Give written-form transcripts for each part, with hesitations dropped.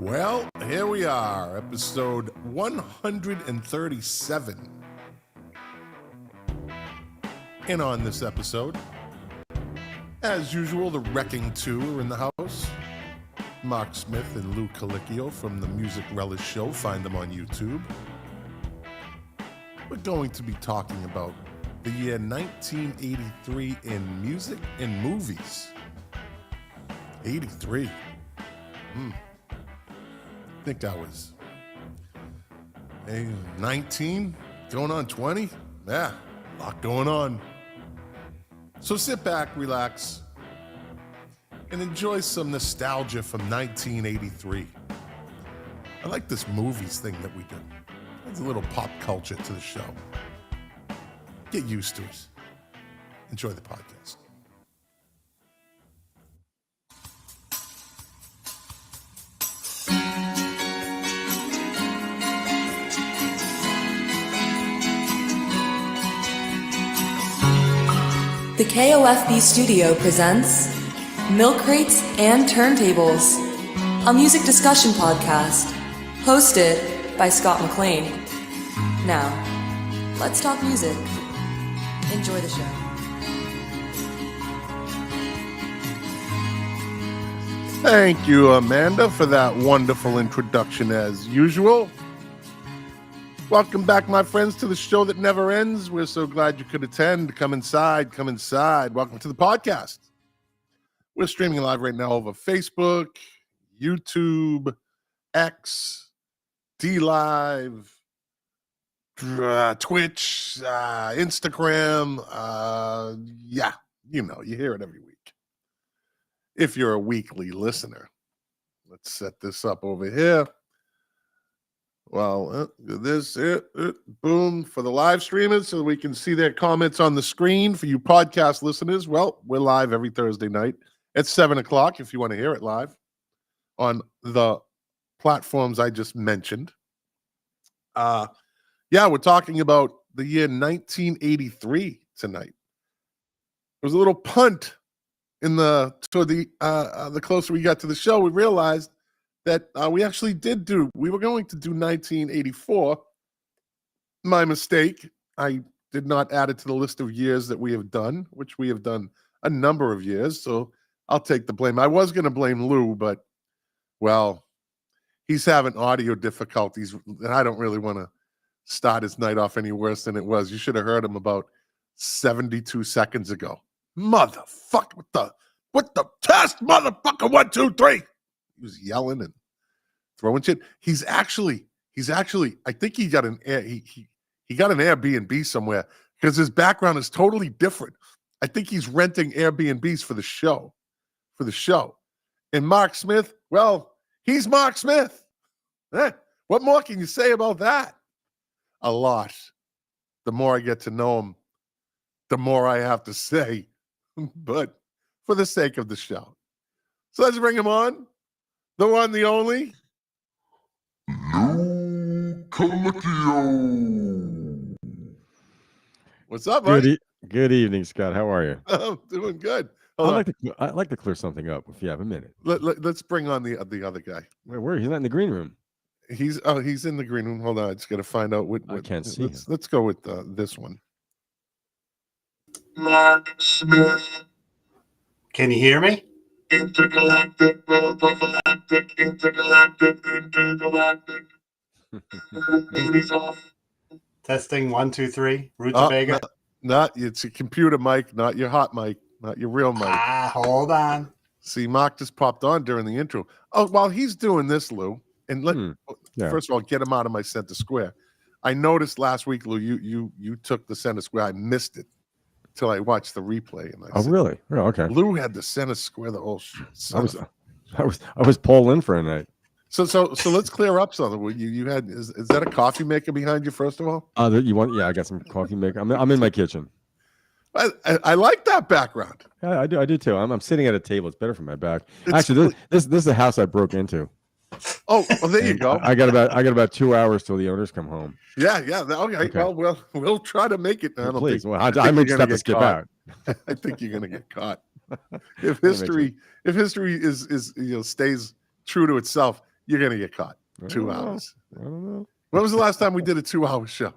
Well, here we are, episode 137. And on this episode, as usual, the Wrecking Two are in the house. Mark Smith and Lou Collichio from the Relish Show. Find them on YouTube. We're going to be talking about the year 1983 in music and movies. 83. I think I was 19, going on 20. Yeah, a lot going on. So sit back, relax, and enjoy some nostalgia from 1983. I like this movies thing that we do. It's a little pop culture to the show. Get used to it. Enjoy the podcast. The KOFB studio presents Milk Crates and Turntables, a music discussion podcast hosted by Scott McLean. Now, let's talk music. Enjoy the show. Thank you, Amanda, for that wonderful introduction as usual. Welcome back, my friends, to the show that never ends. We're so glad you could attend. Come inside, come inside. Welcome to the podcast. We're streaming live right now over Facebook, YouTube, X, DLive, Twitch, Instagram. Yeah, you know, you hear it every week. If you're a weekly listener. Let's set this up over here. Well, this boom for the live streamers so we can see their comments on the screen. For you podcast listeners, well, we're live every Thursday night at 7 o'clock if you want to hear it live on the platforms I just mentioned. We're talking about the year 1983 tonight. There was a little punt in the closer we got to the show, we realized that we actually we were going to do 1984. My mistake. I did not add it to the list of years that we have done, which we have done a number of years, so I'll take the blame. I was going to blame Lou, but, well, he's having audio difficulties, and I don't really want to start his night off any worse than it was. You should have heard him about 72 seconds ago. Motherfucker, what the test, motherfucker, 1, 2, 3. He was yelling and throwing shit. He's actually, I think he got an he got an Airbnb somewhere because his background is totally different. I think he's renting Airbnbs for the show. And Mark Smith, well, he's Mark Smith. What more can you say about that? A lot. The more I get to know him, the more I have to say. But for the sake of the show. So let's bring him on. The one, the only, Lou Collichio. What's up, buddy? Good evening, Scott. How are you? I'm doing good. I'd like to clear something up if you have a minute. Let's bring on the other guy. Where? He's not in the green room. He's in the green room. Hold on, I just got to find out what. I can't see him. Let's go with this one. Mark Smith. Can you hear me? Intergalactic, prophylactic, intergalactic. Baby's off. Testing 1, 2, 3. Rutabaga. Not it's a computer mic, not your hot mic, not your real mic. Hold on. See, Mark just popped on during the intro. Oh, while he's doing this, Lou, and first of all, get him out of my center square. I noticed last week, Lou, you took the center square. I missed it till I watched the replay. And I said, really? Oh, okay. Lou had the center square the whole shit. I was Paul in for a night. So let's clear up something. You had is that a coffee maker behind you? First of all, you want? Yeah, I got some coffee maker. I'm in my kitchen. I like that background. Yeah, I do too. I'm sitting at a table. It's better for my back. Actually, this is the house I broke into. Oh, well, there you go. I got about 2 hours till the owners come home. Yeah. Okay. Well, we'll try to make it. I may just have to skip out. I think you're gonna get caught. If history is stays true to itself, You're gonna get caught. I 2 don't know. hours. I don't know. When was the last time we did a 2-hour show?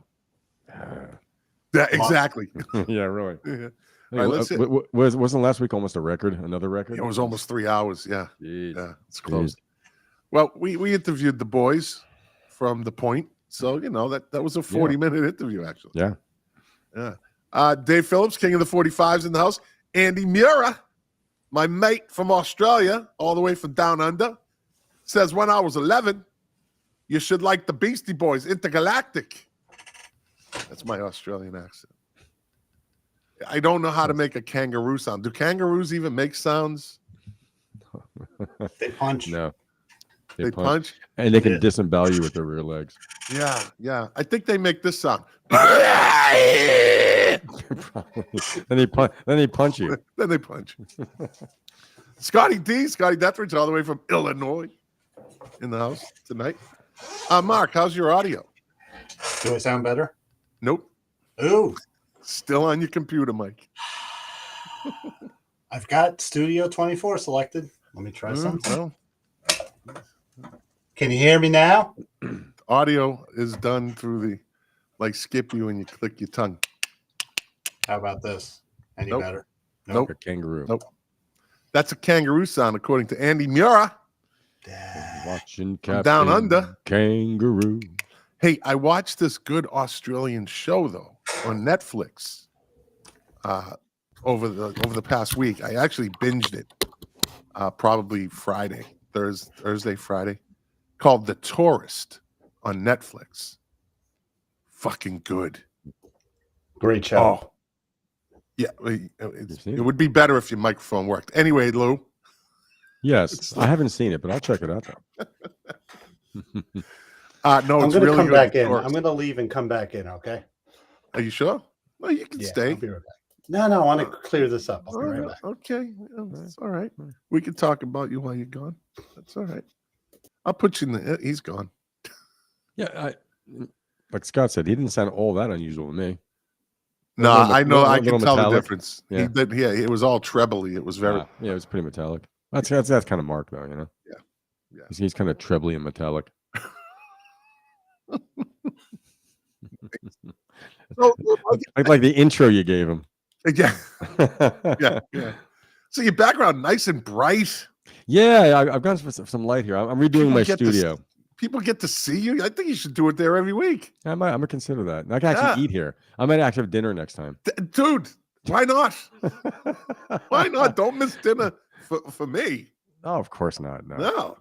Yeah, exactly. Yeah, really. Yeah. Hey, All right, let's hit- wasn't last week almost a record? Another record? It was almost 3 hours. Yeah. Jeez. Yeah. It's close. Well, we interviewed the boys from The Point. So, that was a 40-minute interview, actually. Yeah. Yeah. Dave Phillips, king of the 45s in the house. Andy Mura, my mate from Australia, all the way from down under, says when I was 11, you should like the Beastie Boys, Intergalactic. That's my Australian accent. I don't know how to make a kangaroo sound. Do kangaroos even make sounds? They punch. No. They punch? And they can disembowel you with their rear legs. Yeah. I think they make this sound. Then they punch you. Then they punch. Scotty Deathridge, all the way from Illinois, in the house tonight. Mark, how's your audio? Do I sound better? Nope. Ooh. Still on your computer, Mike. I've got Studio 24 selected. Let me try something. Well, Can you hear me now? audio is done through the, like skip you and you click your tongue. How about this? Any Nope. better? Like a kangaroo. Nope. That's a kangaroo sound, according to Andy Mura. Watching From Captain down under. Kangaroo. Hey, I watched this good Australian show though on Netflix over the past week. I actually binged it probably Thursday, Friday, called The Tourist on Netflix. Fucking good. Great show. Oh, yeah. It would be better if your microphone worked. Anyway, Lou. Yes, I haven't seen it, but I'll check it out though. No, I'm it's going to really come good. back The in. Tourist. I'm going to leave and come back in, okay? Are you sure? Well, you can stay. I'll be right back. No, I want to clear this up. I'll be right back. Okay, that's all right. We can talk about you while you're gone. That's all right. I'll put you in the. He's gone. Yeah, like Scott said, he didn't sound all that unusual to me. No, I know. I can tell the metallic. difference. Yeah. It was all trebly. It was very. Yeah, it was pretty metallic. That's kind of Mark though, Yeah. He's kind of trebly and metallic. So, like the intro you gave him. yeah, yeah. So your background nice and bright. Yeah, I've gone for some light here. I'm redoing my studio. People get to see you. I think you should do it there every week. I'm gonna consider that. I can actually eat here. I might actually have dinner next time. Dude, why not? Why not? Don't miss dinner for me. Oh, of course not. No.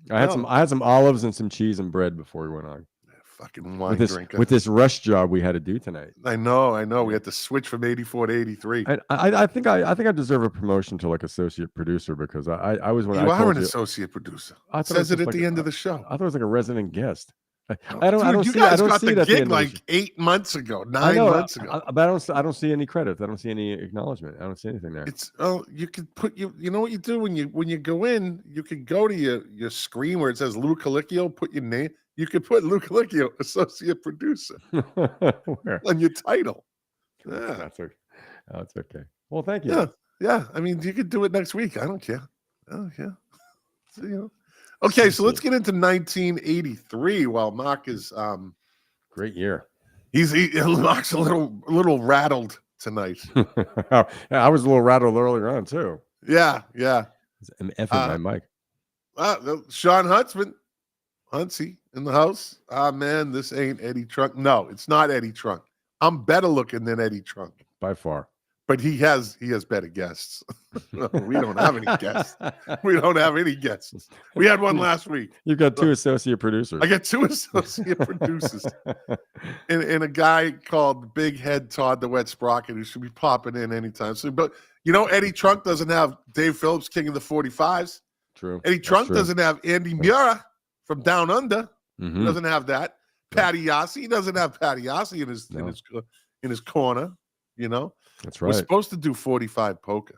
I had some olives and some cheese and bread before we went on. Fucking wine drinker. With this rush job we had to do tonight. I know. We had to switch from 84 to 83. I think I deserve a promotion to like associate producer because I was when you I are told an you, associate producer. It Says it at the end of the show. I thought it was like a resident guest. I don't see. You guys I don't got see the it at the gig end of the like show. 8 months ago, I 9 know, months ago. but I don't see any credits. I don't see any acknowledgement. I don't see anything there. It's you could put you know what you do when you go in, you could go to your screen where it says Lou Collichio, put your name. You could put Lou Collichio, associate producer, Where? on your title. Yeah. That's okay. That's okay. Well, thank you. Yeah. I mean, you could do it next week. I don't care. So, Okay, so let's get into 1983 while Mark is Great year. Mark's a little rattled tonight. I was a little rattled earlier on too. Yeah. I'm effing my mic. Sean Huntsy in the house. Man, this ain't Eddie Trunk. No, it's not Eddie Trunk. I'm better looking than Eddie Trunk. By far. But he has better guests. We don't have any guests. We had one last week. You've got two associate producers. I got two associate producers. And a guy called Big Head Todd the Wet Sprocket who should be popping in anytime soon. But Eddie Trunk doesn't have Dave Phillips, king of the 45s. True. Eddie Trunk doesn't have Andy Mura from Down Under. Mm-hmm. He doesn't have that. Patty Yassi. He doesn't have Patty Yassi in his corner. That's right. We're supposed to do 45 polka.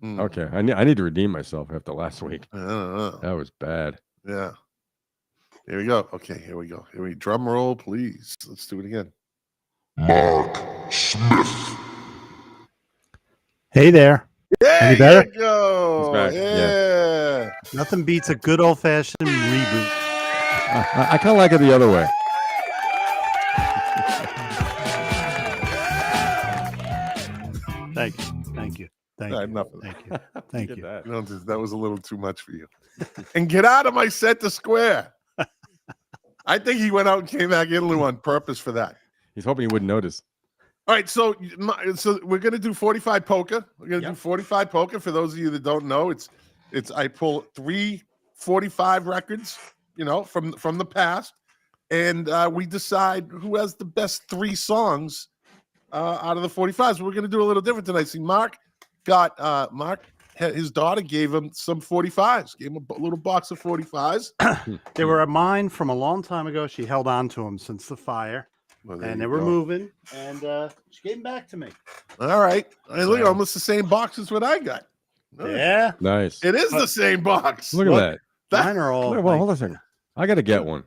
Okay, I need to redeem myself after last week. I don't know. That was bad. Yeah. Here we go. Okay, here we go. Drum roll, please. Let's do it again. Mark Smith. Hey there. There Any better? you go. He's back, Yeah. Nothing beats a good old fashioned reboot. I kind of like it the other way. Thank you. Thank you. Thank you. Enough of Thank you. Thank Look you. at You know, that was a little too much for you. And get out of my center square. I think he went out and came back in, Lou, on purpose for that. He's hoping he wouldn't notice. All right, so we're gonna do 45 polka. We're gonna do 45 polka. For those of you that don't know, it's I pull 3 45 records, you know, from the past, and we decide who has the best 3 songs out of the 45s. So we're gonna do a little different tonight. See, Mark his daughter gave him some 45s, gave him a little box of 45s. They were mine from a long time ago. She held on to them since the fire. Well, And they were moving, and she gave them back to me. All right. Hey, look, almost the same box as what I got. Yeah. Nice. It is the same box. Look at that. Mine are all. Well, hold on a second. I got to get one.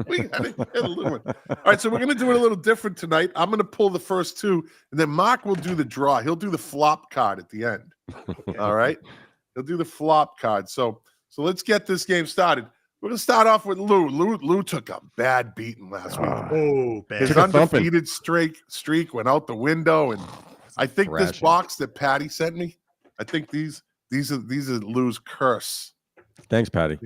We gotta get a little one. All right, so we're gonna do it a little different tonight. I'm gonna pull the first 2, and then Mark will do the draw. He'll do the flop card at the end. All right, he'll do the flop card. So let's get this game started. We're gonna start off with Lou. Lou took a bad beating last week. Oh, bad. His undefeated streak went out the window, and I think this Thrashing. box that Patty sent me, I think these are Lou's curse. Thanks, Patty.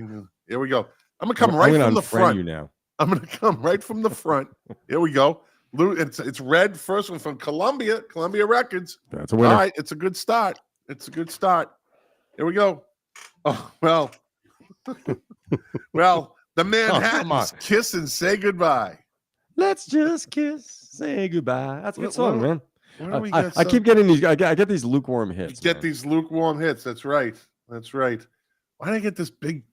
Here we go. I'm gonna come I'm right gonna from the unfriend front. you now. I'm gonna come right from the front. Here we go. Lou, it's red. First one from Columbia Records. That's a winner. All right, it's a good start. Here we go. Oh well, well, the Manhattans kiss and say goodbye. Let's just kiss, say goodbye. That's a good song, man. Where do we I get keep getting these. I get these lukewarm hits. get man. these lukewarm hits. That's right. Why did I get this big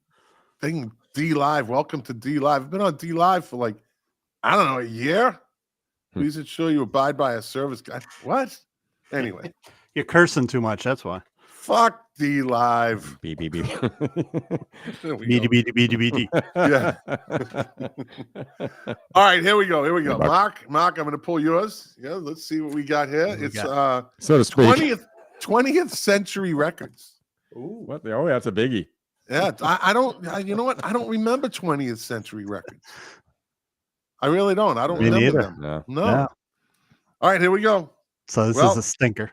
thing? D Live. Welcome to D Live. I've been on D Live for like, I don't know, a year. Please ensure you abide by a service guide. What? Anyway, You're cursing too much. That's why. fuck D Live. Beep, beep, beep. There we Beady, go. beady, beady, beady. Yeah. All right, here we go. Yeah, Mark, I'm going to pull yours. Yeah, let's see what we got here. What we It's got? So to speak. 20th century records. Ooh. What? Oh, that's a biggie. Yeah, I don't. You know what? I don't remember 20th century records. I really don't. I don't Me remember neither. them. No. No. Yeah. All right, here we go. So this Well- is a stinker.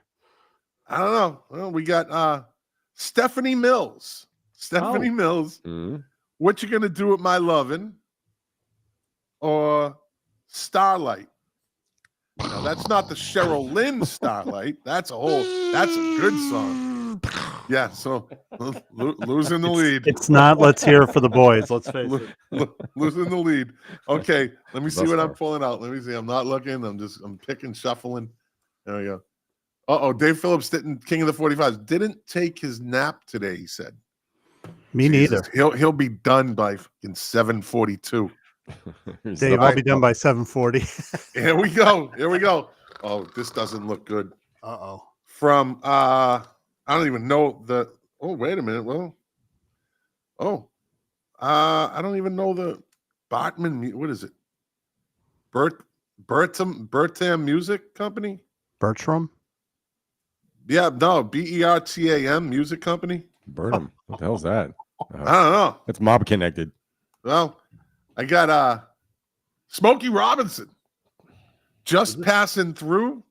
I don't know. Well, we got Stephanie Mills. Stephanie Mills. Mhm. What you gonna do with my lovin'? Or Starlight? Now that's not the Cheryl Lynn Starlight. That's a good song. Yeah, so losing the lead. It's not. Let's hear it for the boys. Let's face it. Losing the lead. Okay, let me see Thus what I'm far. pulling out. Let me see. I'm not looking. I'm picking, shuffling. There we go. Dave Phillips King of the 45s didn't take his nap today, he said. Me neither. Jesus, he'll be done by fucking 7:42. Dave, I'll be done by 7:40. Here we go. Oh, this doesn't look good. Uh-oh. From I don't even know the. Oh, wait a minute. Well, I don't even know the Botman. What is it? Bertam Music Company. Bertram? Yeah, no, BERTAM Music Company. Burnham. What the hell's that? I don't know. It's mob connected. Well, I got Smokey Robinson. Just passing through,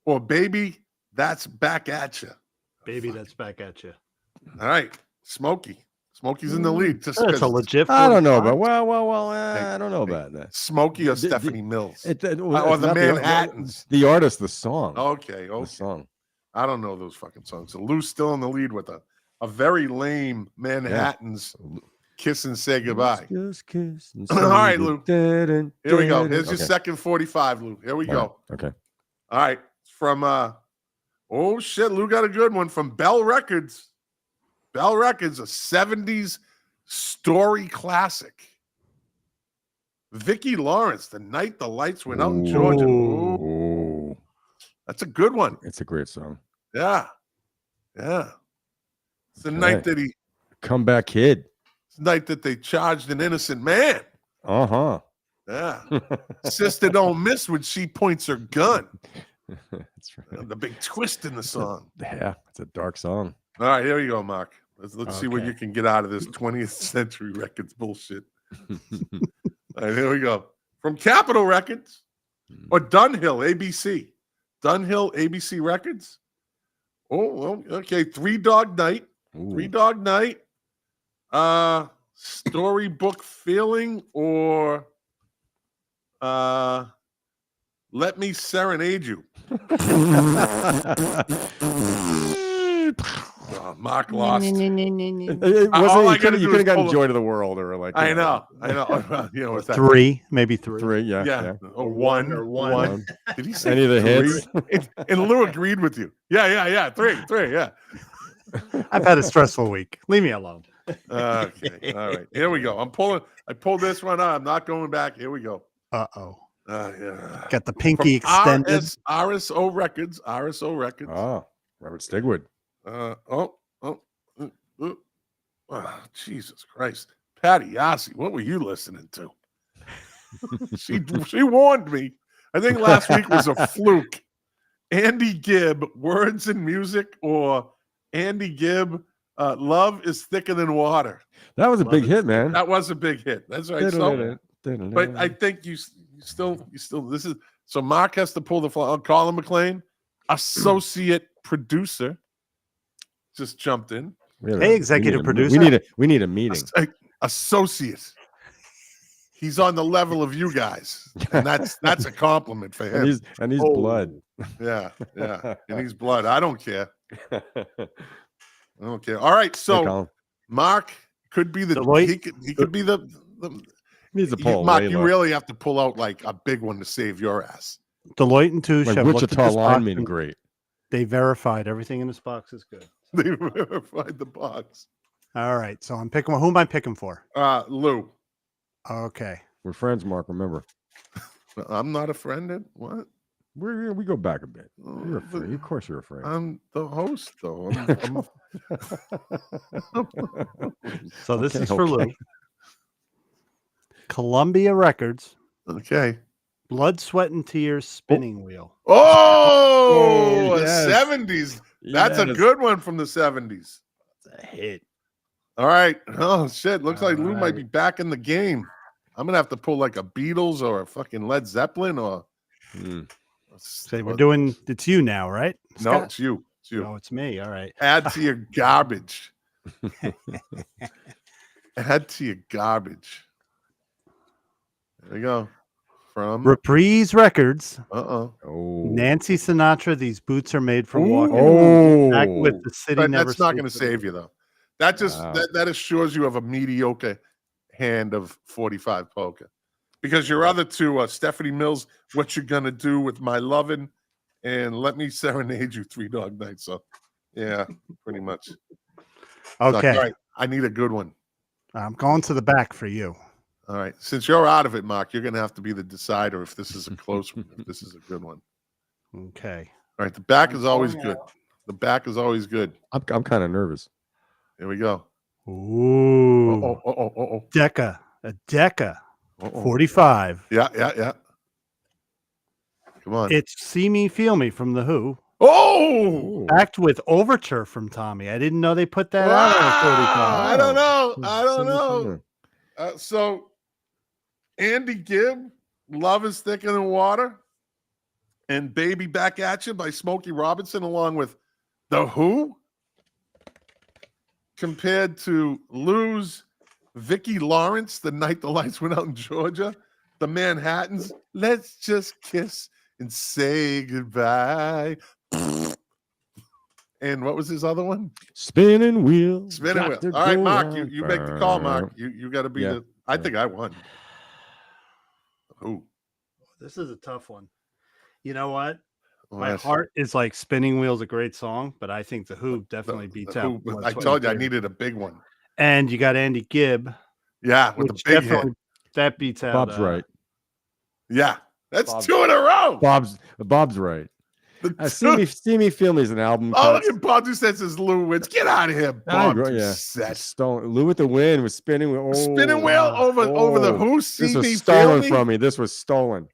or baby, that's back at you. Baby, that's back at you. All right, Smokey. Smokey's in the lead. Just That's a 'cause legit. I don't know 45. about. Well. I don't know about that. Smokey or The- Stephanie Mills. Or or the Manhattans. The artist, the song. Okay. The song. I don't know those fucking songs. So Lou's still in the lead with a very lame Manhattans kiss and say goodbye. Just kiss. and All say right, Lou. dun, Here we go. dun, Here's your okay. second 45, Lou. Here we All go. right, okay. All right. From oh shit, Lou got a good one from Bell Records. Bell Records, a 70s story classic. Vicki Lawrence, The Night the Lights Went Out in Georgia. Ooh, Ooh, that's a good one. it's a great song. Yeah. Yeah. It's the Okay. night that Comeback Kid. it's the night that they charged an innocent man. Uh huh. Yeah. Sister don't miss when she points her gun. That's right. The big twist in the song. Yeah, it's a dark song. All right, here you go, Mark. Let's see what Okay. you can get out of this 20th Century Records bullshit. All right, here we go. From Capitol Records or Dunhill, ABC. Dunhill, ABC Records. Oh, well, okay. Three Dog Night. Ooh. Three Dog Night. Storybook Feeling or Let Me Serenade You. Mark lost. It All I wasn't, gotta you do could is have gotten pull Joy to the World or like. I know. You know what's that? Maybe three. Three, yeah. Yeah. Or one. Did he say Any of the three? hits? And Lou agreed with you. Yeah. Three. Yeah. I've had a stressful week. Leave me alone. Okay. All right. Here we go. I pulled this one out. I'm not going back. Here we go. Uh-oh. Yeah. Got the pinky extended. RSO Records. Oh, Robert Stigwood. Jesus Christ. Patty Yassi, what were you listening to? She warned me. I think last week was a fluke. Andy Gibb, Words and Music, or Andy Gibb, Love is Thicker Than Water. That was a big hit, man. That was a big hit. That's right. So, but I think you still this is so Mark has to pull the Colin McLean, associate producer, just jumped in. Really? Hey, executive producer. We need a meeting. Associate. He's on the level of you guys, and that's a compliment for him. And he's blood. Yeah, and he's blood. I don't care. All right, so Mark could be the he could be the needs a pull. Mark, you really have to pull out like a big one to save your ass. Deloitte and Touche like have looked at Wichita this lineman, box. great. They verified everything in this box is good. They verified the box. All right, so I'm picking. Who am I picking for? Lou. Okay, We're friends, Mark. Remember, I'm not a friend. What? We go back a bit. You're a friend. Of course, you're a friend. I'm the host, though. so this is for Lou. Columbia Records. Okay. Blood, Sweat, and Tears Spinning Wheel. Oh, yes. 70s. That's a good one from the 70s. That's a hit. All right. Oh, shit. Looks like Lou might be back in the game. I'm going to have to pull like a Beatles or a fucking Led Zeppelin or. Say we're doing, it's you now, right? No, Scott? it's you. It's you. No, it's me. All right. Add to your garbage. Add to your garbage. There you go. From Reprise Records. Oh, Nancy Sinatra. These boots are made from walking. Oh, Back with the city. But Never that's not going to sleeps. save you, though. That just that assures you of a mediocre hand of 45 poker. Because your other two are Stephanie Mills, What You Gonna Do with My Lovin', and Let Me Serenade You, Three Dog Night. So, yeah, pretty much. Okay. All right, I need a good one. I'm going to the back for you. All right. Since you're out of it, Mark, you're going to have to be the decider if this is a close one, if this is a good one. Okay. All right. The back is always good. The back is always good. I'm kind of nervous. Here we go. Ooh. Decca. A Decca. 45. Yeah. Come on. It's See Me, Feel Me from The Who. Oh! Backed with Overture from Tommy. I didn't know they put that out on a 45. I don't know. So, Andy Gibb, Love is Thicker Than Water, and Baby Back at You by Smokey Robinson, along with The Who, compared to Lou's Vicki Lawrence, The Night the Lights Went Out in Georgia, The Manhattans, Let's Just Kiss and Say Goodbye. And what was his other one? Spinning Wheel. Spinning Wheel. All right, Mark, you make the call, Mark. You got to be the. I think I won. Ooh. This is a tough one. You know what? My heart is like Spinning Wheel's a great song, but I think The Who definitely beats out. I told you I needed a big one. And you got Andy Gibb. Yeah, with the big hit. That beats out. Bob's right. Yeah, that's two in a row. Bob's right. See Me, Feel Me is an album. Oh, look at Bob who says it's Lou wins. Get out of here, Bob. Stolen. Lou with the Win was Spinning Wheel. Spinning Wheel over the Who. This was stolen from me. This was stolen.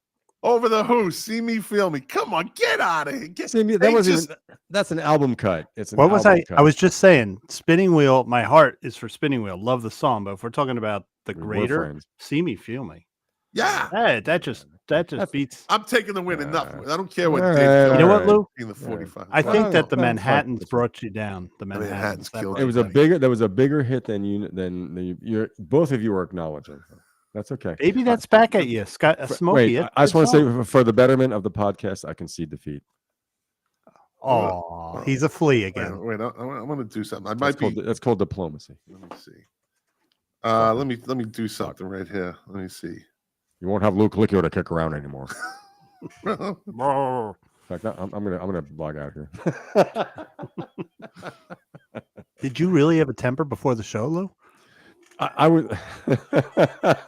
Over the Who, See Me, Feel Me. Come on, get out of here. See me, that wasn't even, that's an album cut. It's an What was album I? cut. I was just saying, Spinning Wheel. My heart is for Spinning Wheel. Love the song, but if we're talking about the We're greater, friends. See Me, Feel Me. Yeah. Hey, that just beats. I'm taking the win enough. I don't care what all Dave right, Phillips You know what, right. Lou? in the 45. I Well, think that the that's fine, Manhattans that's fine. brought you down. The Manhattans, Manhattans that killed brought It was you a down. bigger. There was a bigger hit than you're both of you are acknowledging. That's okay. Maybe that's back at you, Scott. Smokey. Wait, I just want to say for the betterment of the podcast, I concede defeat. Oh, he's a flea again. Wait, I want to do something. That's called diplomacy. Let me see. Let me do something right here. Let me see. You won't have Lou Collichio to kick around anymore. Brrr. In fact, I'm gonna log out here. Did you really have a temper before the show, Lou? I would.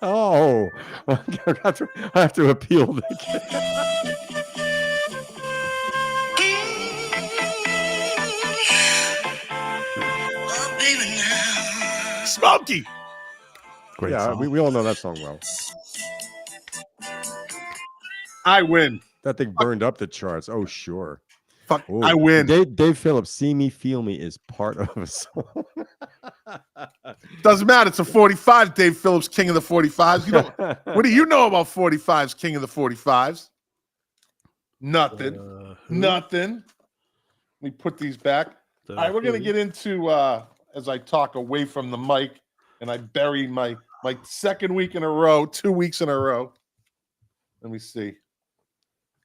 Oh, I have to appeal. Smokey. Great Yeah, song. we all know that song well. I win. That thing burned up the charts. Oh, sure. Fuck. Ooh, I win. Dave Phillips, See Me, Feel Me is part of a song. Doesn't matter. It's a 45. Dave Phillips, king of the 45s. You know, what do you know about 45s, king of the 45s? Nothing. Nothing. Let me put these back. All right, we're going to get into, as I talk away from the mic, and I bury my second week in a row, 2 weeks in a row. Let me see.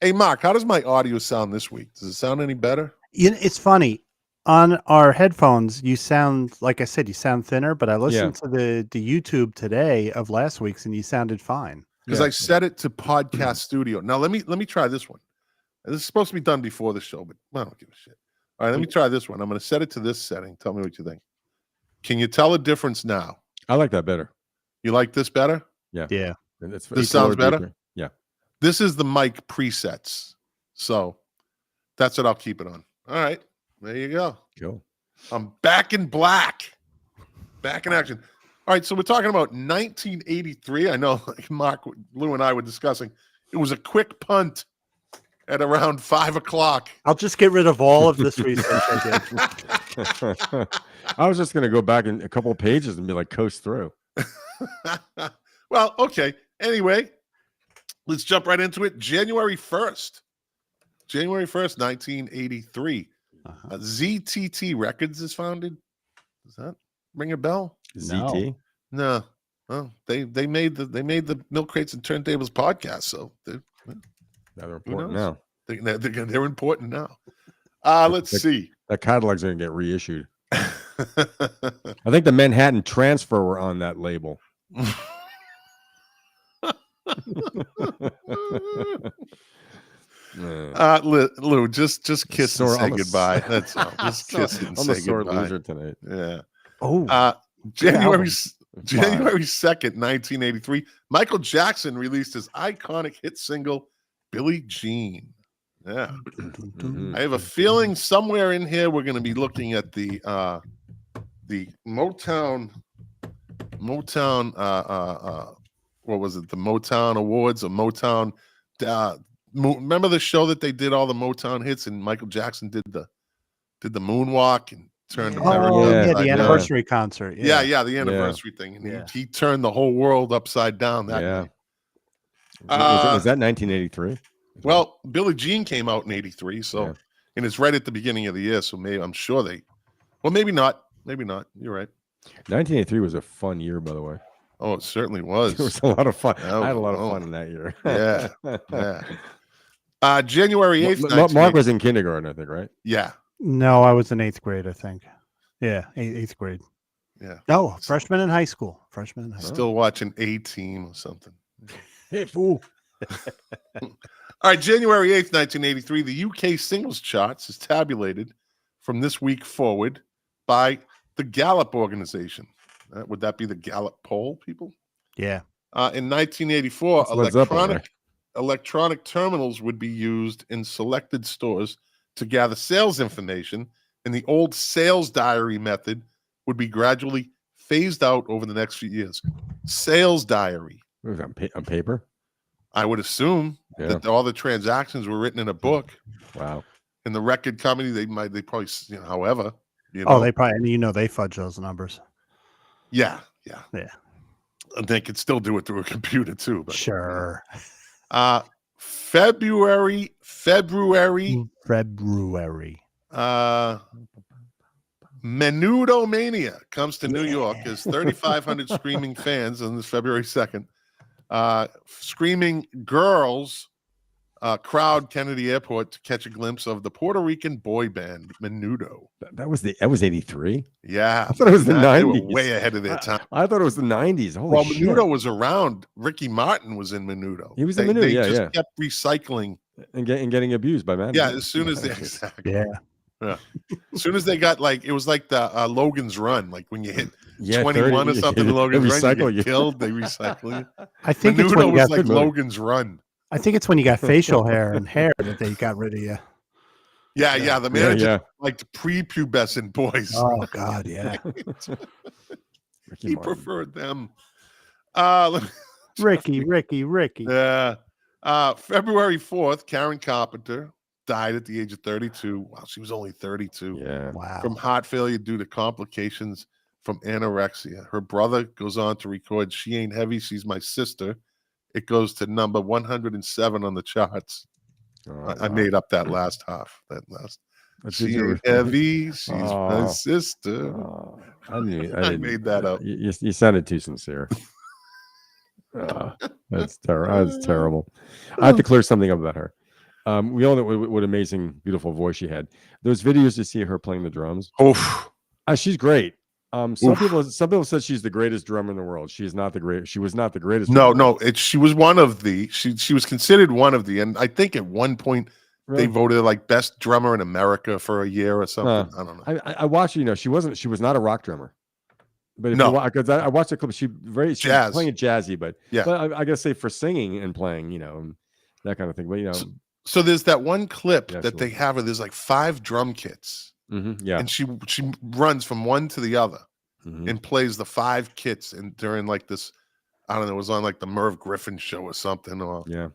Hey, Mark, how does my audio sound this week? Does it sound any better? You know, it's funny. On our headphones, you sound, like I said, you sound thinner, but I listened to the YouTube today of last week's and you sounded fine. Because I set it to podcast studio. Now let me try this one. This is supposed to be done before the show, but I don't give a shit. All right, let me try this one. I'm going to set it to this setting. Tell me what you think. Can you tell a difference now? I like that better. You like this better? Yeah. This sounds better? Deeper. Yeah. This is the mic presets. So that's what I'll keep it on. All right. There you go. Cool. I'm back in black. Back in action. All right. So we're talking about 1983. I know like Mark, Lou, and I were discussing. It was a quick punt at around 5 o'clock. I'll just get rid of all of this research I did. I was just going to go back in a couple of pages and be like, coast through. Well, okay. Anyway, let's jump right into it. January 1st, 1983. ZTT Records is founded. Does that ring a bell? ZT? No. Well, they made the Milk Crates and Turntables podcast, so they're important now. They're important now. Let's see. That catalog's going to get reissued. I think the Manhattan Transfer were on that label. Lou, just kiss and say goodbye. That's all. Just kiss and I'm say a sore goodbye. loser tonight. Yeah. Oh, January 2nd, 1983. Michael Jackson released his iconic hit single, Billie Jean. Yeah. I have a feeling somewhere in here we're going to be looking at the Motown what was it? The Motown Awards or Motown remember the show that they did all the Motown hits and Michael Jackson did the moonwalk and turned America. The anniversary concert. Yeah, the anniversary thing. And he turned the whole world upside down that night. Was that 1983? Well, Billie Jean came out in 83, so and it's right at the beginning of the year, so maybe I'm sure maybe not. Maybe not. You're right. 1983 was a fun year, by the way. Oh, it certainly was. It was a lot of fun. I had a lot of fun in that year. Yeah. January 8th. Mark was in kindergarten, I think, right? Yeah. No, I was in 8th grade, I think. Yeah, 8th grade. Yeah. No, freshman in high school. Still watching A-Team or something. Hey, fool. All right, January 8th, 1983, the UK singles charts is tabulated from this week forward by the Gallup organization. Would that be the Gallup poll, people? Yeah. In 1984, electronic terminals would be used in selected stores to gather sales information, and the old sales diary method would be gradually phased out over the next few years. Sales diary. What was that, on paper? I would assume. that all the transactions were written in a book. Wow. In the record company, they probably, however, they probably, they fudge those numbers. Yeah. And they could still do it through a computer too. But, sure. February. Menudo Mania comes to New York as 3,500 screaming fans on this February 2nd. Screaming girls crowd Kennedy Airport to catch a glimpse of the Puerto Rican boy band Menudo. That was 83. Yeah, I thought it was the 90s. They were way ahead of their time. I thought it was the 90s. Holy shit. Menudo was around. Ricky Martin was in Menudo. He was in Menudo. They just kept recycling and getting abused by man. Yeah, as soon as they as soon as they got it was like the Logan's Run, like when you hit 21 or something, Logan's Run, you get killed. They recycle you. I think Menudo was like Logan's Run. I think it's when you got facial hair and hair that they got rid of you. Yeah. The manager liked prepubescent boys. Oh God, yeah. He preferred them. Ricky. Yeah. February 4th, Karen Carpenter died at the age of 32. Wow, she was only 32. Yeah. Wow. From heart failure due to complications from anorexia. Her brother goes on to record "She Ain't Heavy, She's My Sister." It goes to number 107 on the charts. I made up that last half. She ain't heavy, she's my sister. I made that up. You sounded too sincere. That's terrible. I have to clear something up about her. We all know what amazing, beautiful voice she had. Those videos to see her playing the drums. She's great. Some people said she's the greatest drummer in the world. She is not the great. She was not the greatest. No. She was one of the. She was considered one of the. And I think at one point they voted like best drummer in America for a year or something. I don't know. I watched. She was not a rock drummer. But because I watched the clip. She was playing it jazzy, but But I gotta say for singing and playing, that kind of thing. But So there's that one clip that they have where there's like 5 drum kits. Mm-hmm, yeah, and she runs from one to the other and plays the 5 kits and during like this, I don't know, it was on like the Merv Griffin show or something, or I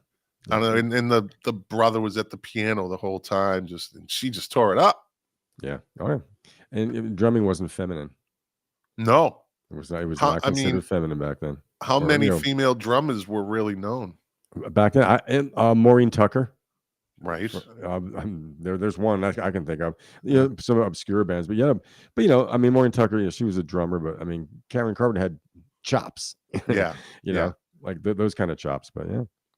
don't know, and the brother was at the piano the whole time, and she just tore it up. Yeah, and drumming wasn't feminine. No, it was not considered feminine back then. How many female drummers were really known back then? Maureen Tucker. Right. There's one I can think of. Some obscure bands, but Maureen Tucker. She was a drummer, but Karen Carpenter had chops. Yeah. Like those kind of chops. But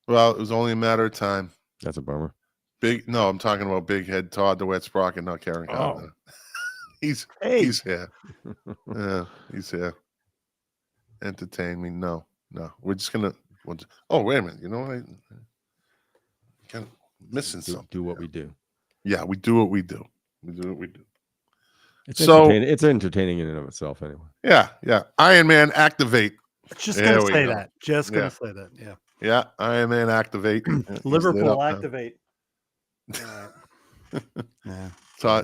well, it was only a matter of time. That's a bummer. I'm talking about Big Head Todd DeWitt Sprocket, not Karen Carpenter. He's here. Yeah, he's here. Entertain me? No. We're just gonna. Oh, wait a minute. You know what? Missing something. Do what we do. Yeah, we do what we do. It's entertaining in and of itself, anyway. Yeah. Iron Man Activate. Just gonna say that. Just gonna say that. Yeah. Yeah. Iron Man Activate. Liverpool Activate. Yeah.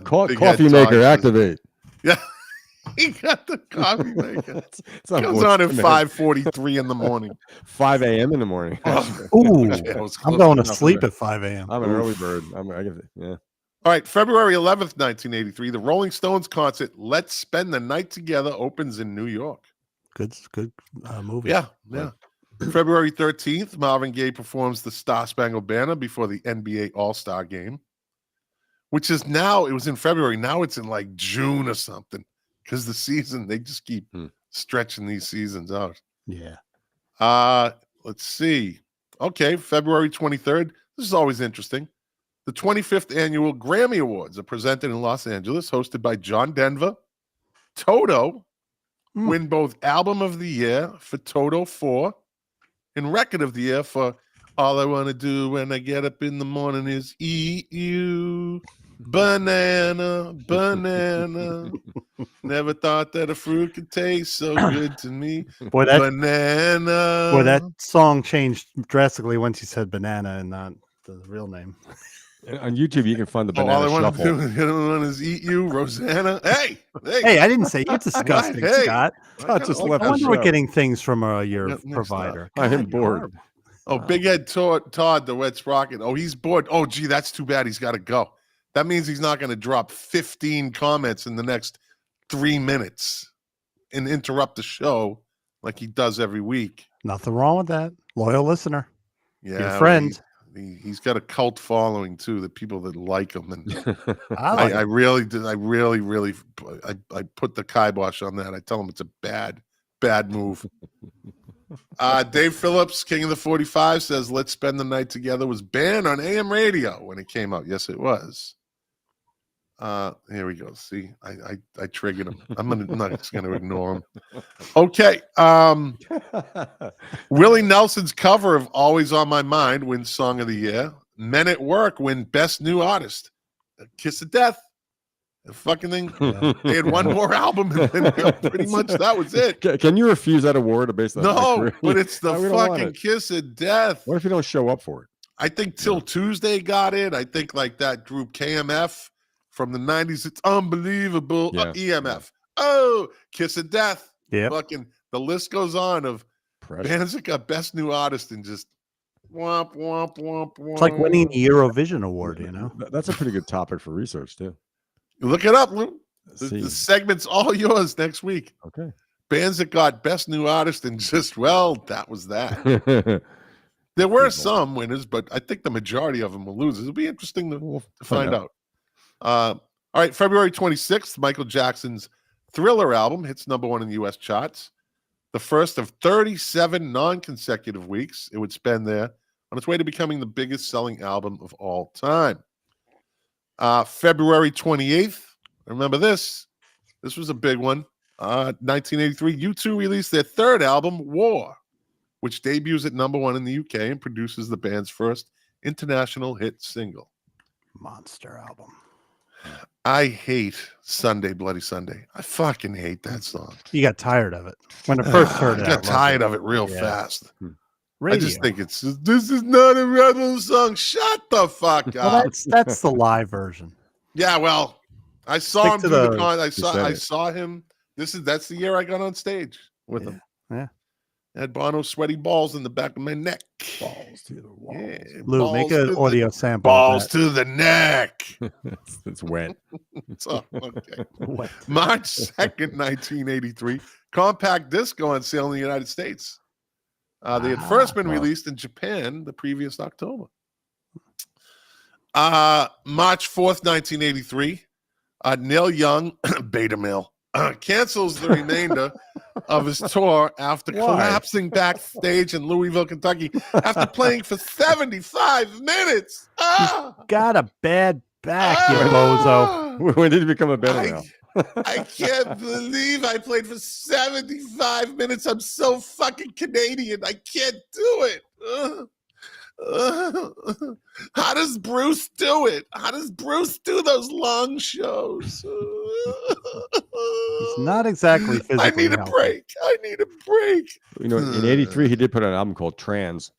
Coffee maker Activate. Yeah. He got the coffee maker. It goes on at 5:43 in the morning. 5 a.m. in the morning. Ooh, I'm going to sleep at 5 a.m. I'm an early bird. All right, February 11th, 1983, the Rolling Stones concert "Let's Spend the Night Together" opens in New York. Good movie. Yeah. February 13th, Marvin Gaye performs the Star Spangled Banner before the NBA All-Star Game, which is now. It was in February. Now it's in like June or something. Because the season, they just keep stretching these seasons out. Yeah. Let's see. Okay, February 23rd. This is always interesting. The 25th annual Grammy Awards are presented in Los Angeles, hosted by John Denver. Toto win both Album of the Year for Toto 4 and Record of the Year for All I Want to Do When I Get Up in the Morning Is Eat You. Banana. Never thought that a fruit could taste so good to me. Banana. Boy, that song changed drastically once he said banana and not the real name. On YouTube, you can find the banana all I want shuffle. to do is eat you, Rosanna. Hey, I didn't say you're disgusting, hey. Scott. I just left I wonder the we're show. getting things from your provider. I am bored. Oh, Big Head Todd, the Wet Sprocket. Oh, he's bored. Oh, gee, that's too bad. He's got to go. That means he's not going to drop 15 comments in the next 3 minutes and interrupt the show like he does every week. Nothing wrong with that. Loyal listener. Yeah, your friend. He's got a cult following too. The people that like him, and I really did. I really put the kibosh on that. I tell him it's a bad move. Dave Phillips, King of the 45, says "Let's Spend the Night Together" was banned on AM radio when it came out. Yes, it was. Here we go. See, I triggered him. I'm not just gonna ignore him. Okay. Willie Nelson's cover of "Always on My Mind" wins Song of the Year. Men at Work win Best New Artist. Kiss of Death. The fucking thing. They had one more album, and then pretty much that was it. Can you refuse that award based on No, but it's the fucking Kiss of Death. What if you don't show up for it? I think Till Tuesday got it. I think like that group KMF from the 90s. It's unbelievable. Yeah. EMF. Oh, Kiss of Death. Yeah. Fucking the list goes on of bands that got Best New Artist and just womp womp womp womp. It's like winning the Eurovision award, you know. That's a pretty good topic for research too. Look it up, Lou. The segment's all yours next week. Okay. Bands that got Best New Artist and just, well, that was that. There were some winners, but I think the majority of them were losers. It'll be interesting to find out. All right, February 26th, Michael Jackson's Thriller album hits #1 in the U.S. charts. The first of 37 non-consecutive weeks it would spend there on its way to becoming the biggest selling album of all time. February 28th, remember this. This was a big one. 1983, U2 released their third album, War, which debuts at #1 in the UK and produces the band's first international hit single. Monster album. I hate Sunday, Bloody Sunday. I fucking hate that song. You got tired of it when I first heard it. I got tired of it real fast. Radio. I just think this is not a rebel song. Shut the fuck up. Well, that's the live version. Yeah, well, I saw him do the con. I saw him. That's the year I got on stage with him. Yeah. I had Bono's sweaty balls in the back of my neck. Balls to the walls. Yeah, Lou, make an audio sample. Balls to the neck. It's wet. So, okay. March 2nd, 1983. Compact disc go on sale in the United States. They had first been released in Japan the previous October. March 4th, 1983. Neil Young, beta male, cancels the remainder of his tour after collapsing backstage in Louisville, Kentucky after playing for 75 minutes. Got a bad back, you bozo. When did he become a beta male? I can't believe I played for 75 minutes. I'm so fucking Canadian. I can't do it. How does Bruce do it? How does Bruce do those long shows? It's not exactly physically I need a healthy. break. I need a break. You know, in '83, he did put out an album called Trans.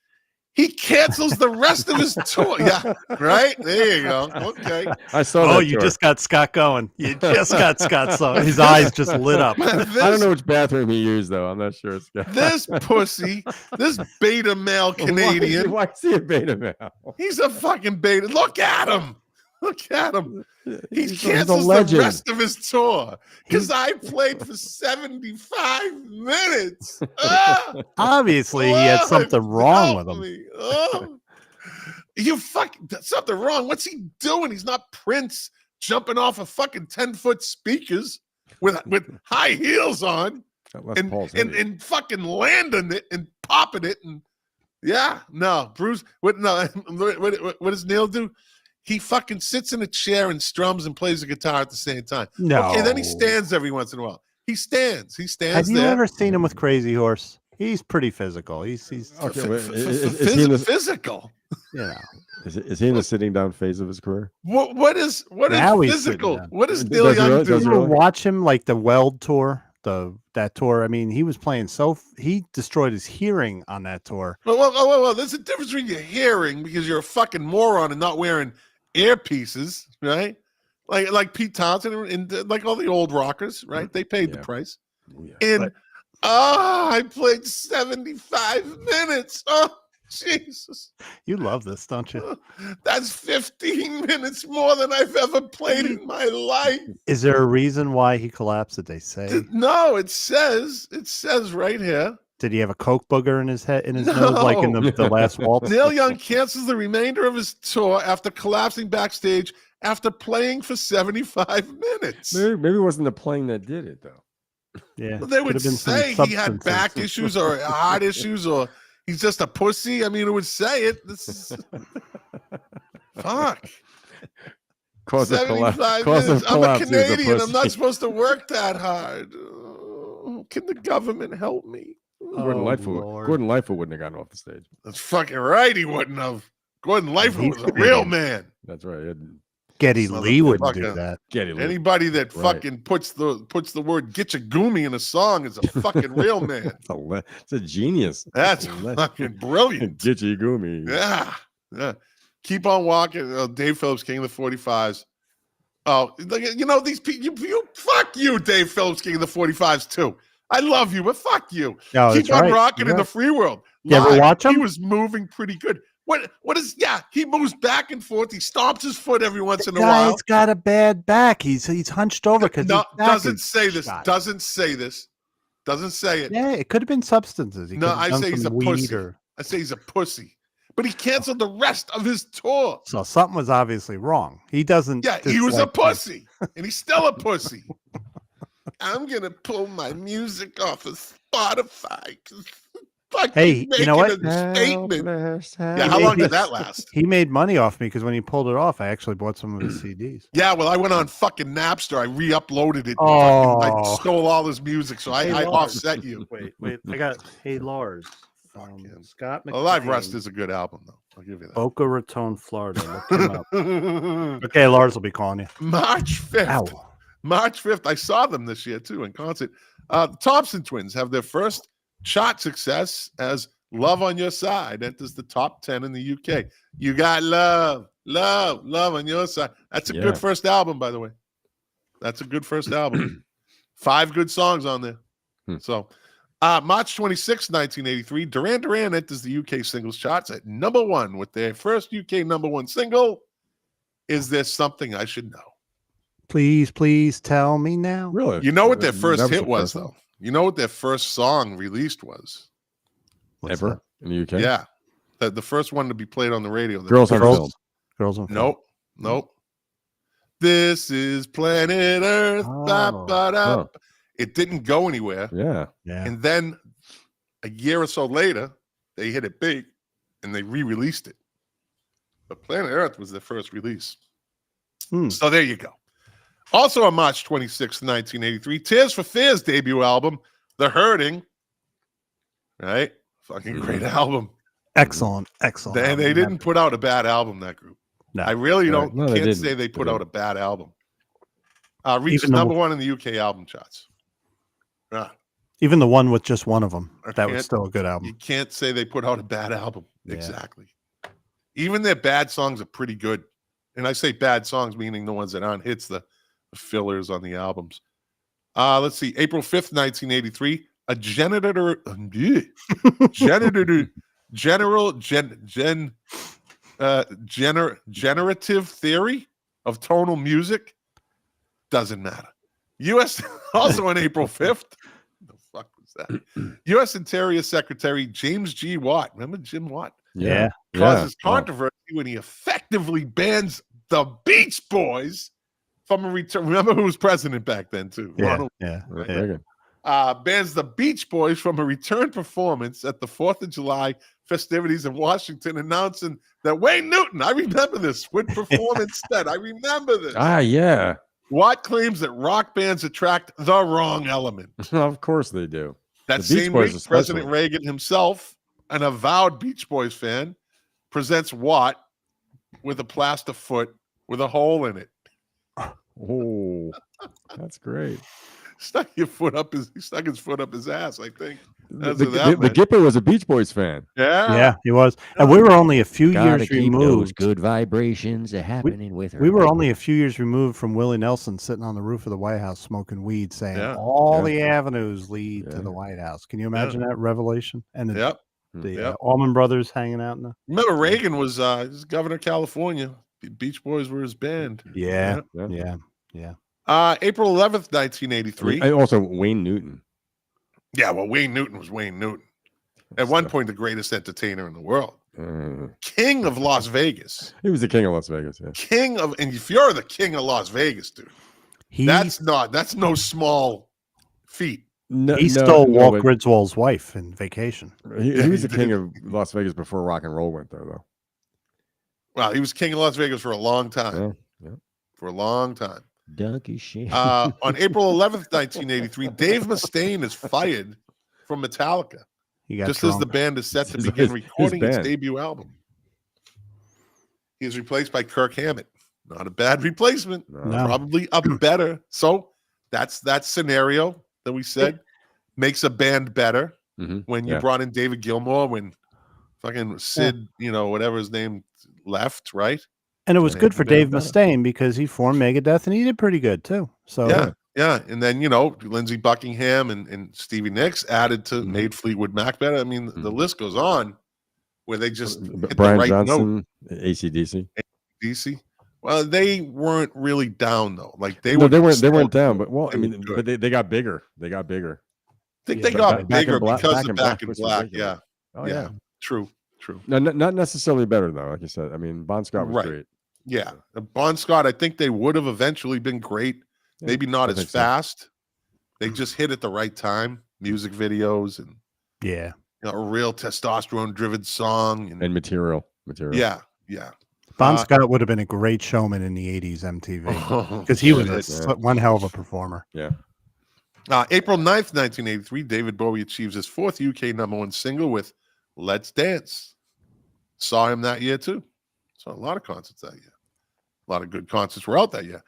He cancels the rest of his tour. Yeah, right? There you go. Okay. I saw that. Oh, you just got Scott going. You just got Scott. So his eyes just lit up. I don't know which bathroom he used, though. I'm not sure. This pussy, this beta male Canadian. Why is he a beta male? He's a fucking beta. Look at him. Look at him. He He's cancels a the legend. rest of his tour because I played for 75 minutes. Obviously, he had something wrong with him. You fucking something wrong. What's he doing? He's not Prince jumping off of fucking 10-foot speakers with high heels on and fucking landing it and popping it. And yeah, no, Bruce. What does Neil do? He fucking sits in a chair and strums and plays the guitar at the same time. No. Okay, then he stands every once in a while. He stands. Have you ever seen him with Crazy Horse? He's pretty physical. He's okay, physical. You know. Is he in the sitting down phase of his career? What is Now he's physical? sitting down. What does Neil Young do? Did you ever watch him like the Weld tour? That tour. I mean, he was playing he destroyed his hearing on that tour. Well, there's a difference between your hearing because you're a fucking moron and not wearing earpieces, right? Like Pete Townsend and like all the old rockers, right? They paid the price. Yeah. And I played 75 minutes. Oh, Jesus. You love this, don't you? That's 15 minutes more than I've ever played in my life. Is there a reason why he collapsed? Did they say? No, it says right here. Did he have a coke booger in his head, in his nose, like in the last waltz? Neil Young cancels the remainder of his tour after collapsing backstage after playing for 75 minutes. Maybe it wasn't the playing that did it, though. Yeah, Well, they would Could've been some say he had substances. back issues or heart issues or he's just a pussy. I mean, it would say it. This is fuck. Cause of 75 collapse. minutes. I'm a Collapse, he was a Canadian. I'm not pussy. supposed to work that hard. Oh, can the government help me? Gordon Oh, Lightfoot. Lord. Gordon Lightfoot wouldn't have gotten off the stage. That's fucking right. He wouldn't have. Gordon Lightfoot He's was a real Canadian. man. That's right. He had Geddy Lee wouldn't do Motherfucker. that. Getty Lee. Anybody that Right. fucking puts the word "Gitchagumi" in a song is a fucking real man. It's a genius. That's Le- fucking brilliant. Gitchy Gumi. Yeah. Keep on walking. Dave Phillips, King of the 45s. Oh, you know these people. You fuck you, Dave Phillips, King of the 45s too. I love you, but fuck you. Oh, Keep that's on right. rocking You're in the right. free world. You ever Live, watch He him? was moving pretty good. What is? Yeah, he moves back and forth. He stomps his foot every once in a while. Guy's got a bad back. He's hunched over because No, doesn't say this. Doesn't say this. Doesn't say it. Yeah, it could have been substances. He No, could have I done say he's a some weed pussy. or- I say he's a pussy. But he canceled the rest of his tour. So something was obviously wrong. He doesn't. Yeah, he was a dislike- pussy, and he's still a pussy. I'm gonna pull my music off of Spotify. 'Cause fucking Hey, you know making what? a statement. Yeah, He how long made- did that last? He made money off me because when he pulled it off, I actually bought some of his CDs. Yeah, well, I went on fucking Napster. I re-uploaded it. Oh. I stole all his music, so I Lars. offset you. Wait. I got Hey Lars. Fucking- Scott McLean. Alive Rust is a good album, though. I'll give you that. Boca Raton, Florida. Look him up. Okay, Lars will be calling you. March 5th. Ow. March 5th. I saw them this year, too, in concert. The Thompson twins have their first chart success as Love on Your Side enters the top 10 in the UK. You got love on your side. That's a good first album, by the way. That's a good first album. 5 good songs on there. So, March 26, 1983, Duran Duran enters the UK singles charts at number 1 with their first UK number 1 single, Is There Something I Should Know? Please tell me now. Really? You know what their first That hit the was, first one? though? You know what their first song released was? What's Ever that? in the UK? Yeah. The first one to be played on the radio. Girls on Film. Girls on Film. Nope. This is planet Earth. Oh. Oh. It didn't go anywhere. Yeah. Yeah. And then a year or so later, they hit it big and they re-released it. But Planet Earth was their first release. So there you go. Also on March 26, 1983, Tears for Fears debut album, The Hurting. Right? Fucking great album. Excellent. And they didn't put out a bad album, that group. No. I really Right. No, they can't didn't. say they put They out a bad album. Reaches Even the- number 1 in the UK album charts. Even the one with just one of them. I That was can't- still a good You album. can't say they put out a bad album. Yeah. Exactly. Even their bad songs are pretty good. And I say bad songs, meaning the ones that aren't hits, the fillers on the albums. Let's see. April 5th, 1983, a generative theory of tonal music. Doesn't matter. U.S. also on April 5th. The fuck was that? U.S. Interior Secretary James G. Watt. Remember Jim Watt? Yeah. Causes Oh. controversy when he effectively bans the Beach Boys from a return. Remember who was president back then, too? Yeah. Ronald Yeah. Reagan. bans the Beach Boys from a return performance at the 4th of July festivities in Washington, announcing that Wayne Newton, I remember this, would perform instead. I remember this. Yeah. Watt claims that rock bands attract the wrong element. Of course they do. That The Beach same Boys week, President especially. Reagan himself, an avowed Beach Boys fan, presents Watt with a plaster foot with a hole in it. Oh, that's great. He stuck his foot up his ass, I think. That's The, what that the meant. Gipper was a Beach Boys fan. Yeah, he was. And we were only a few Gotta years keep those removed. good vibrations happening with her. We were only a few years removed from Willie Nelson sitting on the roof of the White House smoking weed, saying Yeah. all Yeah. the avenues lead to Yeah. the White House. Can you imagine that revelation? And the Yep. The Allman Brothers hanging out in the. Remember, Reagan was governor of California. The Beach Boys were his band. Yeah. April 11th, 1983. And also Wayne Newton. Yeah, well, Wayne Newton was Wayne Newton. At one point, the greatest entertainer in the world. King of Las Vegas. He was the king of Las Vegas. Yeah. And if you're the king of Las Vegas, dude, that's no small feat. He stole Walt Griswold's wife in Vacation. He was the king of Las Vegas before rock and roll went there, though. Well, he was king of Las Vegas for a long time. Yeah. For a long time. Donkey shit. On April 11th, 1983, Dave Mustaine is fired from Metallica. Just as the band is set to begin recording its debut album. He is replaced by Kirk Hammett. Not a bad replacement. No. Probably a better. So that's that scenario that we said makes a band better. When you brought in David Gilmour, when fucking Sid, whatever his name, left, right? And it was good for Dave Mustaine because he formed Megadeth and he did pretty good too. So yeah. And then Lindsey Buckingham and Stevie Nicks added to made Fleetwood Mac better. I mean, the list goes on where they just hit Brian the right Johnson, note. AC/DC. DC. Well, they weren't really down though. Like they weren't down, but but they got bigger. They got bigger. I think they got bigger because of Back in was Black. ridiculous. Yeah. True. No, not necessarily better though. Like you said, I mean, Bon Scott was great. Yeah, Bon Scott. I think they would have eventually been great. Yeah, maybe not as fast. They just hit at the right time. Music videos and a real testosterone-driven song and material. Yeah. Bon Scott would have been a great showman in the '80s MTV because he was one hell of a performer. Yeah. April 9th, 1983, David Bowie achieves his 4th UK #1 single with "Let's Dance." Saw him that year too. Saw a lot of concerts that year. A lot of good concerts were out that year.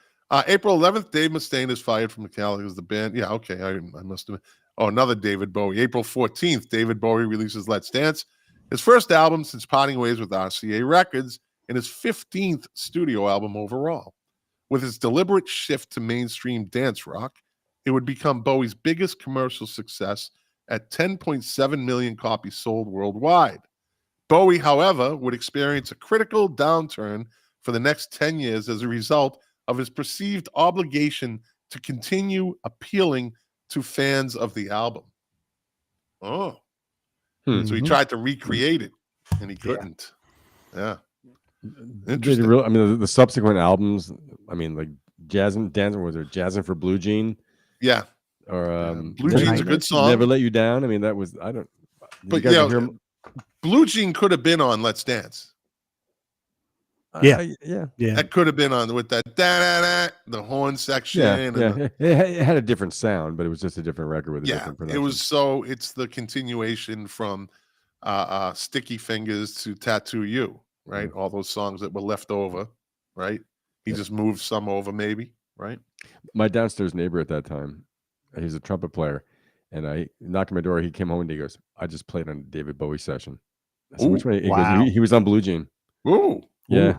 April 11th, Dave Mustaine is fired from Metallica as the band. Yeah, okay, I must have. Oh, another David Bowie. April 14th, David Bowie releases "Let's Dance," his first album since parting ways with RCA Records, and his 15th studio album overall. With its deliberate shift to mainstream dance rock, it would become Bowie's biggest commercial success at 10.7 million copies sold worldwide. Bowie, however, would experience a critical downturn for the next 10 years as a result of his perceived obligation to continue appealing to fans of the album. So he tried to recreate it, and he couldn't. Yeah. Interesting. I mean, the subsequent albums, I mean, like Dancing for Blue Jean? Yeah. Or Blue Jean's a good song. Never Let You Down. I mean, that was, I don't. But Blue Jean could have been on "Let's Dance." Yeah. That could have been on with that the horn section. It had a different sound, but it was just a different record with a different production. It's the continuation from Sticky Fingers to Tattoo You, right? All those songs that were left over, right? He just moved some over, maybe, right? My downstairs neighbor at that time, he was a trumpet player, and I knocked on my door. He came home and he goes, "I just played on a David Bowie session." I said, "Which one?" He goes, he was on Blue Jean. Ooh. Yeah.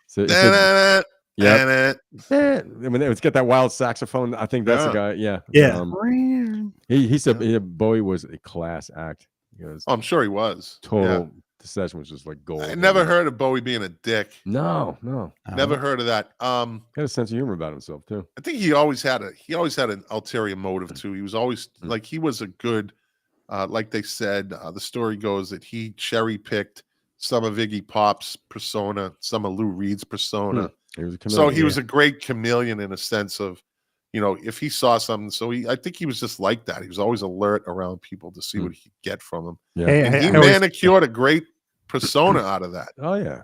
So I mean, let's get that wild saxophone. I think that's the guy. Yeah. He said Bowie was a class act. He goes, I'm sure he was. Total. The session was just like gold. I never heard of Bowie being a dick. No. Never heard of that. Had a sense of humor about himself too. I think he always had an ulterior motive too. He was always like he was a good, like they said. The story goes that he cherry picked some of Iggy Pop's persona, some of Lou Reed's persona. He was a great chameleon in a sense of, if he saw something. I think he was just like that. He was always alert around people to see what he could get from them. Yeah. And he manicured a great persona out of that. Oh yeah.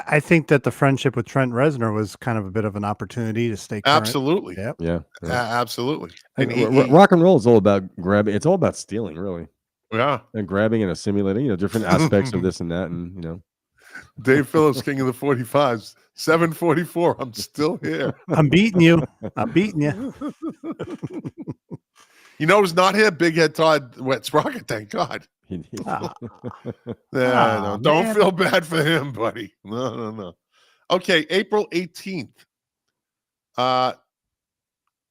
I think that the friendship with Trent Reznor was kind of a bit of an opportunity to stay current. Absolutely. Yep. Yeah. Absolutely. And rock and roll is all about grabbing. It's all about stealing, really. Yeah. And grabbing and assimilating, different aspects of this and that, and Dave Phillips, king of the 45s, 744. I'm still here. I'm beating you. Who's not here? Big Head Todd Wets Rocket. Thank God. Don't feel bad for him, buddy. No. Okay, April 18th.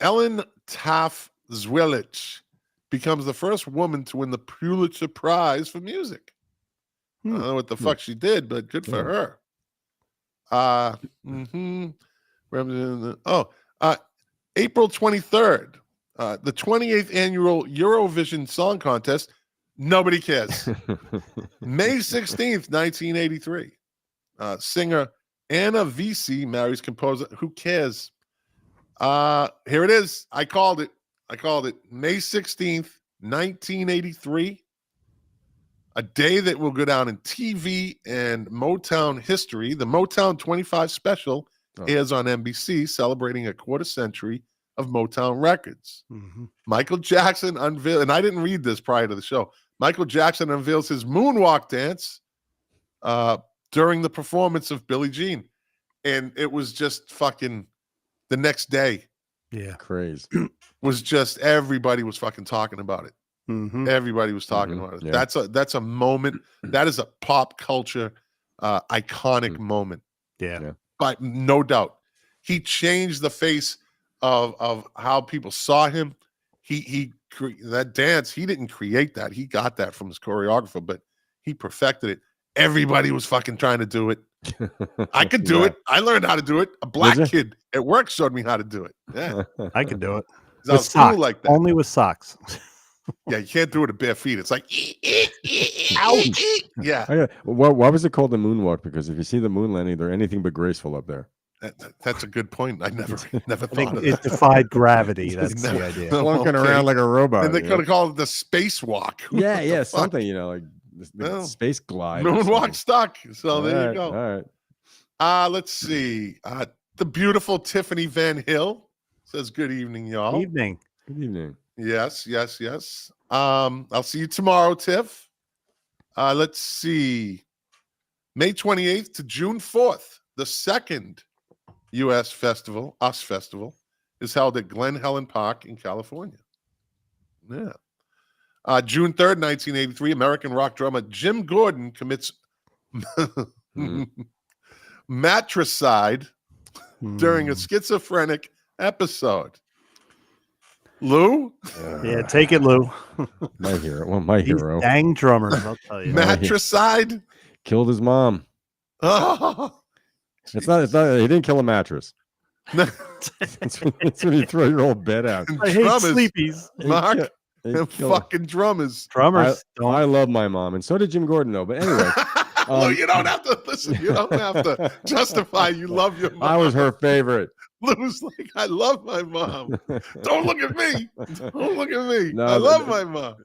Ellen Taff Zwilich becomes the first woman to win the Pulitzer Prize for music. I don't know what the fuck she did, but good for her. April 23rd, the 28th annual Eurovision Song Contest. Nobody cares. May 16th, 1983. Singer Anna Visi marries composer. Who cares? Here it is. I called it. May 16th, 1983. A day that will go down in TV and Motown history. The Motown 25 special airs on NBC, celebrating a quarter century of Motown records. Michael Jackson unveiled, and I didn't read this prior to the show, Michael Jackson unveils his moonwalk dance during the performance of Billie Jean. And it was just fucking the next day. Yeah. Crazy. Was just, everybody was fucking talking about it. Everybody was talking about it. Yeah. That's a moment. That is a pop culture iconic moment. Yeah. But no doubt. He changed the face of how people saw him. That dance, he didn't create that. He got that from his choreographer, but he perfected it. Everybody was fucking trying to do it. I could do it. I learned how to do it. A black kid at work showed me how to do it. Yeah. I could do it. I was cool like that. Only with socks. Yeah, you can't do it with bare feet. It's like, ouch. Yeah. Why was it called the moonwalk? Because if you see the moon landing, they're anything but graceful up there. That's a good point. I never thought of It that. defied gravity. That's the idea. Walking around like a robot. And they could have called it the spacewalk. Yeah, something, like the space glide. Moonwalk stuck. So there you go. All right. Let's see. The beautiful Tiffany Van Hill says, good evening, y'all. Evening. Good evening. Yes. I'll see you tomorrow, Tiff. Let's see. May 28th to June 4th, the second U.S. festival, US Festival, is held at Glen Helen Park in California. Yeah. June 3rd, 1983, American rock drummer Jim Gordon commits matricide during a schizophrenic episode. Lou? Yeah, take it, Lou. My hero. Well, my hero. Dang drummers, I'll tell you. Matricide? Killed his mom. Oh. It's not. He didn't kill a mattress. That's when you throw your old bed out. I hate sleepies. Mark. He Fucking drummers. I love my mom, and so did Jim Gordon, though. But anyway. Lou, you don't have to listen. You don't have to justify you love your mom. I was her favorite. Lou's like, I love my mom. Don't look at me. Don't look at me. No, I love my mom.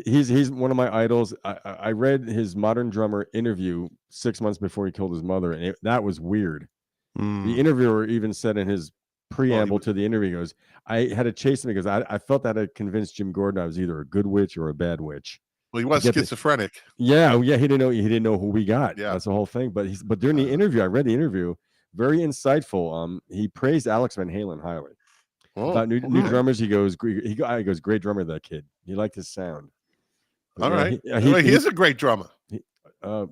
He's one of my idols. I read his Modern Drummer interview 6 months before he killed his mother, and that was weird. The interviewer even said in his preamble to the interview, he goes, I had to chase him because I felt that I convinced Jim Gordon I was either a good witch or a bad witch. Well, he was schizophrenic. Yeah, he didn't know who we got. Yeah, that's the whole thing. But during the interview, I read the interview, very insightful. He praised Alex Van Halen highly. About new drummers. He goes, great drummer, that kid. He liked his sound. All right, he is a great drummer.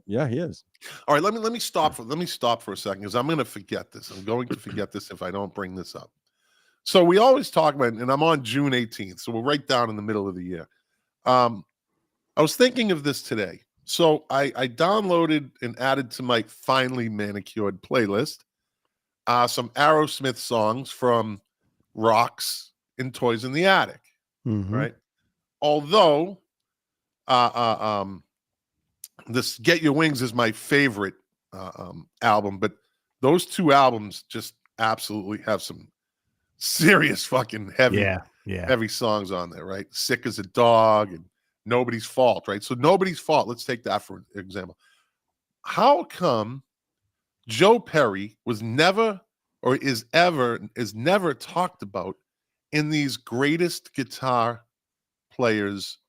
Yeah, he is. All right, let me stop for a second because I'm going to forget this. I'm going to forget this if I don't bring this up. So we always talk about, and I'm on June 18th, so we're right down in the middle of the year. I was thinking of this today. So I downloaded and added to my finely manicured playlist some Aerosmith songs from Rocks and Toys in the Attic, right? Although this Get Your Wings is my favorite album, but those two albums just absolutely have some serious fucking heavy songs on there, right? Sick as a Dog and Nobody's Fault, right? So Nobody's Fault, let's take that for example. How come Joe Perry was never or is never talked about in these greatest guitar players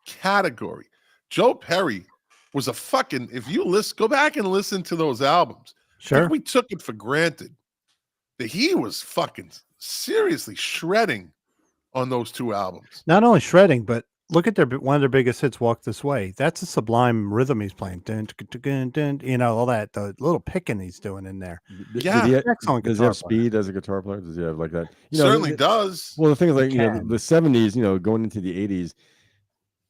category? Joe Perry was a fucking, if you go back and listen to those albums, sure, we took it for granted that he was fucking seriously shredding on those two albums. Not only shredding, but look at one of their biggest hits, Walk This Way. That's a sublime rhythm he's playing. Dun, dun, dun, dun, you know, all that, the little picking he's doing in there. Yeah. Does he have speed as a guitar player? Does he have like that? Certainly does. Well, the thing is, like, the 70s, going into the 80s,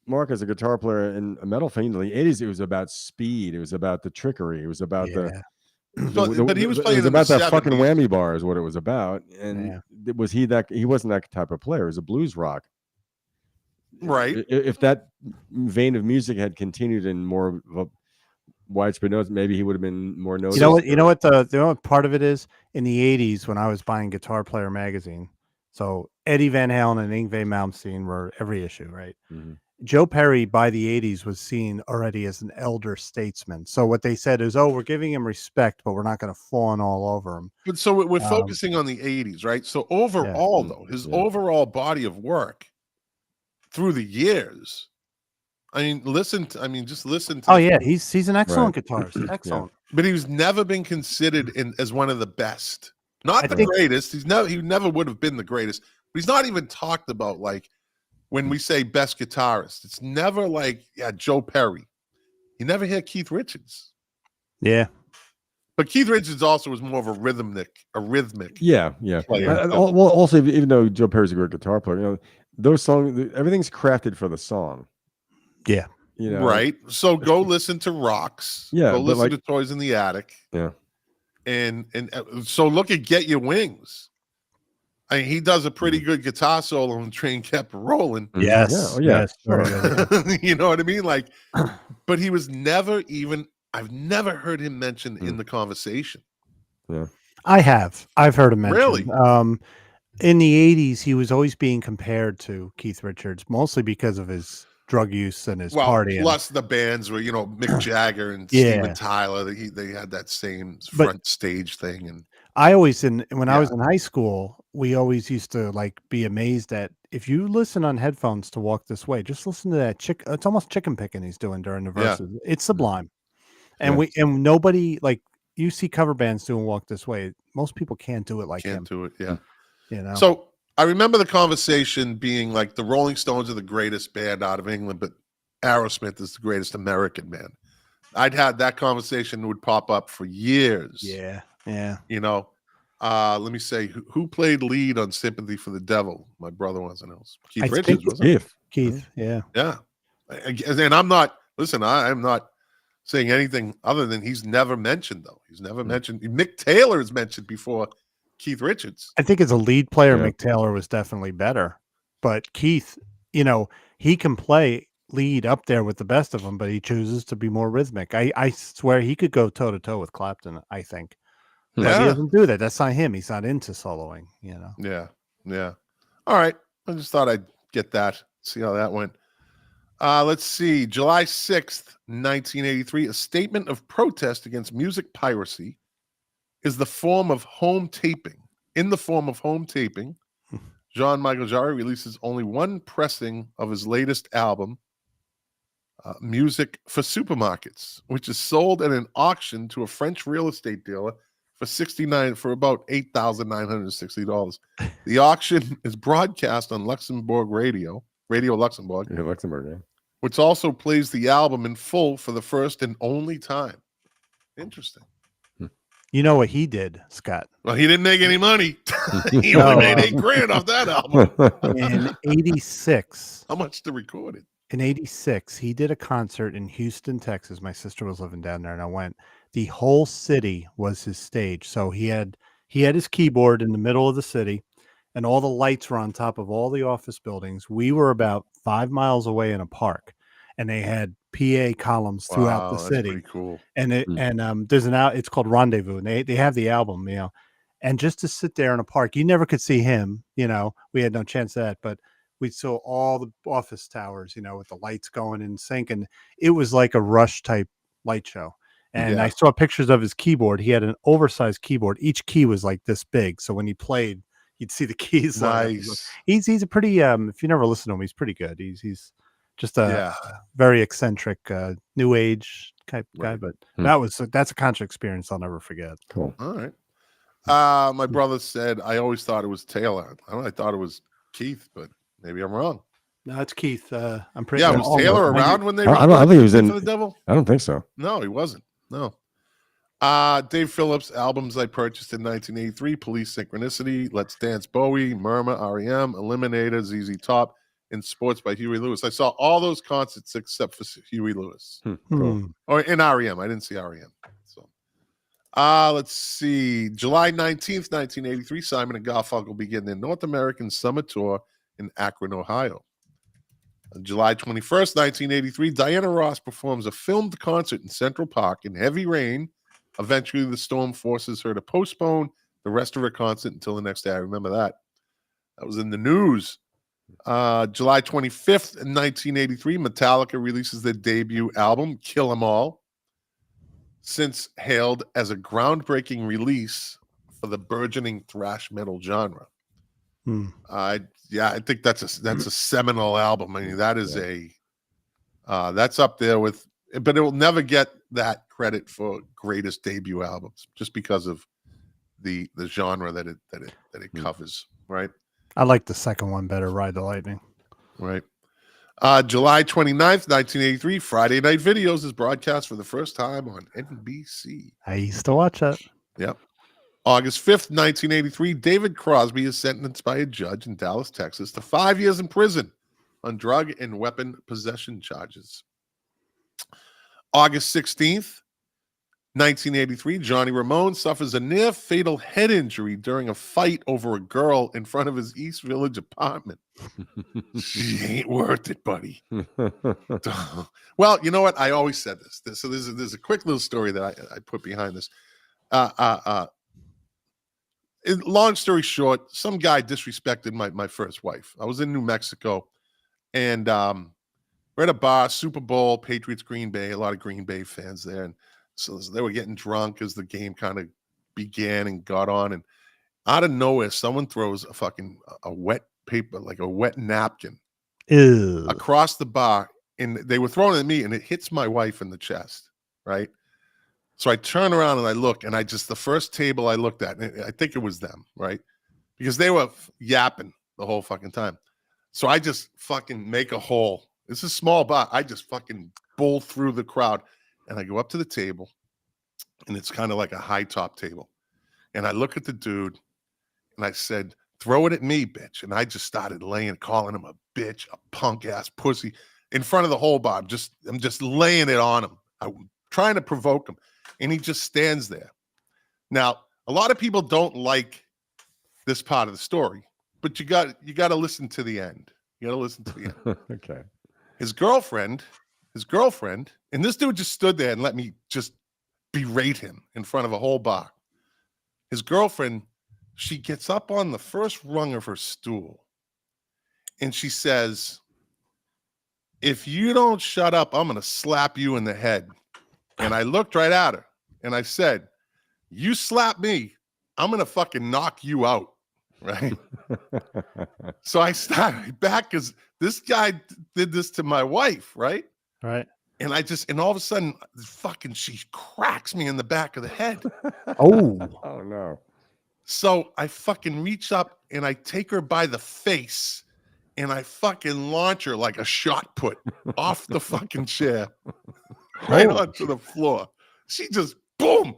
Mark as a guitar player in a metal fan in the 80s, it was about speed. It was about the trickery. It was about But he was it playing was in the about that fucking 70s. whammy bar is what it was about. And was he that? He wasn't that type of player. It was a blues rock. Right. If that vein of music had continued in more of a widespread notes, maybe he would have been more noticed. You know what the part of it is in the 80s when I was buying Guitar Player magazine. So Eddie Van Halen and Yngwie Malmsteen were every issue, right? Mm-hmm. Joe Perry by the 80s was seen already as an elder statesman. So what they said is, we're giving him respect, but we're not going to fawn all over him. But so we're focusing on the 80s, right? So overall, though, his overall body of work through the years. I mean, just listen to. Oh yeah, he's an excellent guitarist, excellent. But he's never been considered as one of the best. Not the greatest. He never would have been the greatest. But he's not even talked about like when we say best guitarist. It's never like Joe Perry. You never hear Keith Richards. Yeah. But Keith Richards also was more of a rhythmic. Yeah. Player. Well, also, even though Joe Perry's a great guitar player, those songs, everything's crafted for the song. Yeah. Right. So go listen to Rocks. Yeah. Go listen to Toys in the Attic. Yeah. And so look at Get Your Wings. I mean, he does a pretty good guitar solo and the train kept rolling. Yes. Yes. You know what I mean? Like, but he was never even, I've never heard him mentioned in the conversation. Yeah. I've heard him mentioned. Really? In the 80s, he was always being compared to Keith Richards, mostly because of his drug use and his partying. Plus the bands were, Mick Jagger and Steven Tyler. They had that same front stage thing. And I always, when I was in high school, we always used to be amazed that if you listen on headphones to Walk This Way, just listen to that it's almost chicken picking he's doing during the verses. It's sublime. And nobody, you see cover bands doing Walk This Way. Most people can't do it like him. Can't do it. Yeah. So I remember the conversation being like the Rolling Stones are the greatest band out of England, but Aerosmith is the greatest American band. I'd had that conversation would pop up for years. Yeah. Let me say who played lead on Sympathy for the Devil. My brother wants to know. Keith Richards, wasn't it? Keith. Yeah. And I'm not saying anything other than he's never mentioned though. He's never mentioned. Mick Taylor is mentioned before Keith Richards. I think as a lead player, Mick Taylor was definitely better, but Keith, he can play lead up there with the best of them, but he chooses to be more rhythmic. I swear he could go toe to toe with Clapton. I think, but he doesn't do that. That's not him. He's not into soloing. Yeah. All right. I just thought I'd get that. See how that went. Let's see. July 6th, 1983. A statement of protest against music piracy is the form of home taping. In the form of home taping, Jean-Michel Jarre releases only one pressing of his latest album, Music for Supermarkets, which is sold at an auction to a French real estate dealer for about $8,960. The auction is broadcast on Luxembourg Radio Luxembourg. Yeah, Luxembourg, which also plays the album in full for the first and only time. Interesting. You know what he did, Scott? Well, he didn't make any money. He only made $8,000 off that album. In 86. How much to record it? In 86, he did a concert in Houston, Texas. My sister was living down there and I went. The whole city was his stage. So he had his keyboard in the middle of the city and all the lights were on top of all the office buildings. We were about 5 miles away in a park and they had PA columns throughout the city. That's pretty cool. And there's it's called Rendezvous, and they have the album, and just to sit there in a park, you never could see him, we had no chance of that, but we saw all the office towers, with the lights going in sync, and it was like a Rush type light show. And I saw pictures of his keyboard. He had an oversized keyboard. Each key was like this big, so when he played, you'd see the keys. Nice. He's a pretty if you never listen to him, he's pretty good. He's just a very eccentric, new age type guy, but that's a concert experience I'll never forget. Cool. All right. My brother said I always thought it was Taylor. I thought it was Keith, but maybe I'm wrong. No, it's Keith. I'm pretty. Yeah, was Taylor around when they? I don't think he was in for the Devil. I don't think so. No, he wasn't. No. Dave Phillips albums I purchased in 1983: Police Synchronicity, Let's Dance, Bowie, Murmur, REM, Eliminator, ZZ Top, in Sports by Huey Lewis. I saw all those concerts except for Huey Lewis. Cool. Or in REM. I didn't see REM. So let's see. July 19th, 1983, Simon and Garfunkel begin their North American summer tour in Akron, Ohio. On July 21st, 1983, Diana Ross performs a filmed concert in Central Park in heavy rain. Eventually, the storm forces her to postpone the rest of her concert until the next day. I remember that. That was in the news. July 25th, 1983, Metallica releases their debut album, Kill 'Em All, since hailed as a groundbreaking release for the burgeoning thrash metal genre. I think that's a seminal album. I mean, that is that's up there with, but it will never get that credit for greatest debut albums just because of the genre that it covers, right? I like the second one better, Ride the Lightning. Right. July 29th, 1983, Friday Night Videos is broadcast for the first time on NBC. I used to watch that. Yep. August 5th, 1983, David Crosby is sentenced by a judge in Dallas, Texas to 5 years in prison on drug and weapon possession charges. August 16th, 1983, Johnny Ramone suffers a near-fatal head injury during a fight over a girl in front of his East Village apartment. She ain't worth it, buddy. Well, you know what? I always said this. So there's a quick little story that I put behind this. Long story short, some guy disrespected my first wife. I was in New Mexico, and we're at a bar, Super Bowl, Patriots, Green Bay, a lot of Green Bay fans there. And so they were getting drunk as the game kind of began and got on. And out of nowhere, someone throws a wet paper, like a wet napkin across the bar. And they were throwing it at me, and it hits my wife in the chest, right? So I turn around and I look, and the first table I looked at, and I think it was them, right? Because they were yapping the whole fucking time. So I just fucking make a hole. It's a small bar. I just fucking bull through the crowd, and I go up to the table, and it's kind of like a high top table. And I look at the dude, and I said, "Throw it at me, bitch." And I just started calling him a bitch, a punk ass pussy in front of the whole bar. I'm just laying it on him. I'm trying to provoke him. And he just stands there. Now, a lot of people don't like this part of the story, but you got to listen to the end. You got to listen to the end. Okay. His girlfriend, and this dude just stood there and let me just berate him in front of a whole bar. His girlfriend, she gets up on the first rung of her stool, and she says, "If you don't shut up, I'm going to slap you in the head." And I looked right at her, and I said, "You slap me, I'm going to fucking knock you out." Right? So I started back because this guy did this to my wife, right? Right. And all of a sudden, she cracks me in the back of the head. Oh no. So I fucking reach up, and I take her by the face, and I fucking launch her like a shot put off the fucking chair. Right onto the floor. She just boom,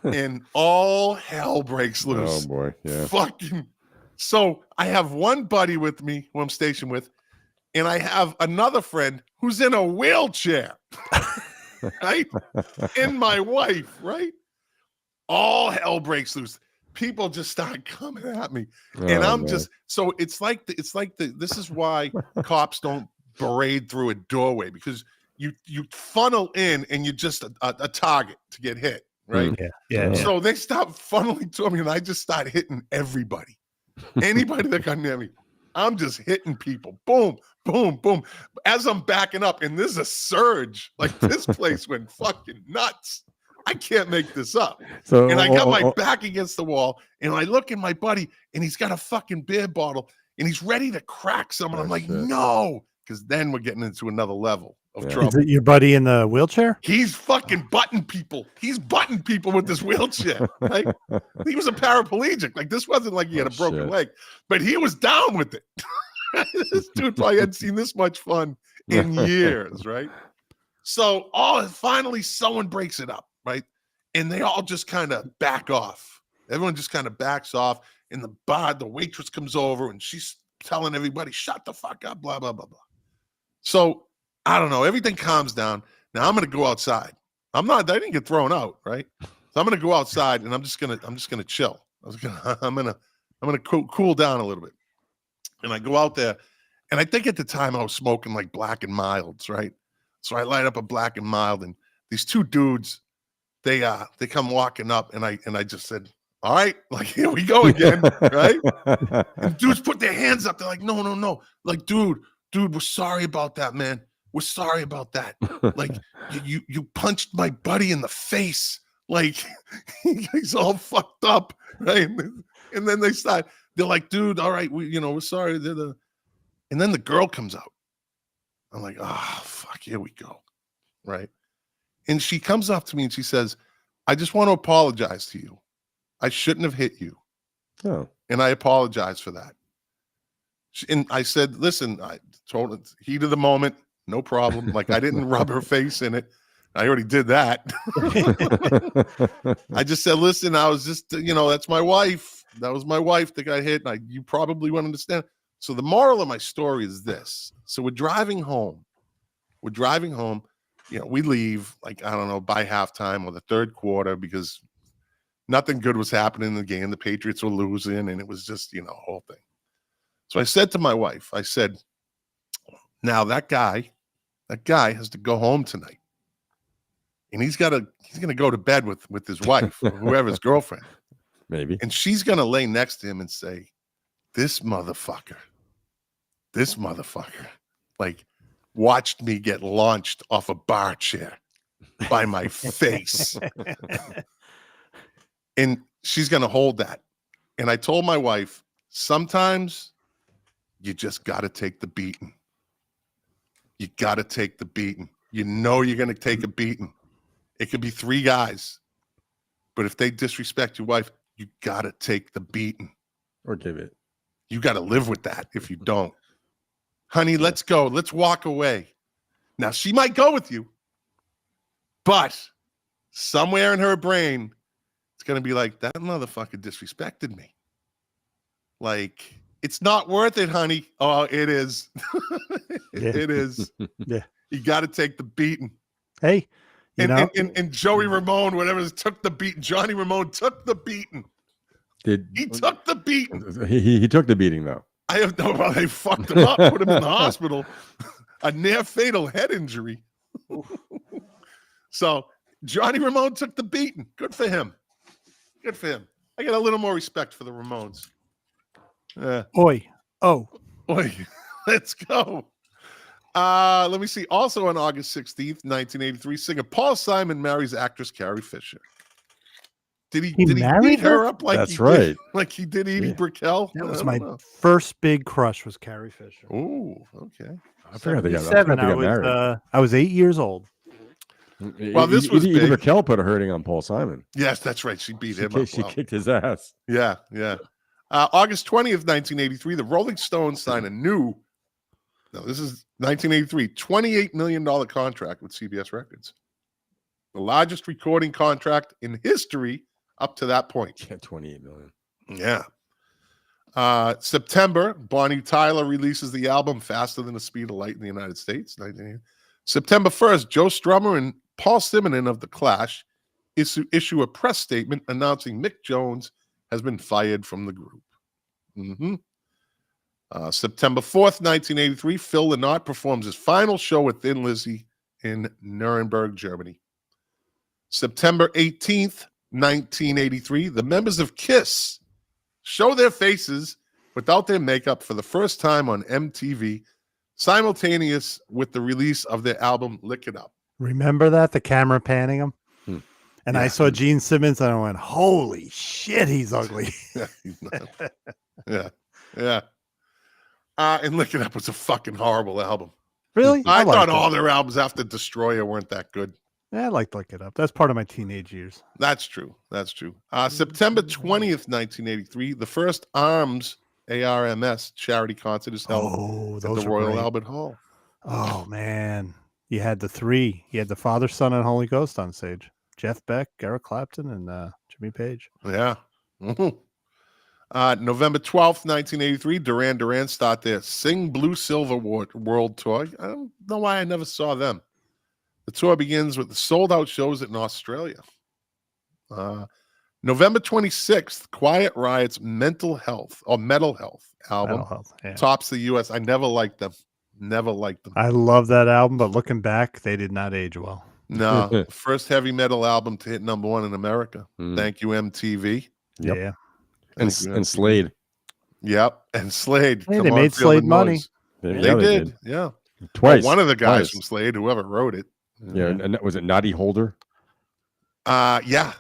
and all hell breaks loose. Oh boy, yeah. Fucking. So I have one buddy with me who I'm stationed with, and I have another friend who's in a wheelchair, right? And my wife, right? All hell breaks loose. People just start coming at me, and I'm just so it's like this is why cops don't parade through a doorway, because you funnel in and you're just a target to get hit, right? Yeah. So they stop funneling to me, and I just start hitting everybody. Anybody that got near me, I'm just hitting people. Boom, boom, boom. As I'm backing up, and there's a surge. Like, this place went fucking nuts. I can't make this up. And I got my back against the wall, and I look at my buddy, and he's got a fucking beer bottle, and he's ready to crack someone. I'm like, no, because then we're getting into another level of trouble. Is it your buddy in the wheelchair? He's fucking butting people. He's butting people with this wheelchair, right? He was a paraplegic. Like, this wasn't like he had a broken leg, but he was down with it. This dude probably hadn't seen this much fun in years, right? So finally someone breaks it up, right? And they all just kind of back off. Everyone just kind of backs off. And the waitress comes over, and she's telling everybody, shut the fuck up, blah, blah, blah, blah. So I don't know. Everything calms down. Now I'm going to go outside. I didn't get thrown out, right? So I'm going to go outside and I'm just going to chill. I'm going to cool down a little bit. And I go out there, and I think at the time I was smoking like Black and Milds, right? So I light up a Black and Mild, and these two dudes, they come walking up, and I just said, all right, like, here we go again, right? And dudes put their hands up. They're like, no. Like, dude, we're sorry about that, man. We're sorry about that. Like, you punched my buddy in the face. Like, he's all fucked up, right? And then they're like, dude, all right, we're sorry. And then the girl comes out. I'm like, oh, fuck, here we go, right? And she comes up to me and she says, I just want to apologize to you. I shouldn't have hit you. Oh. And I apologize for that. And I said, listen, I told her, heat of the moment, no problem. Like, I didn't rub her face in it. I already did that. I just said, listen, I was just, that's my wife. That was my wife that got hit. And you probably won't understand. So the moral of my story is this. So we're driving home. We leave, like, I don't know, by halftime or the third quarter because nothing good was happening in the game. The Patriots were losing, and it was just, a whole thing. So I said to my wife, I said, now that guy has to go home tonight. And he's going to go to bed with his wife, or whoever's girlfriend. Maybe. And she's going to lay next to him and say, this motherfucker, like, watched me get launched off a bar chair by my face. And she's going to hold that. And I told my wife, sometimes you just got to take the beating. You got to take the beating. You're going to take a beating. It could be 3 guys. But if they disrespect your wife, you got to take the beating. Or give it. You got to live with that if you don't. Honey, let's go. Let's walk away. Now, she might go with you. But somewhere in her brain, it's going to be like, that motherfucker disrespected me. Like, it's not worth it, honey. Oh, it is. It is. Yeah. You got to take the beating. Hey, and Joey Ramone, whatever, took the beating. Johnny Ramone took the beating. He took the beating. He took the beating, though. I have no idea. They fucked him up, put him in the hospital. A near fatal head injury. So Johnny Ramone took the beating. Good for him. I got a little more respect for the Ramones. Oi. Oh. Oi. Let's go. Let me see. Also on August 16th, 1983, singer Paul Simon marries actress Carrie Fisher. Did he beat her up like That's right. did, like he did Edie Brickell? That was my first big crush was Carrie Fisher. Oh, okay. I forgot they got 7, married. I was 8 years old. Well, this was Edie big. Brickell put a hurting on Paul Simon. Yes, that's right. She beat him up. She kicked his ass. Yeah. August 20th, 1983, the Rolling Stones signed a new, this is 1983, $28 million contract with CBS Records. The largest recording contract in history up to that point. Yeah, 28 million. Yeah. September, Bonnie Tyler releases the album Faster Than the Speed of Light in the United States. September 1st, Joe Strummer and Paul Simonon of The Clash issue a press statement announcing Mick Jones has been fired from the group. September 4th, 1983, Phil Lynott performs his final show with Thin Lizzy in Nuremberg, Germany. September 18th, 1983, the members of KISS show their faces without their makeup for the first time on MTV, simultaneous with the release of their album Lick It Up. Remember that? The camera panning him? And I saw Gene Simmons and I went, holy shit, he's ugly. Yeah, he's not. Yeah. And Lick It Up was a fucking horrible album. Really? I thought liked it. all their albums after Destroyer weren't that good. Yeah, I liked Lick It Up. That's part of my teenage years. That's true. September 20th, 1983, the first ARMS charity concert is held at the Royal Albert Hall. Oh, man. You had the 3. You had the Father, Son, and Holy Ghost on stage. Jeff Beck, Eric Clapton, and Jimmy Page. Yeah. November 12th, 1983, Duran Duran start their Sing Blue Silver World Tour. I don't know why I never saw them. The tour begins with the sold-out shows in Australia. November 26th, Quiet Riot's Mental Health album Mental Health, yeah. tops the U.S. I never liked them. Never liked them. I love that album, but looking back, they did not age well. No, first heavy metal album to hit #1 in America. Thank you, MTV. Yep. Yeah. And Slade. Yep, and Slade. Hey, Come they on, made feel the Slade money. noise. Yeah, They they did. Yeah. Twice. One of the guys Twice. from Slade, whoever wrote it. Yeah, and was it Naughty Holder? Yeah.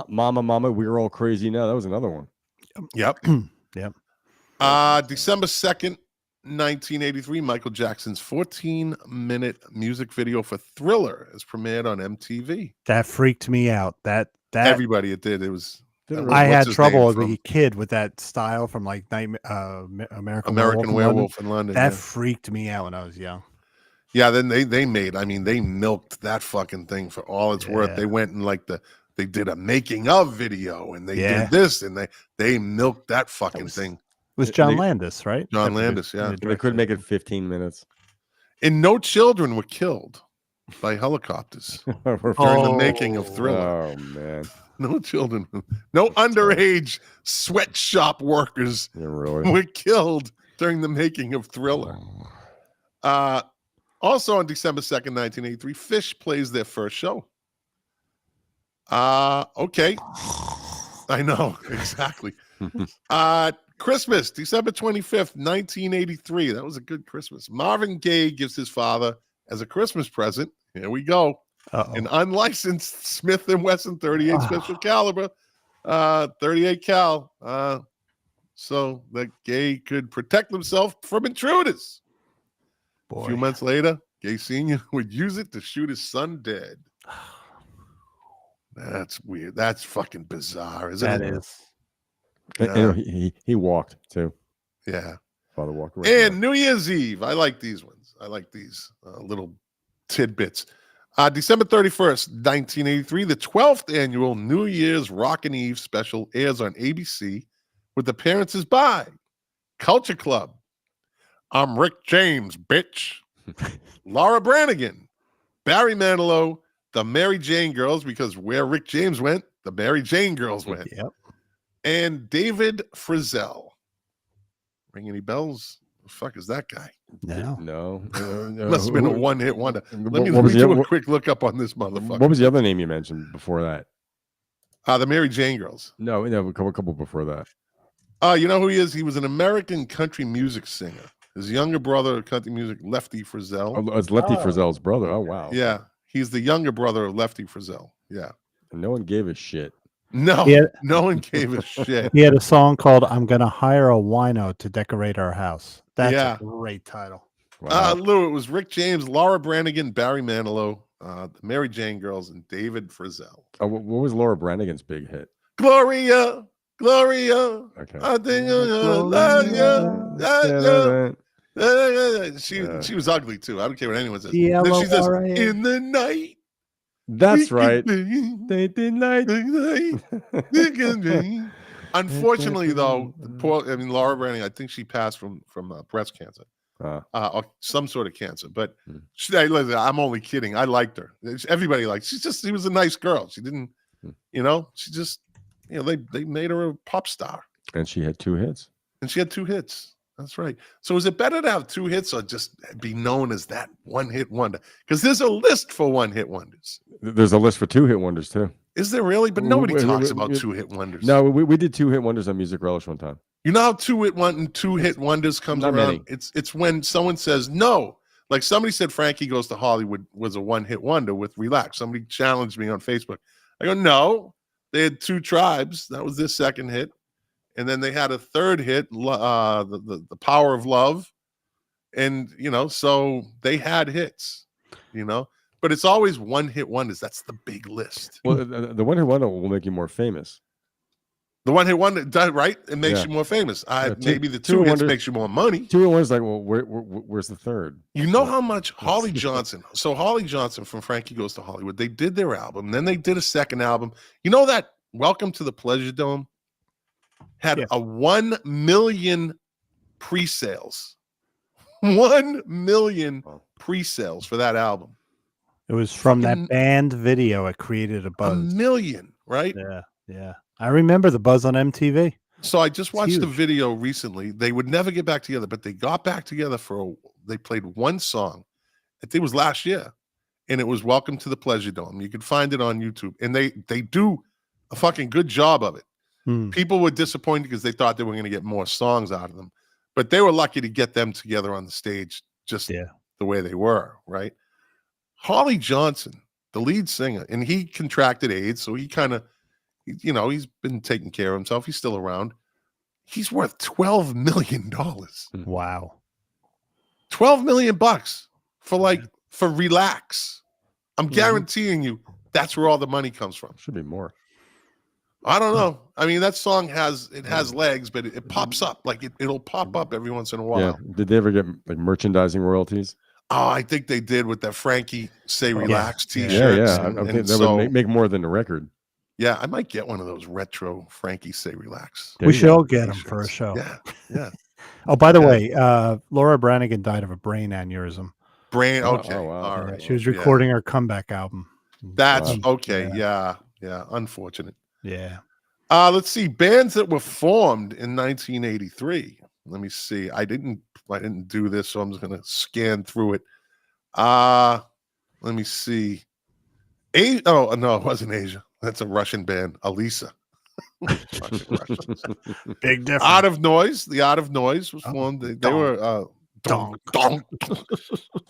Mama, we were all crazy now. That was another one. Yep. Yep. December 2nd, 1983, Michael Jackson's 14-minute music video for Thriller is premiered on MTV. That freaked me out. That Everybody it did. It was. I had what's his trouble name as a from kid with that style from like American Werewolf in London. That yeah. freaked me out when I was young. Yeah, then they milked that fucking thing for all it's worth. Yeah. They went and they did a making of video and they Yeah. did this and they milked that fucking thing. It was John They- Landis, right? John That Landis, yeah. They couldn't make it 15 minutes. And no children were killed by helicopters during the making of Thriller. Oh man. No children, no underage sweatshop workers Yeah, really. were killed during the making of Thriller. Also on December 2nd, 1983, Fish plays their first show. Okay. I know, exactly. Christmas, December 25th, 1983. That was a good Christmas. Marvin Gaye gives his father as a Christmas present. Here we go. An unlicensed Smith & Wesson 38 special caliber, 38 cal. So that Gaye could protect himself from intruders. Boy. A few months later, Gaye Sr. would use it to shoot his son dead. That's weird. That's fucking bizarre, isn't That it? is. And he walked too. Yeah. Father walked. And New Year's Eve. I like these ones. I like these little tidbits. December 31st, 1983, the 12th annual New Year's Rockin' Eve special airs on ABC with appearances by Culture Club. I'm Rick James, bitch. Laura Branigan, Barry Manilow, the Mary Jane Girls, because where Rick James went, the Mary Jane Girls went. Yep. And David Frizzell. Ring any bells? The fuck is that guy? No. Must have been a one-hit wonder. Let me was do the- a quick look up on this motherfucker. What was the other name you mentioned before that? The Mary Jane Girls. No, a couple before that. You know who he is? He was an American country music singer. His younger brother of country music, Lefty Frizzell. Oh, it's Lefty Frizzell's brother. Oh wow. Yeah, he's the younger brother of Lefty Frizzell. Yeah. And no one gave a shit. No, Yeah. no one gave a shit. He had a song called "I'm Gonna Hire a Wino to Decorate Our House." That's Yeah. a great title. Wow. Lou, it was Rick James, Laura Branigan, Barry Manilow, the Mary Jane Girls, and David Frizzell. What was Laura Branigan's big hit? Gloria, Gloria. Okay. I think I'm gonna love you. She was ugly too. I don't care what anyone says. Then she says, L-O-R-A. in the night. That's we right. can They did like. be- Unfortunately, though, Laura Branigan, I think she passed from breast cancer, or some sort of cancer. But listen, I'm only kidding. I liked her. Everybody liked. She was a nice girl. She didn't, she just, they made her a pop star, And she had 2 hits. and she had 2 hits. That's right. So is it better to have 2 hits or just be known as that one-hit wonder? Because there's a list for one-hit wonders. There's a list for 2-hit wonders too. Is there really? But nobody Wait, talks wait, about wait. 2-hit wonders. No, we did 2-hit wonders on Music Relish one time. You know how 2-hit wonders comes Not around? many. It's when someone says no. Like somebody said Frankie Goes to Hollywood was a one-hit wonder with Relax. Somebody challenged me on Facebook. I go, no. They had 2 Tribes. That was their second hit. And then they had a third hit, the Power of Love. And, so they had hits, But it's always one-hit wonders. That's the big list. Well, the one-hit wonder will make you more famous. The one-hit wonder, right? It makes Yeah. you more famous. Yeah, Maybe the 2 two hits wonders- makes you more money. 2-hit wonders like, well, where's the third? You know how much Holly Johnson. So Holly Johnson from Frankie Goes to Hollywood. They did their album, then they did a second album. You know that Welcome to the Pleasure Dome had Yeah. a 1 million pre-sales. 1 million pre-sales for that album. It was from Fucking- that band video. It created a A buzz. million, right? Yeah, yeah. I remember the buzz on MTV. So I just watched the huge. video recently. They would never get back together, but they got back together they played one song. I think it was last year, and it was "Welcome to the Pleasure Dome." You can find it on YouTube, and they do a fucking good job of it. Hmm. People were disappointed because they thought they were going to get more songs out of them, but they were lucky to get them together on the stage just the way they were, right? Holly Johnson, the lead singer, and he contracted AIDS, so he kind of, he's been taking care of himself. He's still around. He's worth $12 million. Wow. $12 million for Relax. I'm guaranteeing you that's where all the money comes from. Should be more. I don't know. I mean, that song has legs, but it pops up. Like it'll pop up every once in a while. Yeah. Did they ever get like merchandising royalties? Oh, I think they did with that Frankie Say Relax t-shirts. Yeah. I think that would make more than the record. Yeah, I might get one of those retro Frankie Say Relax. We should all get them for a show. Yeah. Oh, by the way, Laura Branigan died of a brain aneurysm. Okay. Oh, wow. All right. She was recording her comeback album. That's okay. Yeah. Unfortunate. Yeah. Let's see. Bands that were formed in 1983. Let me see. I didn't do this, so I'm just gonna scan through it. Let me see. Oh no, it wasn't Asia. That's a Russian band, Alisa. Russians. Big difference. Art of Noise. The Art of Noise was formed. They were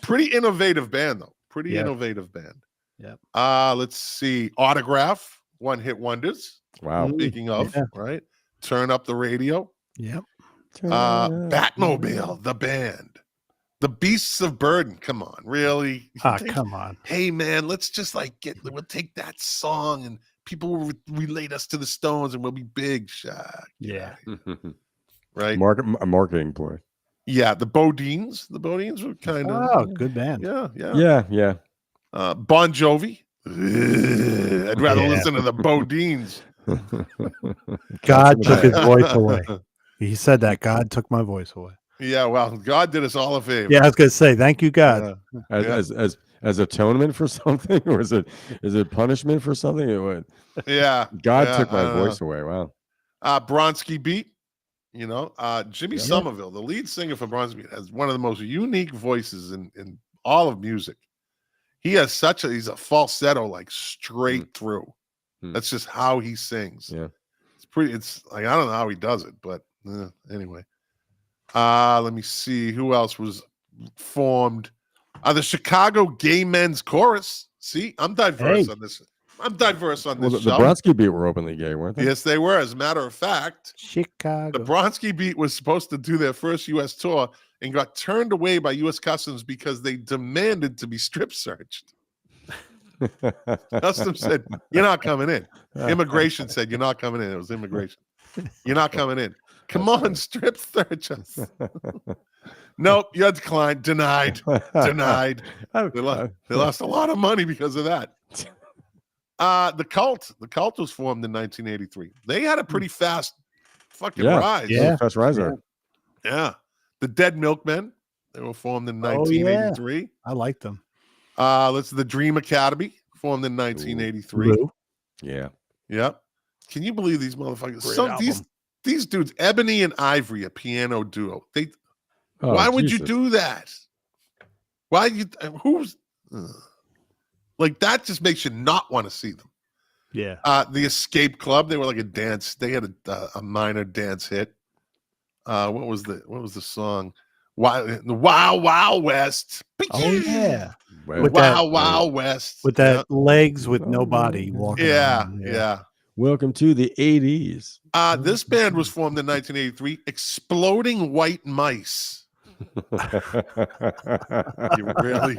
pretty innovative band though. Pretty innovative band. Yep. Let's see. Autograph, One Hit Wonders. Wow. Speaking of, right? Turn Up the Radio. Yep. Batmobile, the band. The Beasts of Burden. Come on, really? Come on. Hey man, let's just we'll take that song and people will relate us to the Stones and we'll be big. Yeah. Right. A marketing ploy. Yeah, the Bodines. The Bodines were kind of good band. Yeah. Bon Jovi. I'd rather listen to the Bodines. God took his voice away. He said that God took my voice away. Yeah, well, God did us all a favor. Yeah, I was gonna say, thank you, God. As atonement for something, or is it punishment for something? Yeah. God took my voice away. Wow. Bronski Beat, Jimmy Somerville, the lead singer for Bronski Beat, has one of the most unique voices in all of music. He has he's a falsetto, like straight through. That's just how he sings. Yeah. It's like, I don't know how he does it, but anyway. Let me see who else was formed. The Chicago Gay Men's Chorus. See, I'm diverse on this. I'm diverse on this the show. Bronski Beat were openly gay, weren't they? Yes, they were. As a matter of fact, Chicago. the Bronski Beat was supposed to do their first U.S. tour and got turned away by U.S. Customs because they demanded to be strip searched. Customs said, "You're not coming in." Immigration said, "You're not coming in." It was immigration. You're not coming in. Come on, strip search us. Nope, you're declined. Denied. They lost a lot of money because of that. The Cult was formed in 1983. They had a pretty fast fucking rise. Yeah, fast riser. Yeah. The Dead Milkmen. They were formed in 1983. I like them. The Dream Academy, formed in 1983. Yeah. Yep. Can you believe these motherfuckers? These dudes, Ebony and Ivory, a piano duo. Why would you do that? Like that just makes you not want to see them. Yeah. The Escape Club, they were like a dance. They had a minor dance hit. What was the song? Wild Wild West. Oh yeah. Wild West. With that legs with no body walking. Yeah. Welcome to the 80s. This band was formed in 1983. Exploding White Mice. You really?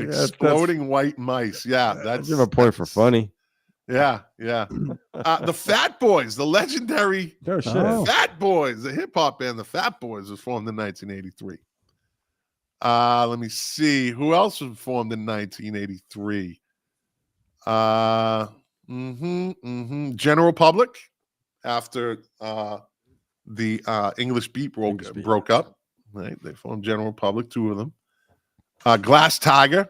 Exploding White Mice. Yeah, that's give a point for funny. Yeah. The Fat Boys, the legendary Fat Boys, the hip hop band, the Fat Boys, was formed in 1983. Let me see who else was formed in 1983. General Public, after the English Beat broke up, right? They formed General Public, two of them. Glass Tiger.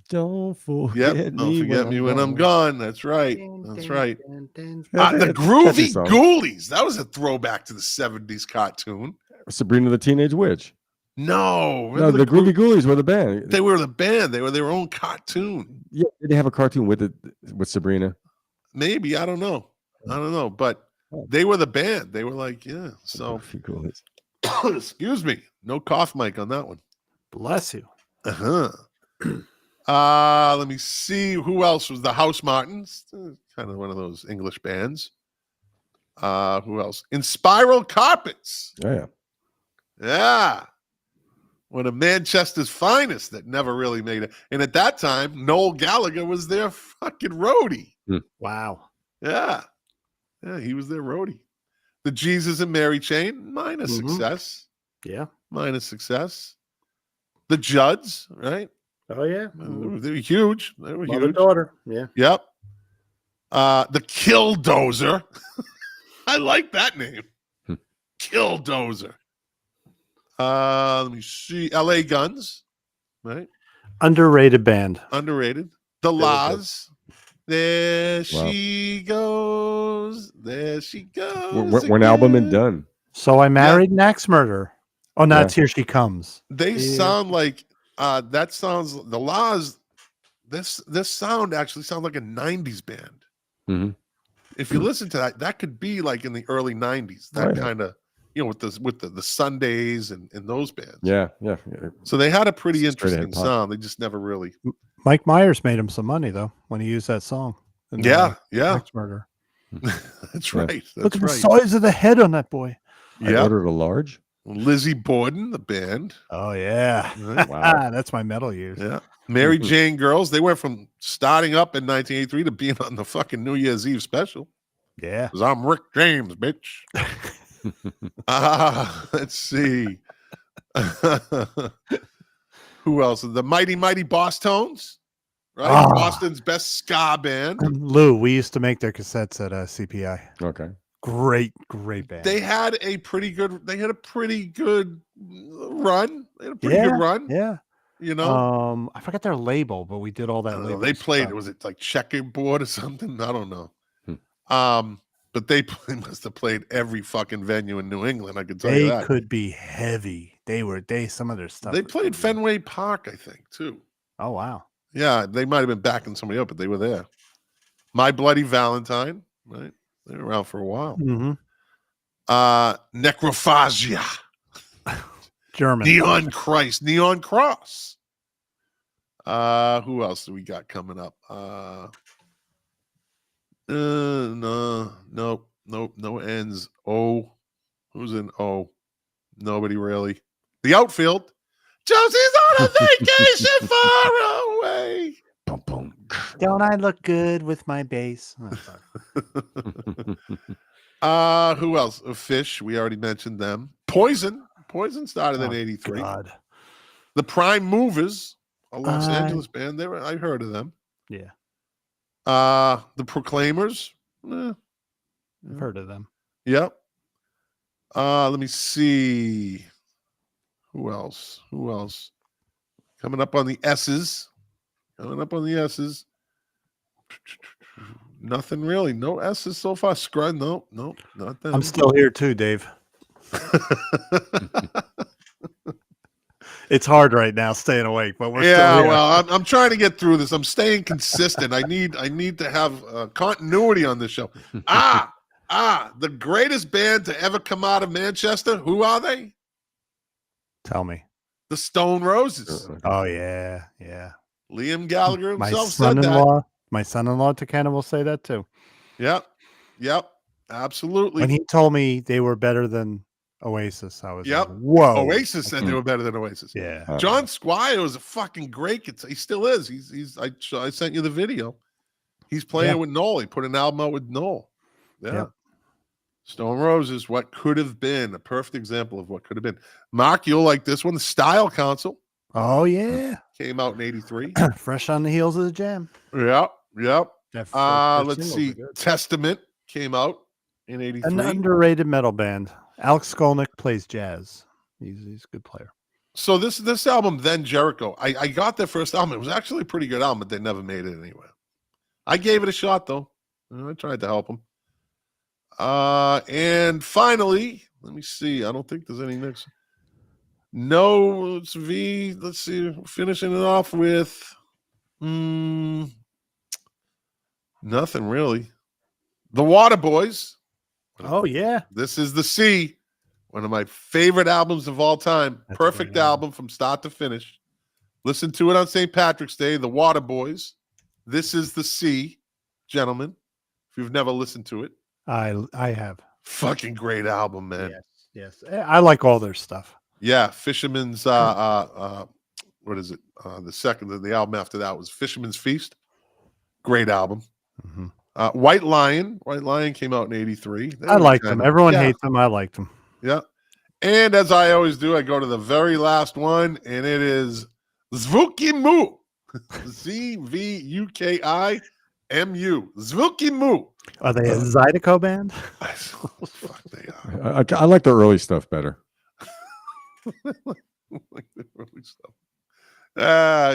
Don't Yep, forget don't forget me when I'm gone. That's right. That's right. The Catchy Groovy song. Ghoulies. That was a throwback to the 70s cartoon. Sabrina the Teenage Witch. No, No, the Groovy Ghoulies were the band. They were the band. They were their own cartoon. Yeah, did they have a cartoon with Sabrina? Maybe, I don't know. But they were the band. They were like, yeah. So, Ghoulies. excuse me. No cough mic on that one. Bless you. Let me see. Who else was the House Martins? Kind of one of those English bands. Who else? In Spiral Carpets. Oh, yeah. Yeah. One of Manchester's finest that never really made it. And at that time, Noel Gallagher was their fucking roadie. Wow. Yeah. Yeah, he was their roadie. The Jesus and Mary Chain, minor success. Yeah. Minor success. The Judds, right? Oh, yeah. They were huge. They were Mother huge. daughter. Yeah. Yep. The Killdozer. I like that name. Killdozer. Let me see. LA Guns, right? Underrated band. Underrated. The Laws. There she goes. There she goes. One album and done. So I married an axe murderer. Oh, no, it's Here She Comes. They sound like that sounds the Laws. This sound actually sounds like a 90s band. Mm-hmm. If you listen to that, that could be like in the early 90s. That kind of, with the Sundays and those bands. Yeah. So they had a pretty interesting sound. They just never really. Mike Myers made him some money though when he used that song. Axe Murderer. That's right. Look at the size of the head on that boy. I ordered a large. Lizzie Borden, the band. Oh yeah. Right. Wow. That's my metal years. Yeah. Mary Jane Girls. They went from starting up in 1983 to being on the fucking New Year's Eve special. Yeah. Because I'm Rick James, bitch. Let's see. Who else? The Mighty Mighty Boss Tones. Right? Boston's best ska band. Lou, we used to make their cassettes at CPI. Okay. Great band. They had a pretty good run. They had a pretty good run. Yeah. I forgot their label, but we did all that label. They played, was it like checkerboard or something? I don't know. But they must have played every fucking venue in New England. I could tell you that. They could be heavy. Some of their stuff. They played Fenway Park, I think, too. Oh, wow. Yeah, they might have been backing somebody up, but they were there. My Bloody Valentine, right? They were around for a while. Mm-hmm. Necrophagia. German. Neon Cross. Who else do we got coming up? No ends. O. Who's in O? Nobody really. The Outfield. Josie's on a vacation far away. Boom, boom. Don't I look good with my bass? Who else? Fish. We already mentioned them. Poison started in 83. God. The Prime Movers, a Los Angeles band. I heard of them. Yeah. The Proclaimers. I've heard of them. Yep. Let me see. Who else? Coming up on the S's. Nothing really. No S's so far. Scrud. No, not them. I'm still here too, Dave. It's hard right now staying awake, but we're still here. Well, I'm trying to get through this. I'm staying consistent. I need to have continuity on this show. The greatest band to ever come out of Manchester. Who are they? Tell me. The Stone Roses. Oh yeah. Liam Gallagher himself said that. My son-in-law Takana will say that too. Yep. Absolutely. When he told me they were better than Oasis, I was like, whoa. Oasis said they were better than Oasis. Yeah. John Squire was a fucking great guitar. He still is. I sent you the video. He's playing with Noel. He put an album out with Noel. Yeah. Yep. Stone Roses, what could have been. A perfect example of what could have been. Mark, you'll like this one. The Style Council. Oh, yeah. Came out in 83. Fresh on the heels of the Jam. Yep. That first Let's singles see. are good. Testament came out in An 83. underrated metal band. Alex Skolnick plays jazz. He's a good player. So this album, Then Jericho, I got their first album. It was actually a pretty good album, but they never made it anywhere. I gave it a shot, though. I tried to help them. And finally, let me see. I don't think there's any next. No, it's V. Let's see. Finishing it off with nothing really. The Water Boys. Oh yeah. This is the C. One of my favorite albums of all time. That's a Perfect great album. album from start to finish. Listen to it on St. Patrick's Day. The Water Boys. This is the C, gentlemen. If you've never listened to it, I have. fucking great album, man. Yes. I like all their stuff. Yeah, Fisherman's. What is it? The album after that was Fisherman's Feast. Great album. Mm-hmm. White Lion. White Lion came out in '83. I like them. Everyone hates them. I like them. Yeah. And as I always do, I go to the very last one, and it is Zvuki Mu. ZVUKIMU. Zvuki Mu. Are they a Zydeco band? Fuck, they are. I like the early stuff better. Like the early stuff.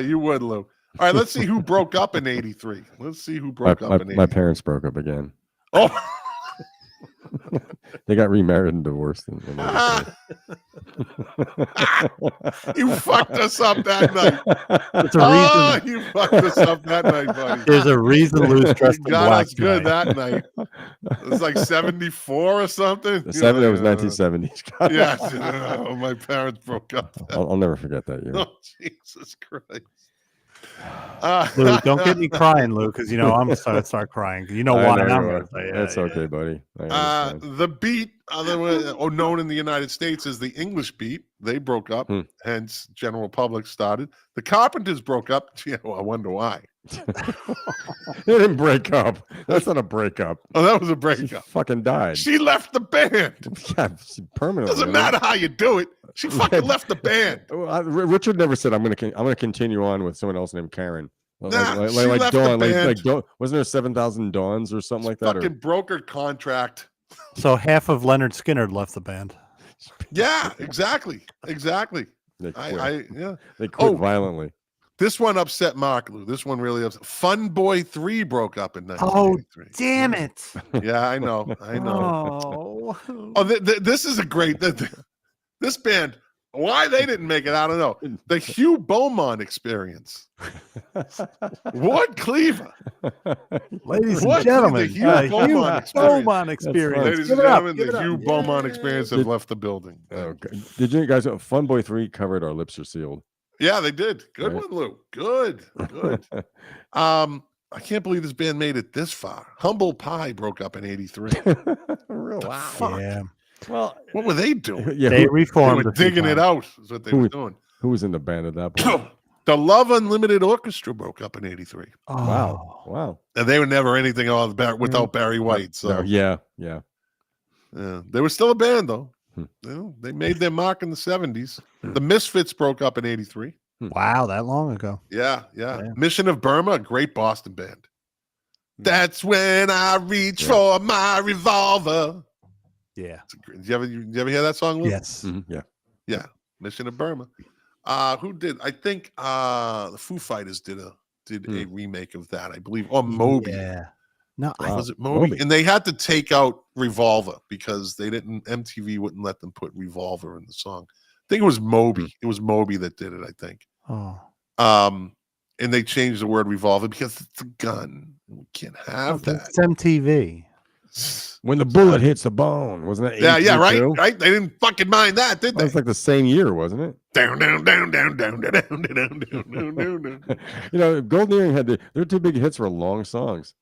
You would, Lou. All right, let's see who broke up in '83. Let's see who broke up in '83. My parents broke up again. Oh. They got remarried and divorced. In You fucked us up that night. There's a reason. You fucked us up that night, buddy. There's a reason Lou's dressed You in got black us good tonight. that night. It was like 74 or something. The '70s was 1970s. Yeah. Oh, my parents broke up. I'll never forget that year. Oh, Jesus Christ. Lou, don't get me crying, Lou, because you know I'm gonna start crying. You know why I'm gonna say. That's okay, buddy. I understand. The Beat, known in the United States as the English Beat, they broke up. Hence, General Public started. The Carpenters broke up. Yeah, well, I wonder why. They didn't break up. That's not a breakup. Oh, that was a She breakup. fucking died. She left the band. Yeah, permanently. Doesn't matter how you do it. She fucking left the band. Richard never said I'm gonna continue on with someone else named Karen. Nah, she left the Dawn, band. wasn't there 7,000 Dawns or something like that? Fucking broke her contract. So half of Leonard Skinner left the band. Yeah, exactly. They quit. Yeah. They quit violently. This one upset Mark, Lou. This one really upset. Fun Boy 3 broke up in Oh, 1983. damn it! Yeah, I know. Oh, Oh, this is a great. This band. Why they didn't make it, I don't know. The Hugh Beaumont Experience. Ward Cleaver. ladies What and gentlemen, the Hugh Beaumont Experience. Beaumont Experience. Ladies Give and it up, gentlemen, give the it Hugh up. Beaumont Experience have left the building. Okay. Did you guys? Fun Boy 3 covered Our Lips Are Sealed. Yeah, they did. Good Right. one, Lou. Good. I can't believe this band made it this far. Humble Pie broke up in '83. Really? Wow. Fuck. Yeah, Well, What were they doing? yeah. they Who, They reformed. were a few digging it times. out. Is what they Who were was- doing. who was in the band at that point? The Love Unlimited Orchestra broke up in '83. Wow. Oh, Wow. And they were never anything without Barry White. So No, yeah. yeah, they were still a band though. Hmm. You know, they made their mark in the '70s. The Misfits broke up in '83. wow, that long ago. Yeah. Yeah. Mission of Burma, a great Boston band. That's when I reach for my revolver. Yeah. Did you ever hear that song, Lou? Yes. Mhm, yeah. Mission of Burma. Who did? I think the Foo Fighters did a remake of that, I believe, or Moby. Yeah. No, Wow. Was it Moby? Moby. And they had to take out Revolver because MTV wouldn't let them put Revolver in the song. I think it was Moby. It was Moby that did it, I think. And they changed the word revolver because it's a gun. We can't have that. It's MTV. When the bullet hits the bone, wasn't that? Yeah, 83 right, too? right. They didn't fucking mind that, did That they? was like the same year, wasn't it? Down, down, down, down, down, down, down, down, down, down, down. You know, Golden Earring had their two big hits were long songs.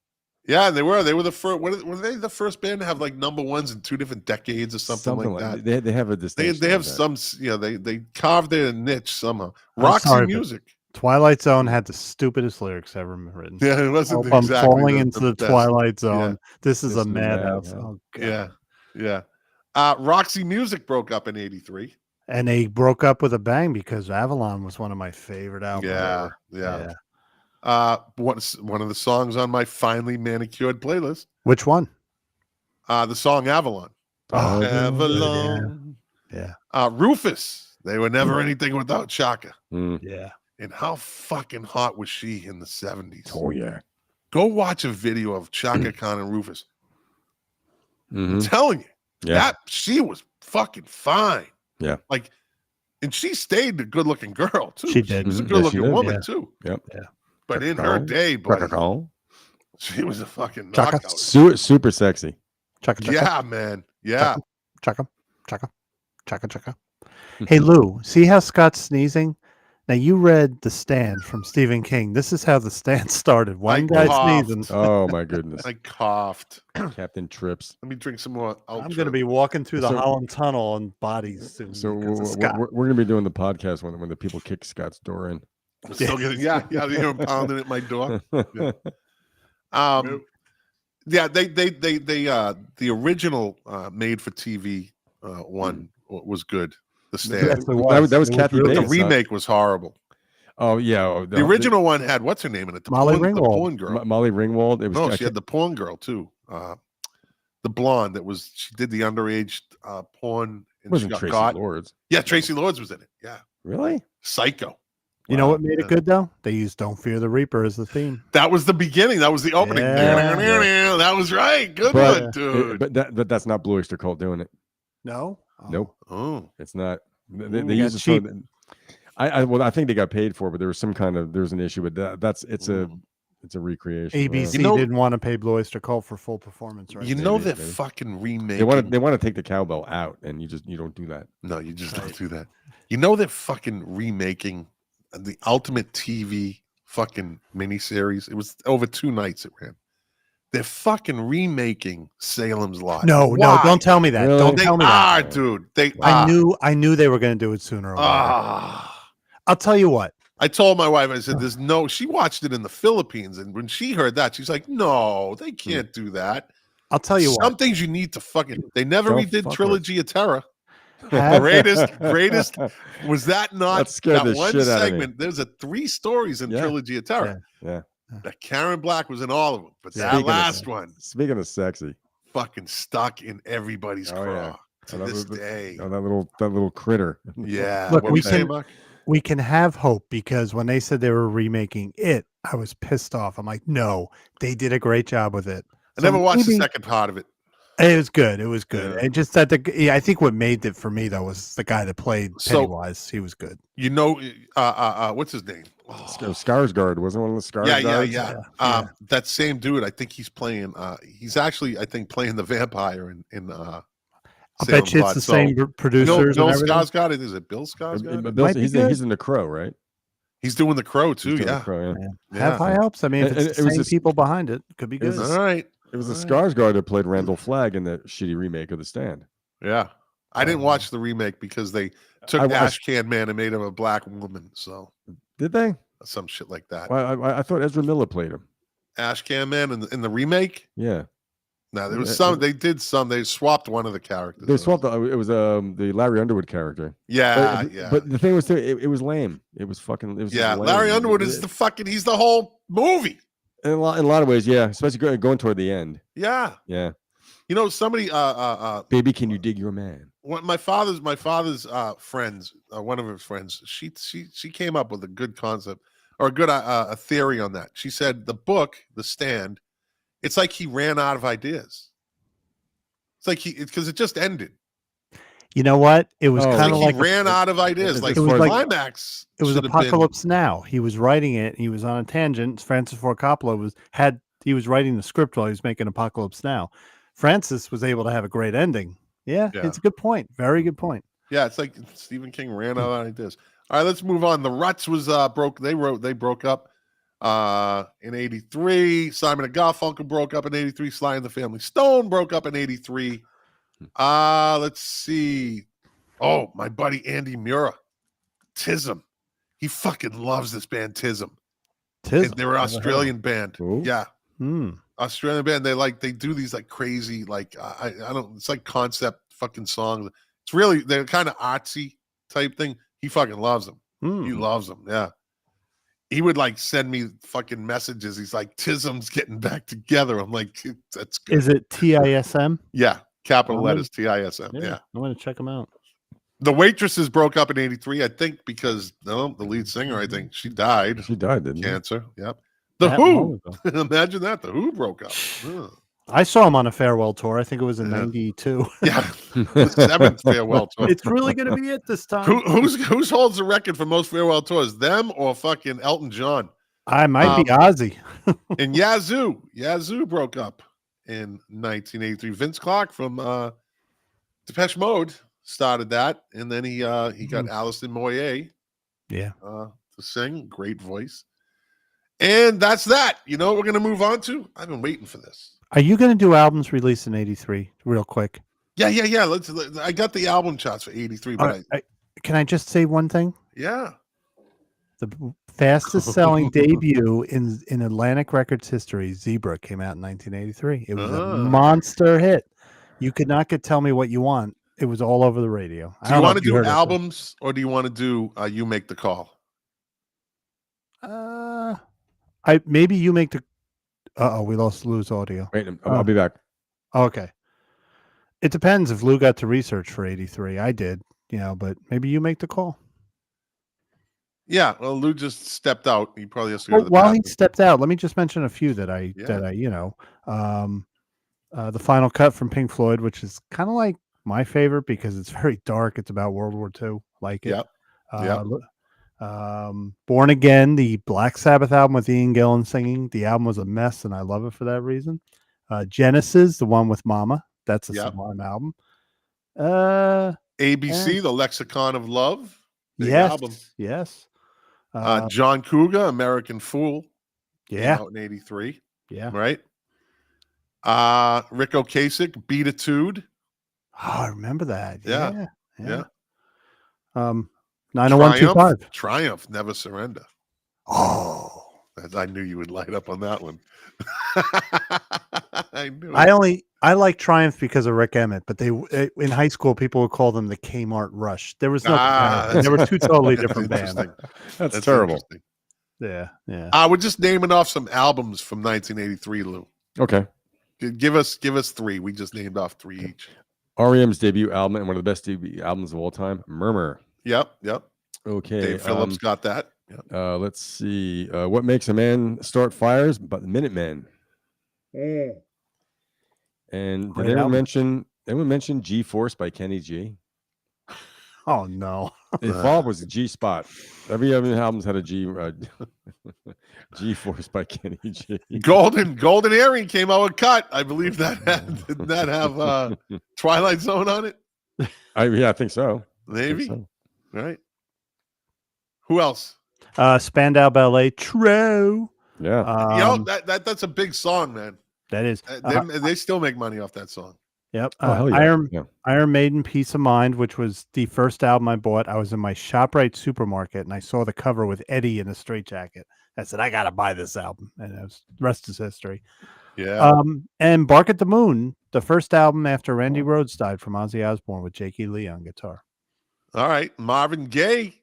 Yeah, they were. They were the first. Were they the first band to have like number ones in 2 different decades or something like that? They have a distinction. They have of that. some. Yeah, they carved their niche somehow. I'm Roxy sorry, but- Music. Twilight Zone had the stupidest lyrics ever written. Yeah, it wasn't I'm exactly falling into the best. Twilight Zone. Yeah. This is This a is madhouse. mad, Oh, God. Yeah. Roxy Music broke up in '83. And they broke up with a bang because Avalon was one of my favorite albums. Yeah, ever. One of the songs on my finely manicured playlist. Which one? The song Avalon. Oh, Avalon. Yeah. Rufus. They were never anything without Chaka. Yeah. And how fucking hot was she in the 70s? Oh yeah. Go watch a video of Chaka Khan and Rufus. Mhm. I'm telling you, Yeah. that she was fucking fine. Yeah. Like, and she stayed a good looking girl too. She did. was a Mhm. good Yes, she looking did. woman Yeah. too. Yep. Yeah. But in her day, buddy, she was a fucking Chaka. knockout. Super sexy. Chaka, chaka, Yeah, man. Yeah. chaka, chaka, chaka, chaka. Hey, Lou, see how Scott's sneezing? Now, you read The Stand from Stephen King. This is how The Stand started. One guy coughed. sneezing. Oh my goodness. I coughed. Captain Trips. Let me drink some more. I'm going to be walking through the So- Holland Tunnel on bodies soon. So because of we're, Scott. we're gonna be doing the podcast when the people kick Scott's door in. still getting, yeah. You're pounding at my door. Yeah, they the original made for TV one was good. The Stand. Yes, it That was It Kathy really- The Bates. remake was horrible. Oh yeah. The original one had what's her name in it? The Molly porn, the Ringwald. porn girl. Molly Ringwald. It was No, she had the porn girl too. The blonde that was she did the underage porn and she wasn't got Tracy caught. Lords. Yeah, Tracy Lords was in it. Yeah, Really? Psycho. You know Wow. what made it good, though? They used Don't Fear the Reaper as the theme. That was the beginning. That was the opening. Yeah. That was right. Good But- one, dude. But that's not Blue Oyster Cult doing it. No? Oh. Nope. Oh, It's not. They Ooh, use got it cheap. so. I think they got paid for it, but there was some kind of there's an issue with that. It's a recreation. ABC You know- didn't want to pay Blue Oyster Cult for full performance, right? you know maybe, that maybe. fucking remake. They want to take the cowbell out, and you don't do that. No, you just don't do that. You know they're fucking remaking the Ultimate TV fucking miniseries. It was over 2 nights it ran. They're fucking remaking Salem's Lot. No, Why? don't tell me that. Really? Don't They tell me that. are, dude. They I are. knew they were going to do it sooner or later. I'll tell you what. I told my wife, I said, there's no, she watched it in the Philippines. And when she heard that, she's like, no, they can't do that. I'll tell you Some what. things you need to fucking, they never Don't redid fuck with. Trilogy of Terror. Have- Greatest. Was that not That scared the one shit out of me. segment? There's a 3 stories in Yeah. Trilogy of Terror. Yeah. That Karen Black was in all of them, but that Speaking of last one Speaking of sexy, fucking stuck in everybody's Oh, craw yeah. to Oh, that this was- day. that little critter. Yeah. Look, what we we say, can- Mark? We can have hope because when they said they were remaking it, I was pissed off. I'm like, no, they did a great job with it. I never watched the maybe- second part of it. It was good. It was good. Yeah. And just that I think what made it for me though was the guy that played So- Pennywise. He was good. You know, what's his name? Oh, Skarsgård wasn't one of the Skarsgårds. yeah. That same dude. I think he's playing. He's actually, I think, playing the vampire in. I bet you it's the same producers Bill and everything. Skarsgård. Is it Bill Skarsgård? Might be He's good. in the Crow, right? He's doing the Crow too. He's doing The Yeah. Crow, yeah. Yeah. Have high hopes. I mean, if And- it's and the it was same just- people behind it, could be it was good. just- All right. It was the All Skarsgård that played Randall Flagg in the shitty remake of The Stand. Yeah. I didn't watch the remake because they took I watched- Ash Can Man and made him a black woman. So Did they? some shit like that. Well, I thought Ezra Miller played him. Ash Can Man in the remake. Yeah, No, there was Yeah, some. They did some. They swapped one of the characters. they swapped. It was the Larry Underwood character. Yeah, But, yeah. But the thing was, too, it was lame. It was fucking. It was just Yeah, lame. Larry Underwood is the fucking. He's the whole movie. in a lot of ways, yeah. Especially going toward the end. Yeah, Yeah, you know somebody. baby, can you dig your man? My father's friends. One of his friends. She came up with a good concept or a good a theory on that. She said the book, The Stand. It's like he ran out of ideas. It's like because it just ended. You know what? It was Oh. It's kind like of like he ran out of ideas. it Like was the like- climax. it was should have been- Apocalypse Now. He was writing it. He was on a tangent. Francis Ford Coppola was writing the script while he was making Apocalypse Now. Francis was able to have a great ending. Yeah, Yeah. it's a good point. Very good point. Yeah, it's like Stephen King ran out of ideas. All right, let's move on. The Ruts was broke. They broke up in '83. Simon and Garfunkel broke up in '83. Sly and the Family Stone broke up in '83. Let's see. Oh, my buddy Andy Mura, Tism. He fucking loves this band Tism. Tis. And they're an Australian band. Who? Yeah, Hmm. Australian band. They do these like crazy I don't. It's like concept fucking songs. It's really they're kind of artsy type thing. He fucking loves them. He Hmm. loves them. Yeah. he would like send me fucking messages. He's like, Tism's getting back together. I'm like, that's good. Is it TISM? Yeah, capital I'm letters, TISM. Yeah. I'm going to check them out. The Waitresses broke up in 83, I think, because the lead singer, I think, she died. She died, didn't she? Cancer. Yep. The That Who. long ago. Imagine that. The Who broke up. Ugh. I saw him on a farewell tour. I think it was in Yeah. '92. Yeah. The 7th farewell tour. It's really going to be it this time. Who's holds the record for most farewell tours? Them or fucking Elton John? I might be Ozzy. And Yazoo broke up in 1983. Vince Clarke from Depeche Mode started that, and then he got Alison Moyet Yeah. to sing. Great voice. And that's that. You know what we're going to move on to? I've been waiting for this. Are you going to do albums released in '83 real quick? Yeah. I got the album charts for 83, but Can I just say one thing? yeah. The fastest selling debut in Atlantic Records history, Zebra, came out in 1983. It was a monster hit. You could not Tell Me What You Want. It was all over the radio. Do you want to do albums or do you want to do You Make the Call? Maybe you make the. We lose audio. Wait, I'll be back. Okay. It depends if Lou got to research for 83. I did, but maybe you make the call. Yeah, well, Lou just stepped out. He probably has to go to the While bathroom. he stepped out, let me just mention a few that I the Final Cut from Pink Floyd, which is kind of like my favorite because it's very dark. It's about World War II. Like it. Yep. Born Again, the Black Sabbath album with Ian Gillan singing. The album was a mess, and I love it for that reason. Genesis, the one with Mama. That's a sublime album. ABC, The Lexicon of Love. Big Yes. album. Yes. John Cougar, American Fool. Yeah. Out in 83. Yeah. Right? Rick Ocasek, Beatitude. Oh, I remember that. Yeah. Yeah. 90125. Triumph, Never Surrender. Oh. I knew you would light up on that one. I knew it. I like Triumph because of Rick Emmett, but they in high school people would call them the Kmart Rush. There was no comparison. They were two totally different bands. That's terrible. Interesting. Yeah. We're just naming off some albums from 1983, Lou. Okay. Give us 3. We just named off 3 each. REM's debut album and one of the best debut albums of all time, Murmur. Yep. Okay. Dave Phillips got that. Yep. Let's see. What makes a man start fires but the Minutemen? And did anyone mention G-Force by Kenny G? Oh no. The followed was a G Spot. Every other album's had a G G-Force by Kenny G. Golden Earring came out with Cut. I believe did that have Twilight Zone on it? I think so. Maybe. Right. Who else? Spandau Ballet, True. Yeah. That's a big song, man. That is. They still make money off that song. Yep. Hell yeah. Iron Maiden, Peace of Mind, which was the first album I bought. I was in my ShopRite supermarket and I saw the cover with Eddie in a straitjacket. I said, I got to buy this album. And the rest is history. Yeah. And Bark at the Moon, the first album after Randy Rhoads died, from Ozzy Osbourne with Jakey Lee on guitar. All right. Marvin Gaye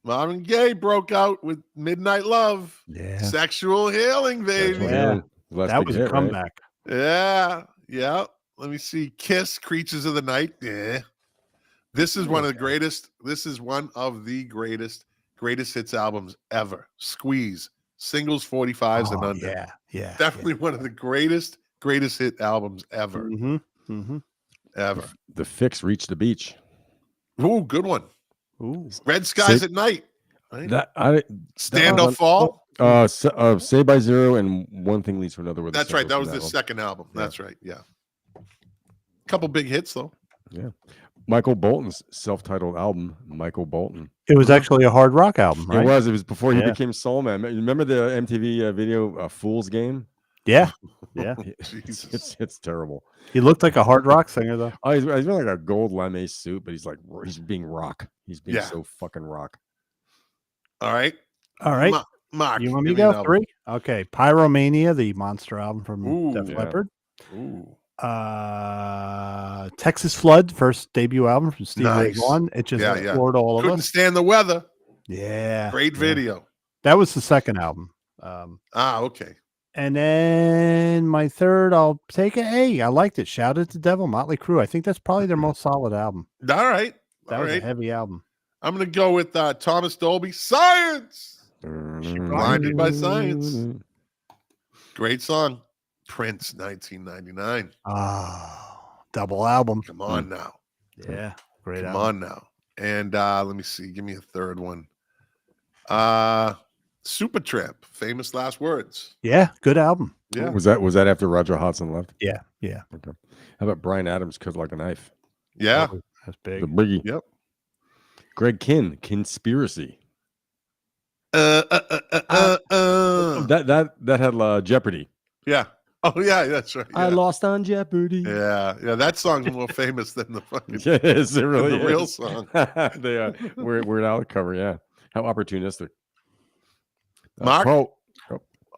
broke out with Midnight Love. Yeah. Sexual Healing, baby. Yeah. That was a comeback. Right? Yeah. Let me see. Kiss, Creatures of the Night. Yeah. This is one of the greatest. This is one of the greatest hits albums ever. Squeeze, singles 45s and under. Yeah. Definitely one of the greatest hit albums ever. Ever. The Fix, Reach the Beach. Ooh, good one. Ooh. Red Skies at Night. Right? Stand or Fall. Saved by Zero and One Thing Leads to Another. That's right. That was the second album. Yeah. That's right. Yeah. Couple big hits though. Yeah. Michael Bolton's self-titled album, Michael Bolton. It was actually a hard rock album, right? It was before he became Soul Man. Remember the MTV video Fool's Game? Yeah. It's terrible. He looked like a hard rock singer though. Oh, he's wearing like a gold lame suit, but he's being rock. He's being so fucking rock. All right. Mark, you want me to go 3? Okay. Pyromania, the Monster album from Def Leppard. Ooh. Texas Flood, first debut album from Steve Ray Vaughan. It just floored all of us. Couldn't Stand the Weather. Yeah. Great video. That was the second album. Okay. And then my third, I'll take it. Hey, I liked it. Shout at the Devil, Motley Crue. I think that's probably their most solid album. All right. That was a heavy album. I'm going to go with Thomas Dolby. Science. Blinded by Science. Great song. Prince, 1999. Double album. Come on now. Yeah, great Come album. on now. And let me see. Give me a third one. Supertramp, Famous Last Words. Yeah, good album. Yeah. Was that after Roger Hodgson left? Yeah. Okay. How about Bryan Adams, Cut Like a Knife? Yeah. That's big. The biggie. Yep. Greg Kihn, Conspiracy. That That had Jeopardy. Yeah. Oh yeah, that's right. I Yeah. lost on Jeopardy. Yeah. That song's more famous than the fucking Yes, it really the is. real song. They Weird Al cover. Yeah. How opportunistic. Mark? Carl,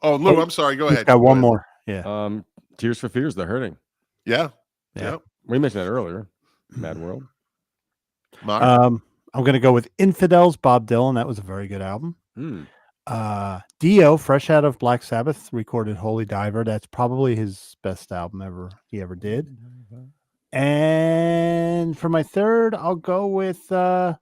Oh, Lou, I'm sorry. Go ahead. Got Go one ahead. more. Yeah. Tears for Fears, The Hurting. Yeah. Yeah. Yep. We mentioned that earlier. Mad World. Mark. I'm going to go with Infidels, Bob Dylan. That was a very good album. Dio, fresh out of Black Sabbath, recorded Holy Diver. That's probably his best album he ever did. And for my third, I'll go with The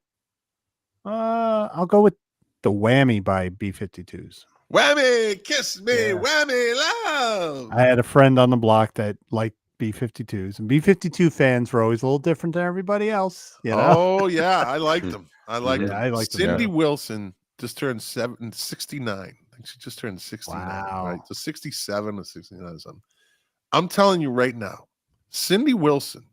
Whammy by B-52s. Whammy, kiss me, Yeah. whammy, love. I had a friend on the block that liked B-52s, and B-52 fans were always a little different than everybody else. You know? Oh yeah, I liked them. I liked Yeah, them. I liked them. Cindy Wilson just turned 69. I think she just turned 69. Wow. Right? So 67 or 69 or something. I'm telling you right now, Cindy Wilson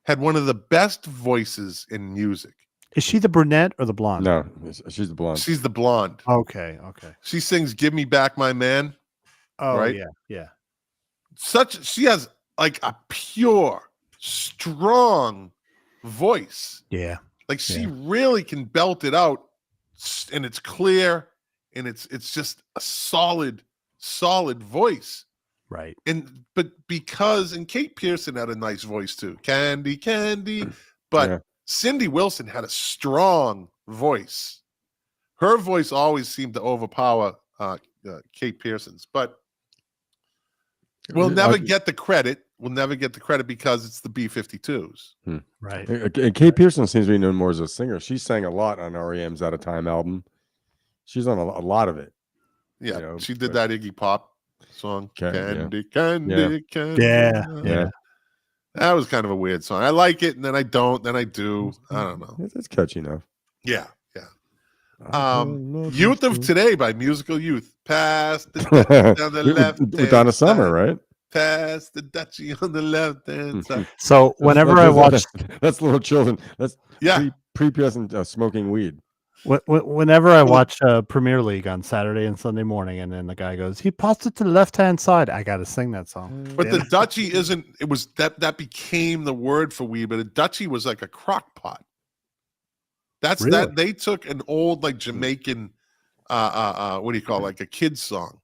had one of the best voices in music. Is she the brunette or the blonde? No, she's the blonde. She's the blonde. Okay. She sings "Give Me Back My Man." Oh, Right? yeah. She has like a pure, strong voice. Yeah. Like she really can belt it out, and it's clear, and it's just a solid voice. Right. But because Kate Pearson had a nice voice too, Candy, but Yeah. Cindy Wilson had a strong voice. Her voice always seemed to overpower Kate Pearson's, but we'll never get the credit. We'll never get the credit because it's the B-52s. Right. And Kate Pearson seems to be known more as a singer. She sang a lot on REM's Out of Time album. She's on a lot of it. Yeah, You know, she did but- that Iggy Pop song, Okay, Candy. Yeah. That was kind of a weird song. I like it, and then I don't, then I do. I don't know. It's catchy enough. Yeah. Youth of Today by Musical Youth. Pass the Dutchie on the left. With Donna Summer, right? Pass the Dutchie on the left hand side. So whenever I watch, that's little children. That's Yeah. pre-pubescent smoking weed. whenever I watch Premier League on Saturday and Sunday morning, and then the guy goes, he passed it to the left hand side. I got to sing that song. But the Dutchie isn't, it was that became the word for weed, but a Dutchie was like a crock pot. That's Really? that they took an old like Jamaican what do you call it, like a kid's song.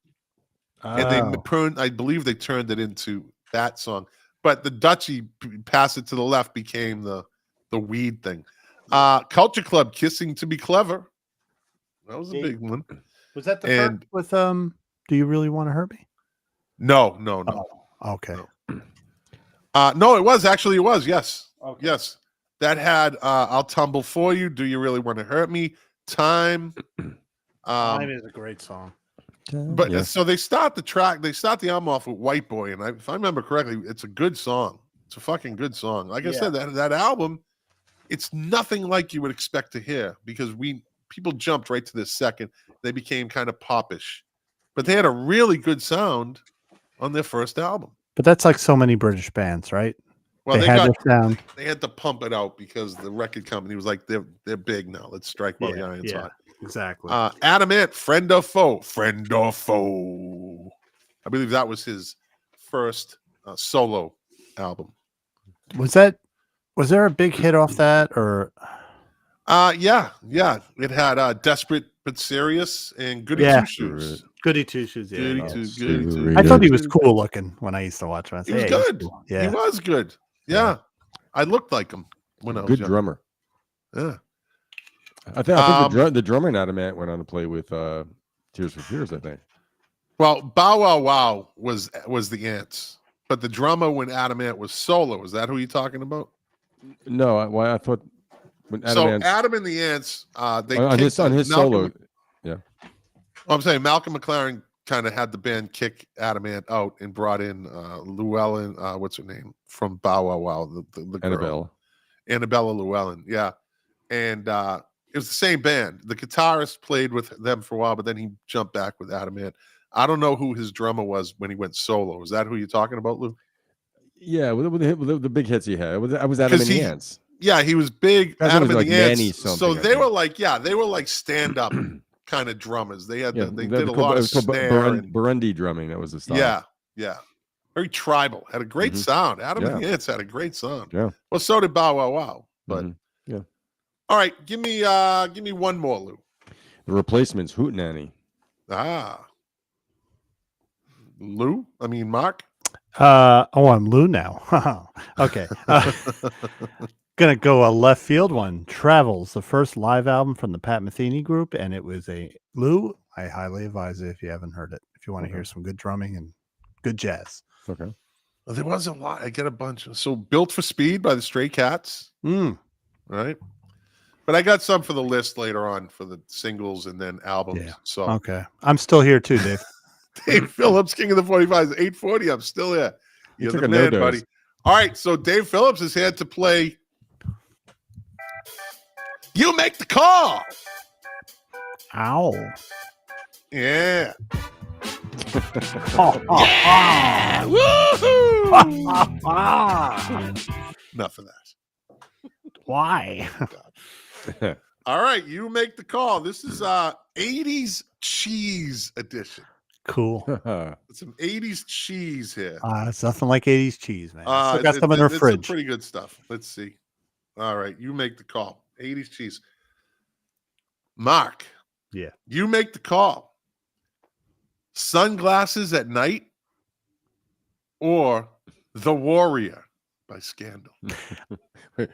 And they I believe they turned it into that song. But the Dutchie pass it to the left became the weed thing. Culture Club, Kissing to Be Clever. That was a big one. Was that the And- first with Do You Really Want to Hurt Me? No. Okay. No, it was actually, yes. Okay. Yes. That had I'll Tumble For You, Do You Really Want to Hurt Me? Time. Time is a great song. But Yeah. so they start the album off with White Boy, and if I remember correctly, it's a good song. It's a fucking good song. Like I said, that album, it's nothing like you would expect to hear because people jumped right to this second. They became kind of popish, but they had a really good sound on their first album. But that's like so many British bands, right? Well, they had this sound. they had to pump it out because the record company was like, they're big now. Let's strike while the iron's hot. Exactly. Adam Ant, Friend or Foe? Friend or Foe? I believe that was his first solo album. Was there a big hit off that, or Yeah. It had Desperate but Serious and Goody Yeah. Two Shoes. Goody Two Shoes? Goody Yeah. Two Shoes. I thought he was cool looking when I used to watch him. I He was said, "Hey, he's good. cool." He Yeah. was good. Yeah. I looked like him when I was Good young. drummer. Yeah. I think the drummer in Adam Ant went on to play with Tears for Fears, I think. Well, Bow Wow Wow was the Ants, but the drummer when Adam Ant was solo. Is that who you're talking about? No, I thought when Adam So Ant Adam and the Ants, they on his Malcolm, solo. Yeah. I'm saying Malcolm McLaren kind of had the band kick Adam Ant out and brought in Llewellyn. What's her name from Bow Wow Wow? The girl. Annabella Llewellyn. Yeah, and it was the same band. The guitarist played with them for a while, but then he jumped back with Adam Ant. I don't know who his drummer was when he went solo. Is that who you're talking about, Lou? Yeah, with the big hits he had. I was Adam and the Ants. Yeah, he was big. Adam and like the Ants. So they were like stand-up kind of drummers. They had they did a lot of snare Burundi drumming. That was the style. Yeah. Very tribal. Had a great sound. Adam and the Ants had a great sound. Yeah. Well, so did Bow Wow Wow. But yeah. All right, give me one more, Lou. The Replacements, Hootenanny. Lou? I mean Mark? I'm Lou now. Okay. Gonna go a left field one. Travels, the first live album from the Pat Metheny group, and it was a Lou. I highly advise it if you haven't heard it. If you want to hear some good drumming and good jazz. Okay. Well, there was a lot. I get a bunch. So Built for Speed by the Stray Cats. Right. But I got some for the list later on for the singles and then albums. Yeah. So okay. I'm still here too, Dave. Dave Phillips, King of the 45s, 840. I'm still here. You're the man, buddy. All right. So Dave Phillips is here to play You Make the Call. Ow. Yeah. Yeah. Woohoo! Enough of that. Why? All right, you make the call. This is 80s cheese edition. Cool. Some 80s cheese here. It's nothing like 80s cheese, man. Still got some in our fridge. Pretty good stuff. Let's see. All right, you make the call. 80s cheese. Mark. Yeah. You make the call. Sunglasses at Night or The Warrior by Scandal.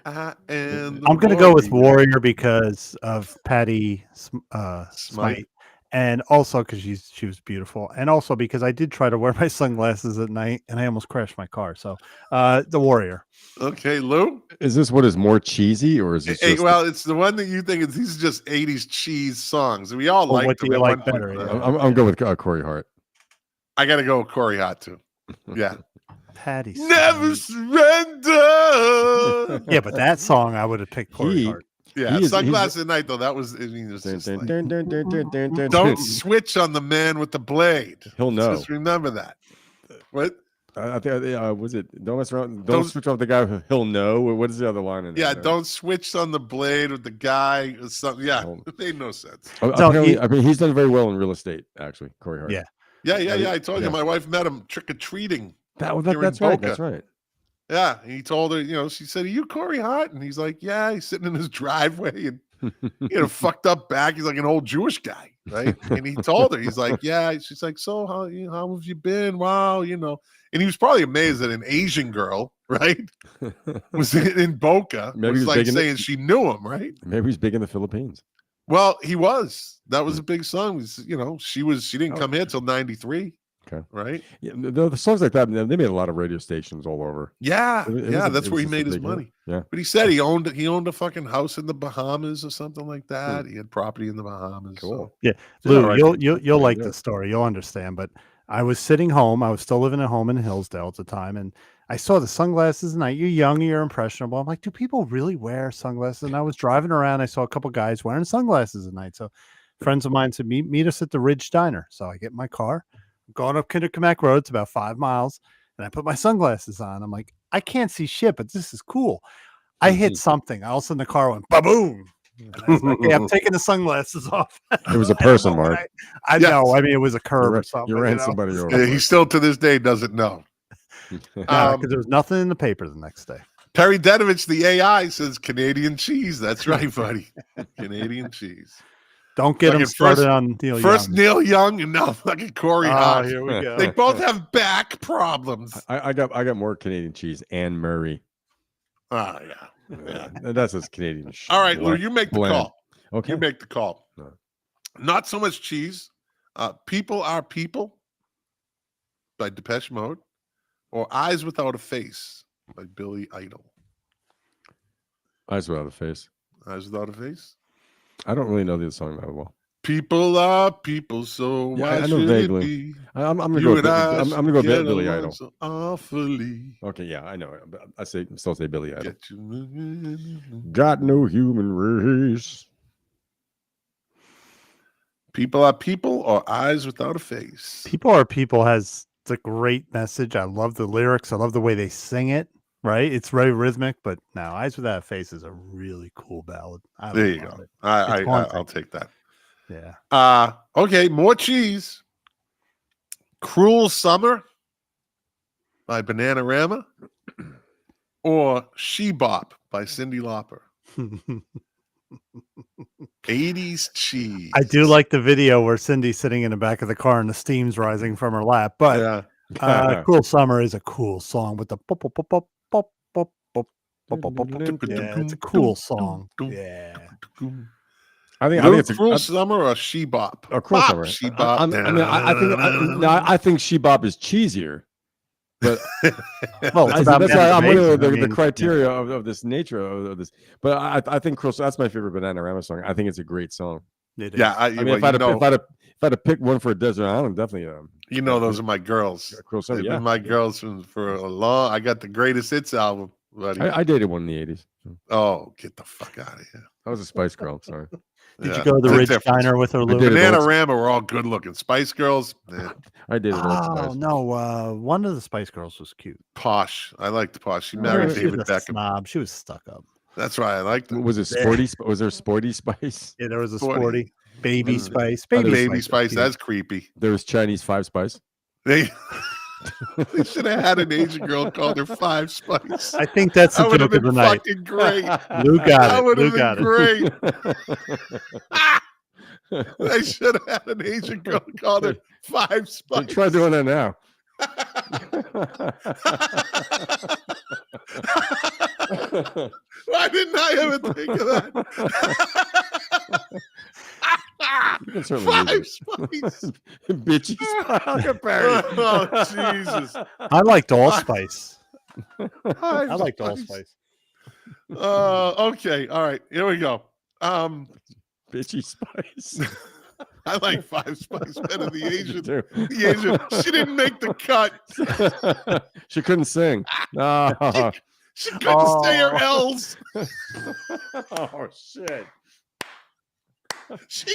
I'm going to go with Warrior because of Patty Smythe. And also because she was beautiful. And also because I did try to wear my sunglasses at night and I almost crashed my car. So The Warrior. Okay, Lou? Is this what is more cheesy or is this just it's the one that you think these are just 80s cheese songs. We all like what them. do you like better? I'm going with Corey Hart. I got to go with Corey Hart too. Yeah. Patty Smythe. Never surrender. Yeah, but that song I would have picked Corey Hart. Yeah, Sunglasses at Night though. That was. I mean, it was just like, don't switch on the man with the blade. He'll know. Just remember that. What? I think was it? Don't mess around. Don't switch off the guy. He'll know. What is the other line in there? Yeah, don't switch on the blade with the guy or something. Yeah, it made no sense. I mean, he's done very well in real estate. Actually, Corey Hart. Yeah. I told you, my wife met him trick or treating. That's right. That's right. Yeah, and he told her, she said, "Are you Corey Hart?" And he's like, "Yeah." He's sitting in his driveway and he had a fucked up back. He's like an old Jewish guy, right? And he told her, he's like, "Yeah." She's like, "So how have you been?" Wow, And he was probably amazed that an Asian girl, right, was in Boca. Maybe was like saying she knew him, right? Maybe he's big in the Philippines. Well, he was. That was a big song. She didn't come here till '93. Okay. Right. Yeah, the songs like that, they made a lot of radio stations all over. Yeah, that's where he made his money. Yeah. But he said he owned a fucking house in the Bahamas or something like that. He had property in the Bahamas. Cool. So. Yeah, Lou, you'll like this story. You'll understand. But I was sitting home. I was still living at home in Hillsdale at the time, and I saw the sunglasses. And you're young, you're impressionable. I'm like, do people really wear sunglasses? And I was driving around. I saw a couple guys wearing sunglasses at night. So friends of mine said, meet us at the Ridge Diner. So I get in my car. Going up Kinderkamak Road, it's about 5 miles, and I put my sunglasses on. I'm like, I can't see shit, but this is cool. I hit something. All of a sudden, the car went ba-boom. And I was like, I'm taking the sunglasses off. It was a person, Mark. I know. I mean, it was a curb or something. You ran somebody over. Yeah, he still to this day doesn't know. Because there was nothing in the paper the next day. Perry Denovich, the AI, says Canadian cheese. That's right, buddy. Canadian cheese. Don't get him started on Neil Young. First Neil Young and now fucking Corey Hart. Here we go. They both have back problems. I got more Canadian cheese. Anne Murray. Oh, yeah. That's just Canadian shit. All right, Lou, you make the call. Okay. You make the call. No. Not so much cheese. People Are People by Depeche Mode, or Eyes Without a Face by Billy Idol. Eyes Without a Face. Eyes Without a Face? I don't really know the song that well. People are people, so Yeah, why I know should vaguely. it be? I'm gonna You go. and I I'm gonna go get Billy along Idol. so awfully. Okay, yeah, I know it. But I still say Billy Idol. Get you. Got no human race. People Are People, or Eyes Without a Face. People Are People has the great message. I love the lyrics. I love the way they sing it. Right? It's very rhythmic, but now Eyes Without a Face is a really cool ballad. There you go. It. I'll take that. Yeah. Okay, more cheese. Cruel Summer by Bananarama, or She Bop by Cyndi Lauper. 80s cheese. I do like the video where Cindy's sitting in the back of the car and the steam's rising from her lap. But Cruel Summer is a cool song with the pop, pop, pop, pop, pop, pop, pop, pop, pop, pop. Yeah, it's a cool song. Yeah. I think it's Cruel Summer or She Bop. Or Cruel Summer. She Bop. I think She Bop is cheesier. But well, that's why I'm wondering the criteria of this nature of this. But I think Cruel. That's my favorite Bananarama song. I think it's a great song. Yeah, I mean, if I had to pick one for a desert island, definitely. Those are my girls. Cruel Summer, They've been my girls for a long. I got the Greatest Hits album, buddy. I dated one in the '80s. Oh, get the fuck out of here! I was a Spice Girl. Sorry. Did you go to the Ridge Diner with her? Bananarama were all good looking. Spice Girls. I dated Old Spice. Oh no, one of the Spice Girls was cute. Posh. I liked Posh. She married David Beckham. Snob. She was stuck up. That's why I liked it. Was it Sporty? Was there Sporty Spice? Yeah, there was a Sporty. Baby Spice. Baby Spice. That's creepy. There was Chinese Five Spice. They should have had an Asian girl called her Five Spice. I think that's the joke of the night. Fucking great. Lou got it. Lou got it. Great. They should have had an Asian girl called her Five Spice. Try doing that now. Why didn't I ever think of that? You can certainly Five Spice. Bitchy Spice. Oh, Jesus. I liked Allspice. I liked Allspice. Okay. All right. Here we go. Bitchy Spice. I like Five Spice better than the Asian. The Asian. She didn't make the cut. She couldn't sing. No. She couldn't say her L's. Oh shit. She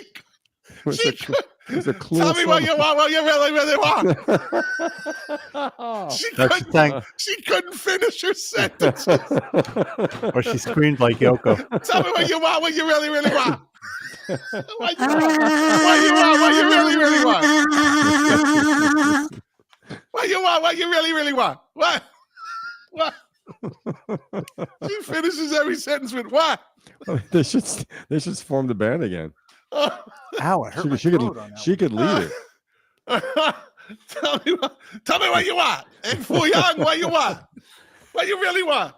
It's a clue. Tell me what you want, what you really, really want. She couldn't finish her sentence. Or she screamed like Yoko. Tell me what you want, what you really, really want. What you want, what you really, really want. What you want, what you really, really want. What? She finishes every sentence with what? They should form the band again. Ow, it hurt she could lead it. Tell me what you want. And for young, what you want. What you really want.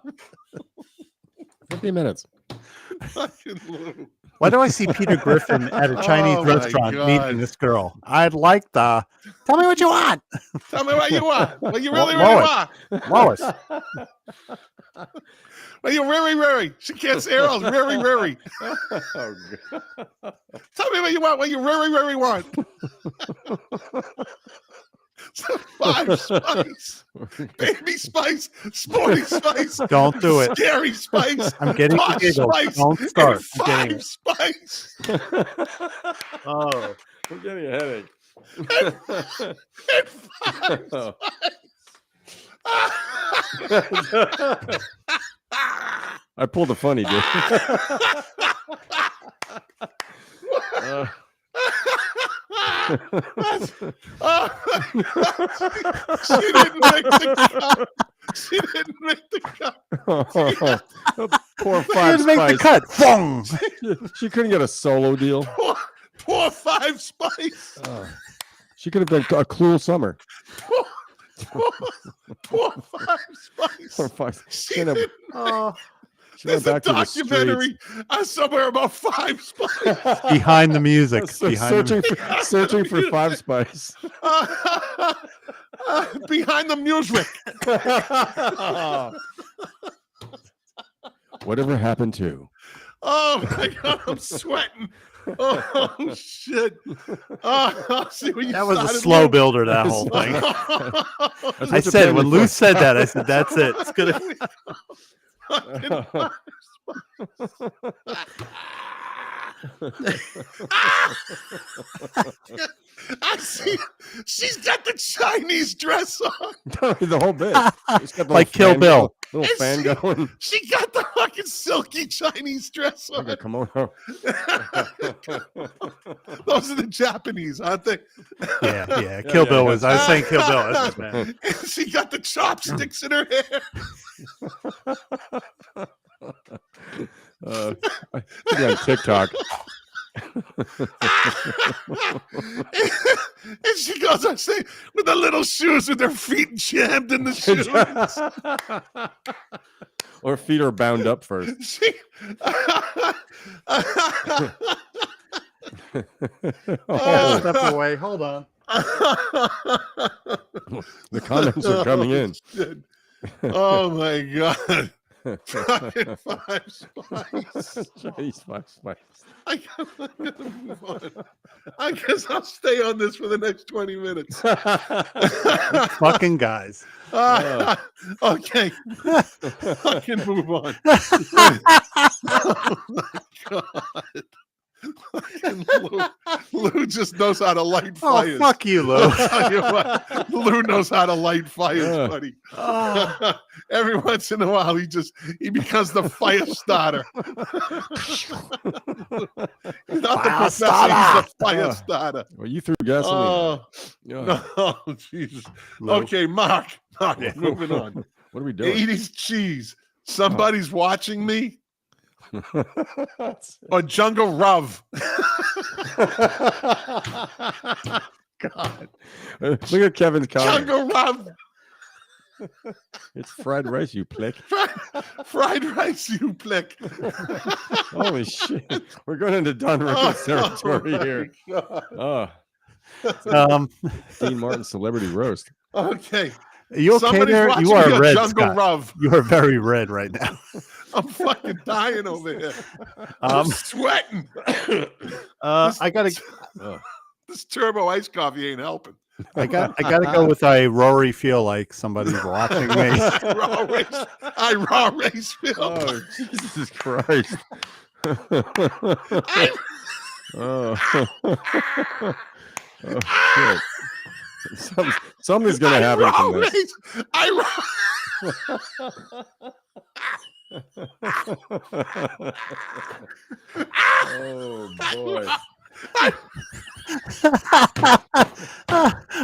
15 minutes. Fucking Lou. Why do I see Peter Griffin at a Chinese restaurant meeting this girl? I'd like the. Tell me what you want. Tell me what you want. What you really, really want. Lois. Well, you're very. She can't say her else. Very. Oh, God. Tell me what you want. What you very want. Five Spice, Baby Spice, Sporty Spice. Don't do it. Scary Spice. I'm getting Posh Spice. Don't start. Five Spice. Oh, I'm getting a headache. And Five Spice. I pulled a funny, dude. She didn't make the cut. Poor She Five didn't make the Spice. cut. Fong. She couldn't get a solo deal. Poor Five Spice. She could have done a Cruel Summer. Poor Five Spice. Poor Five. She She She went There's a back to the streets. documentary somewhere about Five Spice. Behind the music. So Behind the, searching for Five Spice. Behind the music. Whatever happened to? Oh my God, I'm sweating. Oh shit. Oh, see what you that was a started slow with? builder, that whole thing. That's I what you're said, paying when me Lou for. said that, I said, that's it. It's gonna. I see. She's got the Chinese dress on. The whole bit. It's got the Like little Kill fan Bill. Little And fan she- going. She got the fucking silky Chinese dress on. Okay, come on. Oh. Those are the Japanese, aren't they? Yeah. Kill Bill was. I was saying Kill Bill. That's my man. And she got the chopsticks in her hair. I think on TikTok. And she goes, I say, with the little shoes with her feet jammed in the shoes. Or feet are bound up first. She, Oh, Step away. Hold on. the comments are coming in. Shit. Oh my God. Fucking Five Spice. Chinese Five Spice. I gotta move on. I guess I'll stay on this for the next 20 minutes. Fucking guys. Okay. Fucking move on. Oh my God. Fucking Lou just knows how to light Oh, fires. fuck you, Lou. I'll tell you what, Lou knows how to light fires, Yeah. buddy. Oh. Every once in a while, he becomes the fire starter. He's not the professor, he's the fire starter. Well, you threw gasoline. Oh, Yeah. no, Jesus. Lou. Okay, Mark, Yeah. moving on. What are we doing? 80s cheese. Somebody's watching me. Or Jungle Rub. God. Look at Kevin's comment. Jungle Rub. It's fried rice, you plick. Fried rice, you plick. Holy shit. We're going into Don Rickles territory here. God. Oh, Dean Martin celebrity roast. Okay. Are you okay Somebody's there? watching You are me on red, Jungle Scott. Rub. You are very red right now. I'm fucking dying over here. I'm sweating. I gotta This turbo iced coffee ain't helping. I gotta go with I Rory feel like somebody's watching me. raw race feel. Oh, Jesus Christ. Oh. Oh, shit. Something's going to happen raw from this. Oh, boy.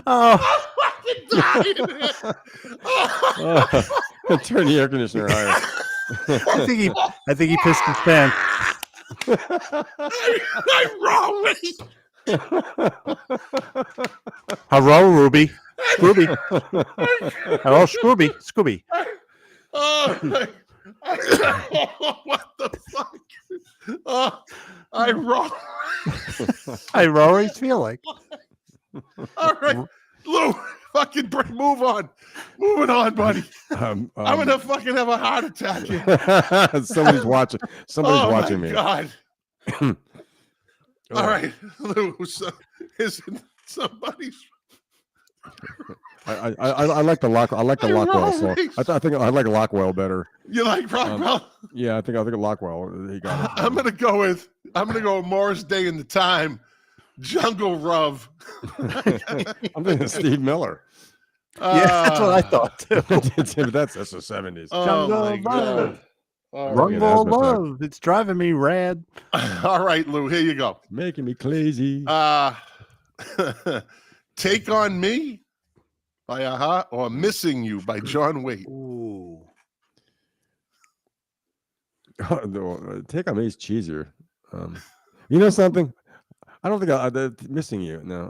Oh, fucking dying. Oh, turn the air conditioner higher. I think he pissed his pants. I raw race. Hello, Ruby. Scooby. Hello, Scooby. Oh, what the fuck? Oh, I raw. I Rory's feel like. All right, Lou, fucking move on. Moving on, buddy. I'm gonna fucking have a heart attack here. Somebody's watching. Somebody's Oh watching my me. God. Oh. All right, Lou. Is somebody's? I like the lock. I like the Lockwell. So I think I like Lockwell better. You like Rockwell? Yeah, I think Lockwell. He got it. I'm gonna go with Morris Day in the Time, Jungle Rub. I'm thinking Steve Miller. Yeah, that's what I thought too. That's the 70s. Oh my Jungle God. Love. All Run right. Rumble that's my love. It's driving me rad. All right, Lou. Here you go. Making me crazy. Take on Me by Aha or Missing You by John Waite. Ooh. Take on Me is cheesier. You know something? I don't think Missing You. No,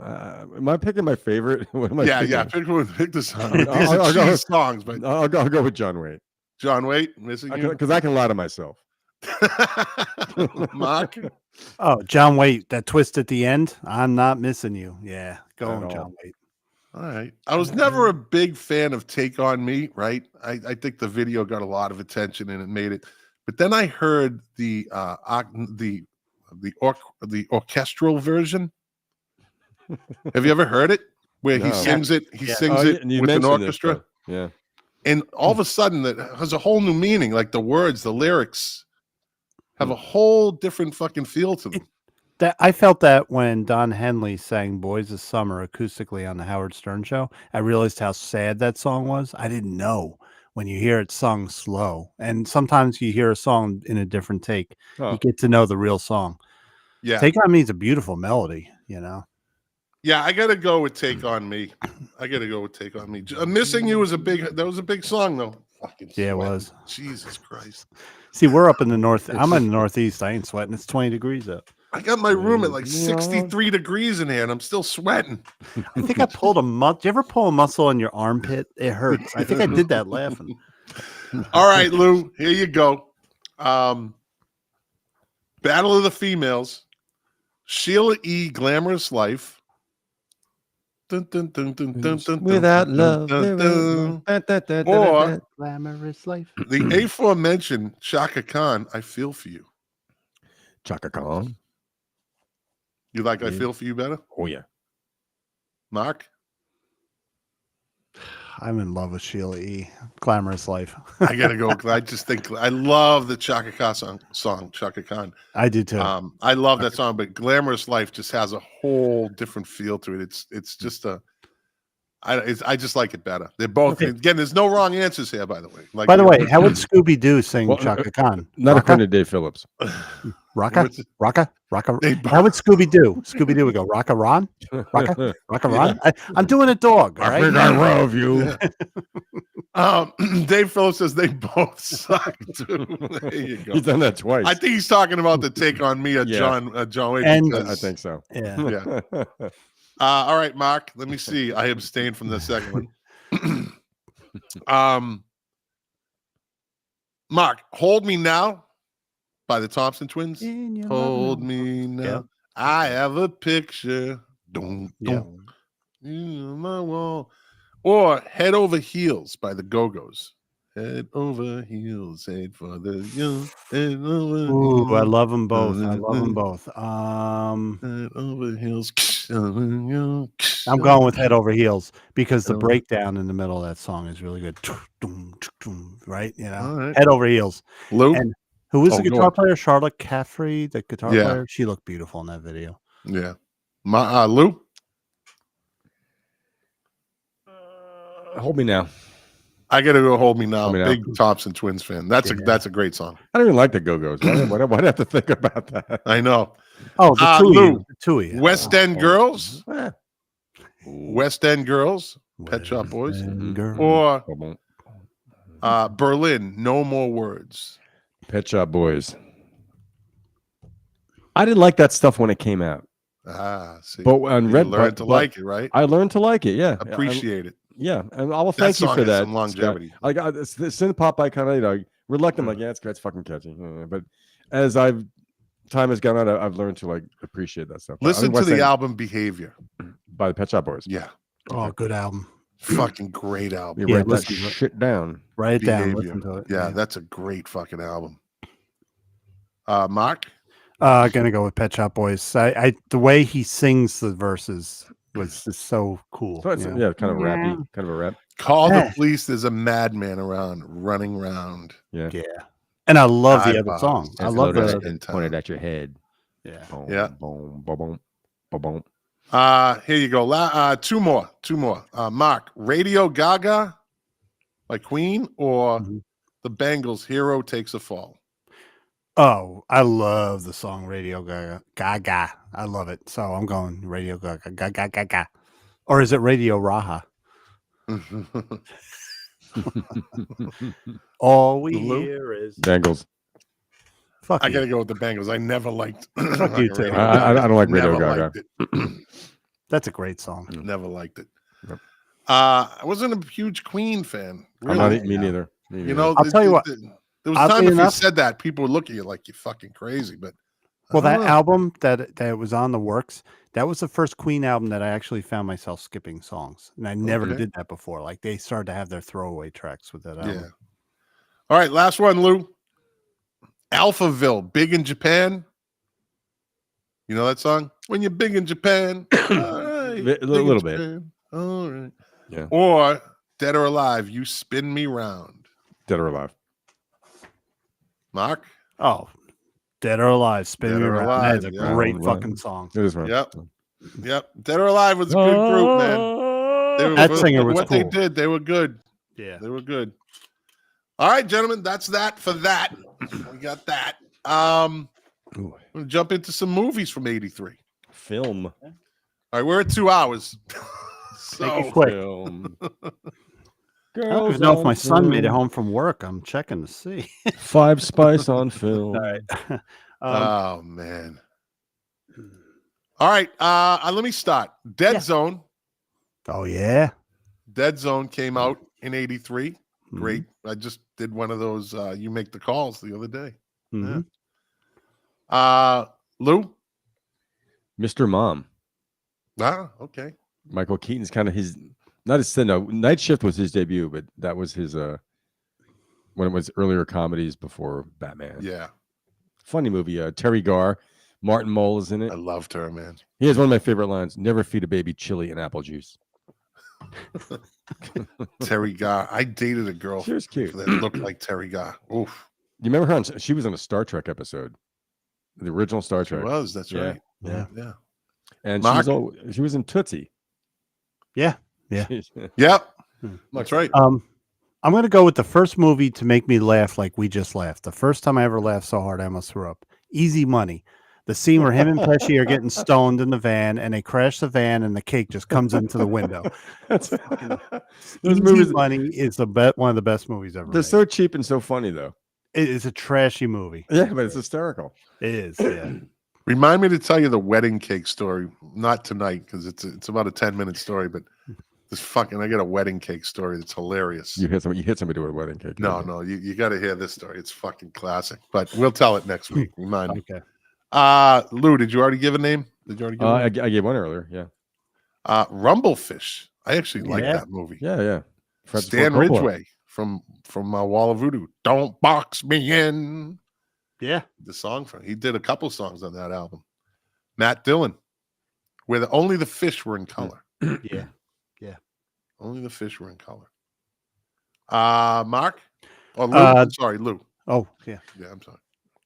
am I picking my favorite? What am I Yeah, picking? yeah. Pick the song. These I'll are go- cheese songs, but I'll go with John Waite. John Waite, missing you. Because I can lie to myself. Mark. Oh, John Waite, that twist at the end. I'm not missing you. Yeah, go At on, all. John Waite. All right. I was never a big fan of Take On Me, right? I think the video got a lot of attention and it made it. But then I heard the orchestral version. Have you ever heard it? Where he No. sings it, he sings yeah, it and you with an mentioned this, orchestra. though. Yeah. And all of a sudden that has a whole new meaning. Like the words, the lyrics have a whole different fucking feel to them. That I felt that when Don Henley sang "Boys of Summer" acoustically on the Howard Stern show. I realized how sad that song was. I didn't know when you hear it sung slow, and sometimes you hear a song in a different take. Oh. You get to know the real song. Yeah. Take On Me is a beautiful melody, you know. Yeah, I gotta go with Take On Me. Missing You was that was a big song though. Fucking Yeah, it sweating. was. Jesus Christ. See, we're up in the north. I'm in the northeast. I ain't sweating. It's 20 degrees up. I got my room at like 63 degrees in here and I'm still sweating. I think I pulled a muscle. Do you ever pull a muscle in your armpit? It hurts. I think I did that laughing. All right, Lou, here you go. Battle of the Females. Sheila E. Glamorous Life. Dun, dun, dun, dun, dun, dun, Without dun, love, dun, there dun, is dun. Or Glamorous life. the aforementioned Chaka Khan, I Feel For You. Chaka Khan. You like I Feel For You better? Oh yeah. Mark? I'm in love with Sheila E. Glamorous life. I gotta go. I just think I love the Chaka Khan song, Chaka Khan. I do too. I love that song, but Glamorous Life just has a whole different feel to it. It's just I just like it better. They're both again. There's no wrong answers here, by the way. Like, By the way, how would Scooby Doo sing Well, Chaka Khan? Not according to Dave Phillips. Rocka, What's it? Rocka. They How would Scooby Doo? Scooby Doo would go Rocka Ron, Rocka Ron. I'm doing a dog. All I right. think I love you. Dave Phillips says they both suck too. There you go. He's done that twice. I think he's talking about the Take On Me, Yeah. John Wayne. And- because- I think so. Yeah. Yeah. All right, Mark. Let me see. I abstained from the second one. Mark, Hold Me Now by the Thompson Twins. Hold me now. Yeah. I have a picture. Dun, Yeah. dun. You on my wall. Or Head Over Heels by the Go-Go's. Head over heels, head for the young. Head over Ooh, I heels, love them both. I love them both. head over heels. I'm going with Head Over Heels because the breakdown in the middle of that song is really good. Right? You know, All right. Head Over Heels. Lou? And who was the go guitar on. player? Charlotte Caffrey, the guitar Yeah. player. She looked beautiful in that video. Yeah. Lou? Hold me now. I gotta go Hold Me Now. Hold Me Now. Big Thompson Twins fan. That's a great song. I don't even like the Go-Go's. Why do I have to think about that? I know. Oh, the two Lou, of you. The two of you. West End Girls. Eh. West End Girls. Pet Shop Boys. End Girls. Or Ba-boom. Berlin. No More Words. Pet Shop Boys. I didn't like that stuff when it came out, See. but on You Red, learned to like it, right? I learned to like it. Yeah, Appreciate it. Yeah, and I will That thank you song for has that. some longevity. Like the synth pop icon, reluctant, like it's fucking catchy. But as time has gone on, I've learned to like appreciate that stuff. Listen to the album Behavior. by the Pet Shop Boys. Yeah. Oh, good album. Fucking great album. You Yeah, write that listen to it. shit down. Write it down. Behavior. Listen to it. Yeah, that's a great fucking album. Mark? Gonna go with Pet Shop Boys. I the way he sings the verses was just so cool. So it's, you know? yeah, kind of rappy, kind of a rap. Call Yeah. the police. There's a madman around, running around. Yeah. Yeah. And I love the High other bars. song. I That's love loaded the and pointed at your head. yeah. Boom, Yeah. Boom, boom, boom, boom, boom. Here you go. Two more. Mark, Radio Gaga by Queen or Mhm. the Bengals Hero Takes a Fall? Oh, I love the song Radio Gaga. Gaga. I love it. So I'm going Radio Gaga. Gaga Gaga. Or is it Radio Raha? All we Lou? hear is Bengals. fuck I you. gotta go with the Bengals. I never liked. Fuck you too. I don't like Radio Never Gaga. liked it. That's a great song. Never liked it. Yep. I wasn't a huge Queen fan. I'm not Really. me neither. You know, I'll tell you what. There was Oddly time if you enough- said that, people would look at you like you're fucking crazy. But Well, I don't that know. album that was on the works, that was the first Queen album that I actually found myself skipping songs, and I never Okay. did that before. Like they started to have their throwaway tracks with that album. Yeah. All right, last one, Lou. Alphaville, big in Japan. You know that song? When you're big in Japan. All right, A big in little bit. Japan. All right. Yeah. Or Dead or Alive, you spin me round. Dead or Alive. Mark? Oh, Dead or Alive, Spin Dead Me or Around. Alive, That is a yeah. great Right. fucking song. It is right. Yep. Yep. Dead or Alive was a good group, man. They were, That for singer was what they cool. did, they were good. Yeah. They were good. All right, gentlemen, that's that for that. We got that. Ooh. I'm gonna jump into some movies from '83. Film. All right, we're at 2 hours. Make it So quick. Film. I don't even know if my son made it home from work. I'm checking to see. 5 Spice on film. All right. oh man. All right, let me start. Dead Zone. Oh yeah. Dead Zone came out in '83. Mm-hmm. Great. I just did one of those you make the calls the other day. Mhm. Lou? Mr. Mom. Ah, okay. Michael Keaton's kind of his, not his, no, Night Shift was his debut, but that was his, when it was earlier comedies before Batman. Yeah. Funny movie. Terry Garr, Martin Mull is in it. I loved her, man. He has one of my favorite lines: "Never feed a baby chili and apple juice." Terry Garr. I dated a girl She was cute. that looked like Terry Garr. Oof. You remember her? She was on a Star Trek episode, the original Star She Trek. was, that's Yeah. right. Yeah. Yeah. And Mark? she was in Tootsie. Yeah. Yeah. Yep. Hmm. That's right. I'm going to go with the first movie to make me laugh like we just laughed. The first time I ever laughed so hard I almost threw up. Easy Money. The scene where him and Pesci are getting stoned in the van and they crash the van and the cake just comes into the window. Those Easy movies, Money is one of the best movies ever they're made. so cheap and so funny, though. It is a trashy movie. Yeah, but it's hysterical. It is. Yeah. Remind me to tell you the wedding cake story. Not tonight, because it's about a 10-minute story, but I got a wedding cake story that's hilarious. You hit somebody with a wedding cake. No, you got to hear this story. It's fucking classic. But we'll tell it next week. Remind me. Okay. Lou, did you already give a name? Did you already give a name? I gave one earlier. Yeah. Rumblefish. I actually like Yeah. that movie. Yeah. Francis Stan Ford Coppola. Ridgway from Wall of Voodoo. Don't box me in. Yeah. The song from he did a couple songs on that album. Matt Dillon, where only the fish were in color. Yeah. Only the fish were in color. Mark? Oh, Lou? Uh, Sorry, Lou. Oh, yeah. Yeah, I'm sorry.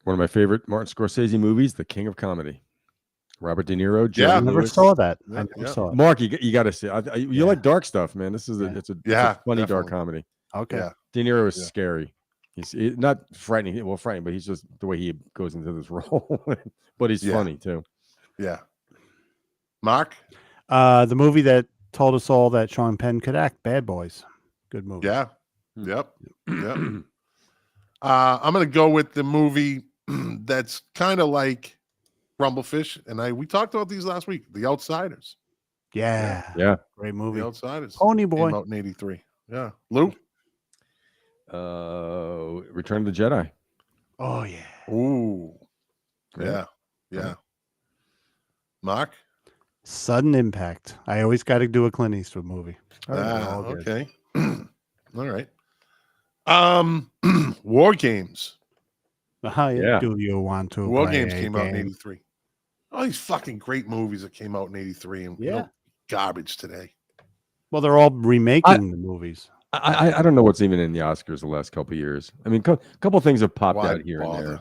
One of my favorite Martin Scorsese movies, The King of Comedy. Robert De Niro. Yeah. I Jerry never Lewis. saw that. Yeah, I never yeah. saw it. Mark, you got to see. You Yeah. like dark stuff, man. This is Yeah. it's a Yeah, funny dark definitely. comedy. Okay. Yeah. De Niro is Yeah. scary. He's not frightening. Well, frightening, but he's just the way he goes into this role. But he's Yeah. funny too. Yeah. Mark? The movie that told us all that Sean Penn could act, Bad Boys. Good movie. Yeah. Hmm. Yep. Yep. I'm gonna go with the movie that's kind of like Rumblefish, and we talked about these last week. The Outsiders. Yeah. Yeah. Great movie. The Outsiders. Pony Boy. Came out in '83. Yeah. Lou. Return of the Jedi. Oh, yeah. Ooh. Yeah. Yeah. Mark. Sudden Impact. I always got to do a Clint Eastwood movie. Oh, they're all good. Okay. All right. War Games. Yeah. Do you want to? War play Games a came out in game? '83. All these fucking great movies that came out in '83 and Yeah. garbage today. Well, they're all remaking the movies. I don't know what's even in the Oscars the last couple of years. I mean, a couple things have popped Why out here and bother? there.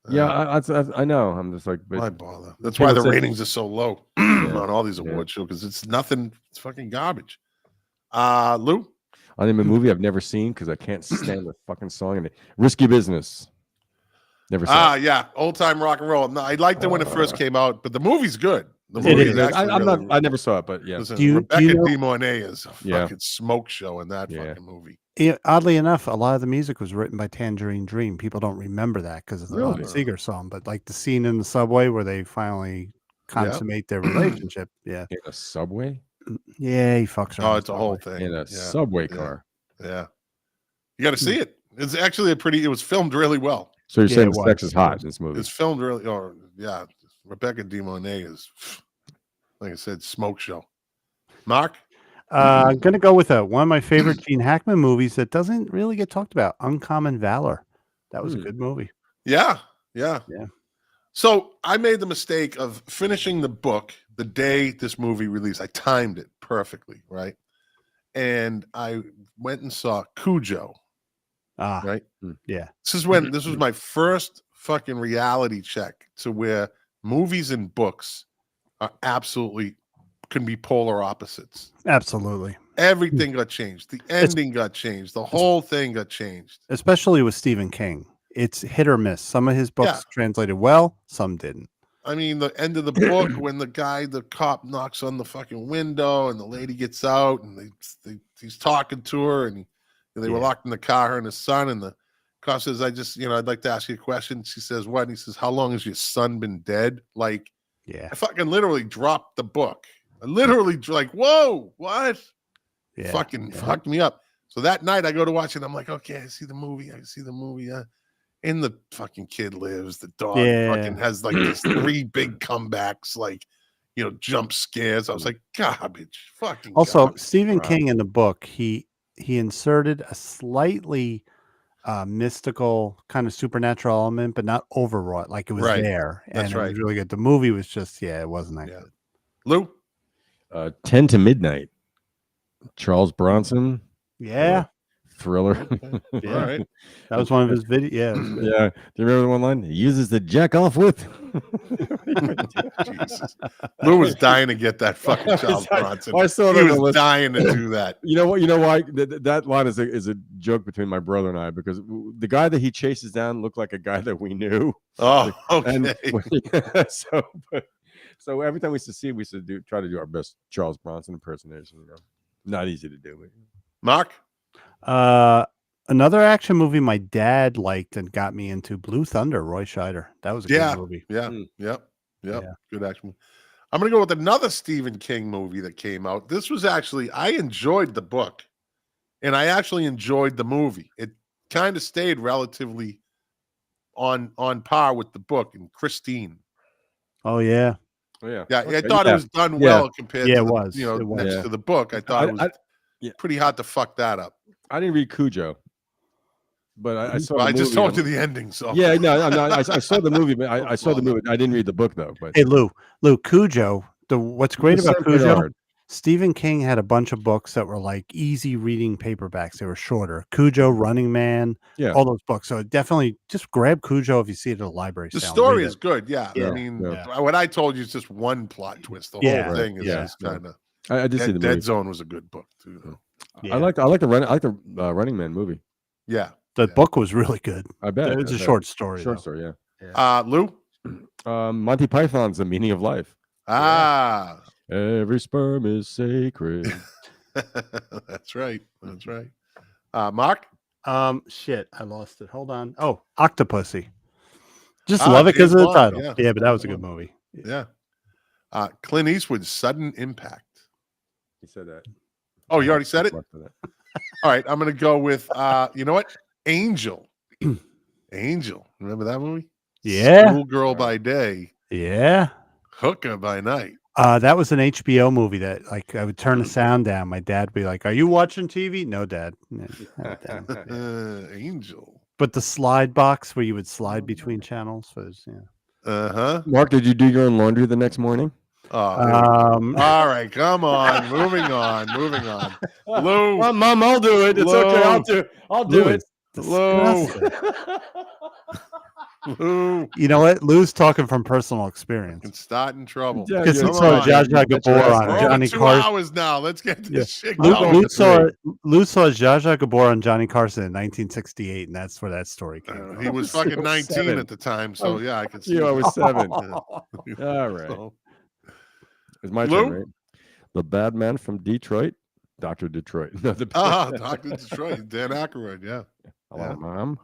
Yeah, I know. I'm just like, Why but bother? That's People why the say- ratings are so low on all these award shows because it's nothing. It's fucking garbage. Lou. I name a movie I've never seen because I can't stand the fucking song in it. Risky Business. Never saw it. Yeah, old time rock and roll. No, I liked it when it first came out, but the movie's good. The It movie is. is actually really- I never saw it, but yeah. Listen, Do you Rebecca know- De Mornay is a Yeah. fucking smoke show in that Yeah. fucking movie. Yeah, oddly enough, a lot of the music was written by Tangerine Dream. People don't remember that because it's a Really? Bob Seger song, but like the scene in the subway where they finally consummate their relationship. Yeah. In a subway? Yeah, he fucks her. Oh, it's a whole thing. In a Yeah, subway yeah. car. Yeah. You got to see it. It's actually it was filmed really well. So you're Yeah, saying it the was. sex is hot in this movie? It's filmed really, Rebecca De Mornay is, like I said, smoke show. Mark? I'm gonna go with one of my favorite Gene Hackman movies that doesn't really get talked about. Uncommon Valor. That was a good movie. Yeah. Yeah. So I made the mistake of finishing the book the day this movie released. I timed it perfectly, right? And I went and saw Cujo, right? Yeah. This was my first fucking reality check to where movies and books are absolutely can be polar opposites. Absolutely. Everything got changed. The ending got changed. The whole thing got changed. Especially with Stephen King. It's hit or miss. Some of his books translated well, some didn't. I mean, the end of the book when the cop knocks on the fucking window and the lady gets out and he's talking to her and they were locked in the car, her and his son, and the cop says, I'd like to ask you a question. She says, what? And he says, how long has your son been dead? Like, I fucking literally dropped the book. I literally like, whoa, what? Yeah. Fucking fucked me up. So that night I go to watch it. I'm like, okay, I see the movie. And the fucking kid lives. The dog fucking has like these 3 big comebacks, like, jump scares. I was like, garbage. Fucking Also, garbage. Stephen King in the book, he inserted a slightly mystical kind of supernatural element, but not overwrought. Like it was there. That's and it was really good. The movie was just, it wasn't that good. Lou? 10 to Midnight. Charles Bronson. Yeah. Thriller. All right. That was one of his videos. Yeah. Yeah. Do you remember the one line? He uses the jack off with. Jesus. Lou was dying to get that fucking Charles Bronson. I saw he that was dying to do that. You know what? You know why? That line is a joke between my brother and I, because the guy that he chases down looked like a guy that we knew. Oh, okay. And, so every time we used to see, we used to try to do our best Charles Bronson impersonation. Not easy to do. Mark? Another action movie my dad liked and got me into, Blue Thunder, Roy Scheider. That was a good movie. Yep. Good action. I'm gonna go with another Stephen King movie that came out. This was actually, I enjoyed the book and I actually enjoyed the movie. It kind of stayed relatively on par with the book. And Christine. Oh yeah. I thought it was done well compared to next to the book. I thought it was pretty hard to fuck that up. I didn't read Cujo, but I saw. I just told you the ending. So I saw the movie, but I saw the movie. I didn't read the book though. But hey, Lou, Cujo. What's great about Cujo? Stephen King had a bunch of books that were like easy reading paperbacks. They were shorter. Cujo, Running Man, all those books. So definitely just grab Cujo if you see it at a library. The story is good. Yeah. I mean, what I told you is just one plot twist. The whole thing is just kind of. I did see the movie. Dead Zone was a good book too. Though. Yeah. I like the Running Man movie. Yeah. The book was really good. I bet. It's a short story. Short story, Lou? Monty Python's The Meaning of Life. Every sperm is sacred. That's right. Mark? Shit, I lost it. Hold on. Oh, Octopussy. Just love it because of the title. Yeah, but that was a good movie. Yeah. Clint Eastwood's Sudden Impact. He said that. Oh, you already said it? All right, I'm going to go with, you know what? Angel. Remember that movie? Yeah. Schoolgirl by day. Yeah. Hooker by night. That was an HBO movie that, like, I would turn the sound down. My dad would be like, "Are you watching TV?" No, Dad. Angel. But the slide box where you would slide between channels was, Mark, did you do your own laundry the next morning? All right, come on. Moving on. Lou. Mom, I'll do it. It's okay. I'll do it. Lou. You know what? Lou's talking from personal experience. Can start in trouble. Because he saw Zsa Zsa Gabor on Johnny Carson. 2 hours now. Let's get this shit Lou going. saw Zsa Zsa Gabor on Johnny Carson in 1968, and that's where that story came from. He was fucking 19 at the time, so I can see. I was 7. All right. So. It's my turn, right? The Bad Man from Detroit, Dr. Detroit. No, Dr. Detroit, Dan Aykroyd, Hello, Mom.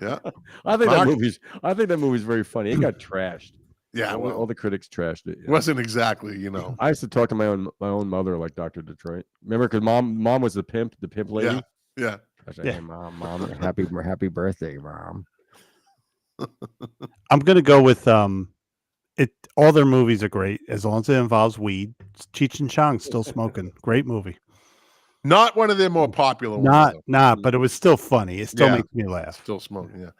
Yeah. I think that movie's very funny. It got trashed. Yeah, all the critics trashed it. Wasn't exactly, I used to talk to my own mother like Dr. Detroit. Remember, because mom was the pimp lady. Yeah. I said, Yeah. hey, mom, happy birthday, mom. I'm gonna go with it. All their movies are great as long as it involves weed. Cheech and Chong still smoking. Great movie. Not one of their more popular ones, though. Not, but it was still funny. It still Yeah. makes me laugh. Still smoking, yeah.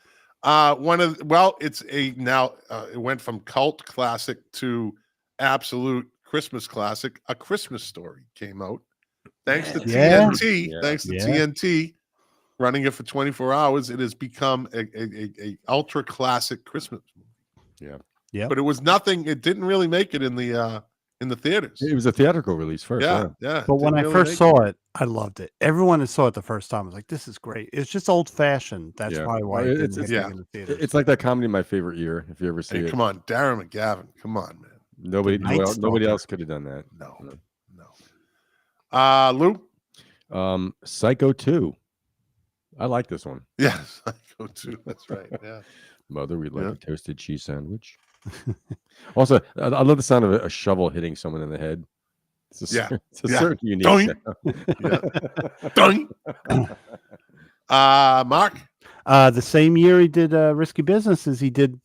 It's a now it went from cult classic to absolute Christmas classic. A Christmas Story came out. Thanks to Yeah. TNT. Yeah. Thanks to Yeah. TNT running it for 24 hours, it has become a ultra classic Christmas movie. Yeah. But it was nothing, it didn't really make it in the theaters. It was a theatrical release first. Yeah. But when I didn't really first make saw it, I loved it. Everyone that saw it the first time was like, "This is great." It's just old fashioned. That's Yeah. probably why Well, it didn't it's- hit yeah. big in the theaters. It's like that comedy My Favorite Year, if you ever see Hey, it. come on, Darren McGavin. Come on, man. Nobody Night nobody Stalker. else could have done that. No. Lou? Psycho 2. I like this one. Yes, I go too. That's right. Yeah. Mother, we'd like Yeah. a toasted cheese sandwich. Also, I love the sound of a shovel hitting someone in the head. It's a, it's a Yeah. certain unique Doink. sound. Done. Mark? The same year he did Risky Business as he did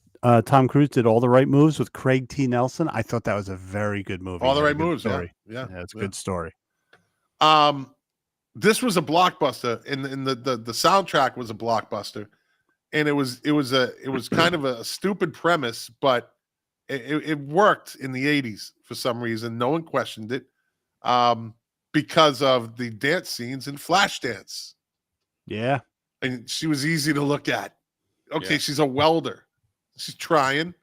Tom Cruise did All the Right Moves with Craig T. Nelson. I thought that was a very good movie. All the Had a Right good Moves. story. Yeah. Yeah, it's a good story. This was a blockbuster, and the soundtrack was a blockbuster, and it was kind of a stupid premise, but it worked in the 80s for some reason. No one questioned it because of the dance scenes in Flashdance. Yeah. And she was easy to look at. Okay, Yeah. she's a welder. She's trying,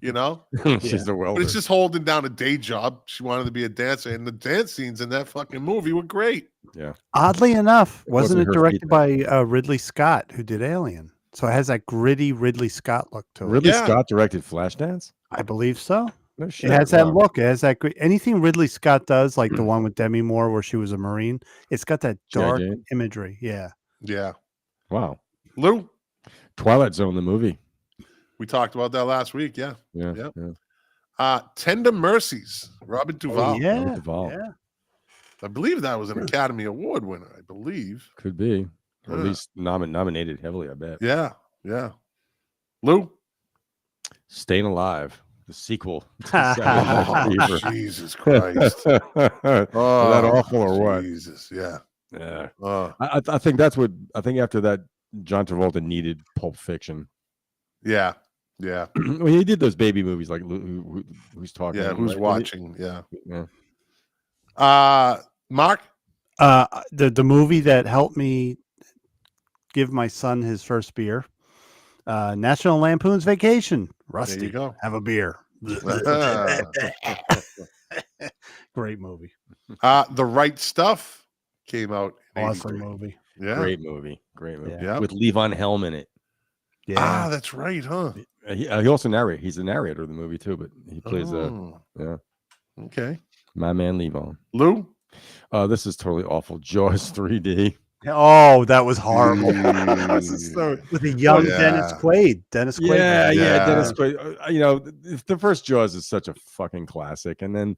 you know, She's a welder. but it's just holding down a day job. She wanted to be a dancer, and the dance scenes in that fucking movie were great. Yeah. Oddly enough, wasn't wasn't it her directed feet, by Ridley Scott, who did Alien? So it has that gritty Ridley Scott look to it. Ridley Yeah. Scott directed Flashdance? I believe so. No shit. It has that Wow. look. It has that anything Ridley Scott does, like the one with Demi Moore where she was a Marine. It's got that G.I. dark Jane? imagery. Yeah. Yeah. Wow. Lou, Twilight Zone, the movie. we talked about that last week. Yeah. Yeah. Yep. yeah. Tender Mercies, Robert Duvall. Yeah. Robert Duvall. Yeah. I believe that was an Academy Award winner. I believe. Could be. Or at Yeah. least nominated heavily, I bet. Yeah. Yeah. Lou. Staying Alive, the sequel. to Saturday Night Fever. Jesus Christ. Was that awful or what? Jesus. Yeah. Yeah. Oh, I think that's what I think after that John Travolta needed Pulp Fiction. yeah. Yeah. Well, he did those baby movies like Who's Talking. Yeah. Who's right? watching? Yeah. Yeah. Mark. The movie that helped me give my son his first beer, National Lampoon's Vacation. Rusty, There you go. have a beer. Great movie. The Right Stuff came out. In Awesome 83. movie. Yeah. Great movie. Great movie. Yeah. With Levon Helm in it. Yeah. That's right, huh? He also narrates. He's the narrator of the movie too, but he plays Oh, okay. my man Levon. Lou. This is totally awful. Jaws 3D. Oh, that was horrible. This is so- With a young Yeah. Dennis Quaid. Dennis Quaid. Yeah, Yeah. Dennis Quaid. You know, the first Jaws is such a fucking classic, and then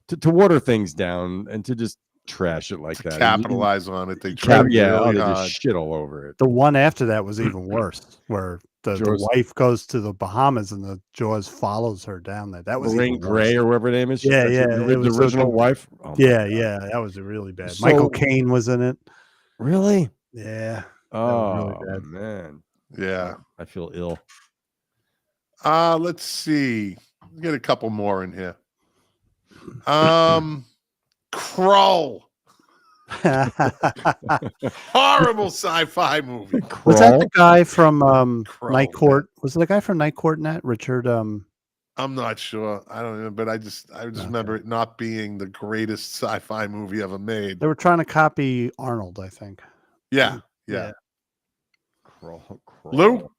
to water things down and to just trash it like that. Capitalize on it. They tried Yeah, really they hard. just shit all over it. The one after that was even worse, where the Jaws. wife goes to the Bahamas and the Jaws follows her down there. That was Lorraine even Gray worse. or whatever her name is. Yeah, That's yeah, The it was so original good. wife. Oh my Yeah, God. yeah, that was really bad. So- Michael Caine was in it. Really? Yeah. Oh was really bad. man, Yeah. I feel ill. Let's see. Let's get a couple more in here. Krull. Horrible sci-fi movie. Was that the guy from Crow. Night Court? Was it the guy from Night Court in that? Richard I'm not sure. I don't know, but I just remember it not being the greatest sci-fi movie ever made. they were trying to copy Arnold, I think. Yeah. Yeah. Crawl. Lou?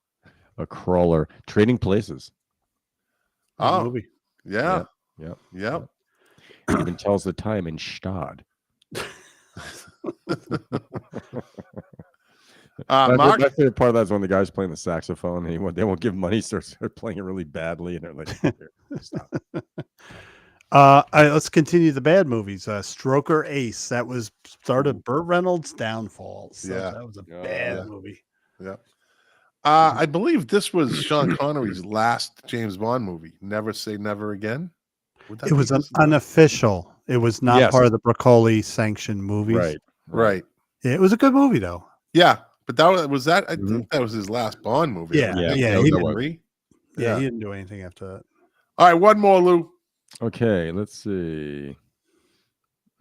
A crawler. Trading Places. Good Oh, movie. yeah. Yep. Yep. Even tells the time in Stad. Mark? My favorite part of that is when the guy's playing the saxophone and they won't give money, so they're playing it really badly, and they're like, "Here, stop." Let's continue the bad movies. Stroker Ace. That was started Burt Reynolds' downfall. So Yeah. that was a Yeah. bad movie. Yeah. I believe this was Sean Connery's last James Bond movie. Never Say Never Again. Would that It be was his last? unofficial. It was not Yes. part of the Broccoli sanctioned movies. Right. Right. It was a good movie though. Yeah. But that was that. I Mhm. think that was his last Bond movie. Yeah, Yeah, yeah, that he was- didn't, Three? yeah, he didn't do anything after that. All right, one more, Lou. Okay, let's see.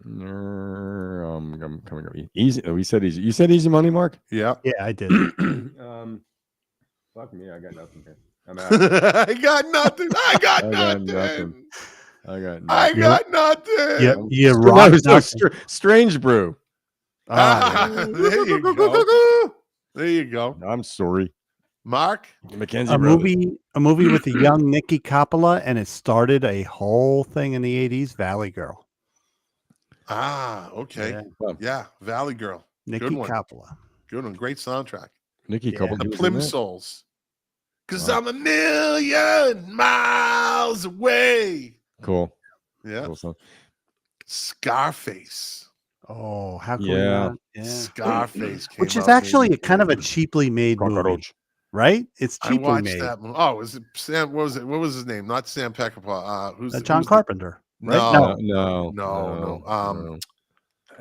I'm coming up. Easy. We said easy. You said easy money, Mark. Yeah. Yeah, I did. Fuck me. I got nothing here. I'm out. I got nothing. I got I got nothing. nothing. I got I nothing. got nothing. Yeah, you No, rock. it's so strange brew. There you go. There you go. I'm sorry. Mark? Mackenzie a Brothers. movie with a young Nikki Coppola, and it started a whole thing in the '80s. Valley Girl. Okay. Yeah. Yeah. Valley Girl. Nikki one. Coppola. Good one. Great soundtrack. Nikki Yeah. Couple. The Plimsolls. Because I'm a million miles away. Cool. Yeah. Cool song. Scarface. Oh, how cool! Yeah. Scarface came Which is out in actually a 83. kind of a cheaply made movie, right? It's I cheaply watched made. that movie. Oh, is it Sam? What was it? What was his name? Not Sam Peckinpah. Who's John who's Carpenter. Right? No, No. no.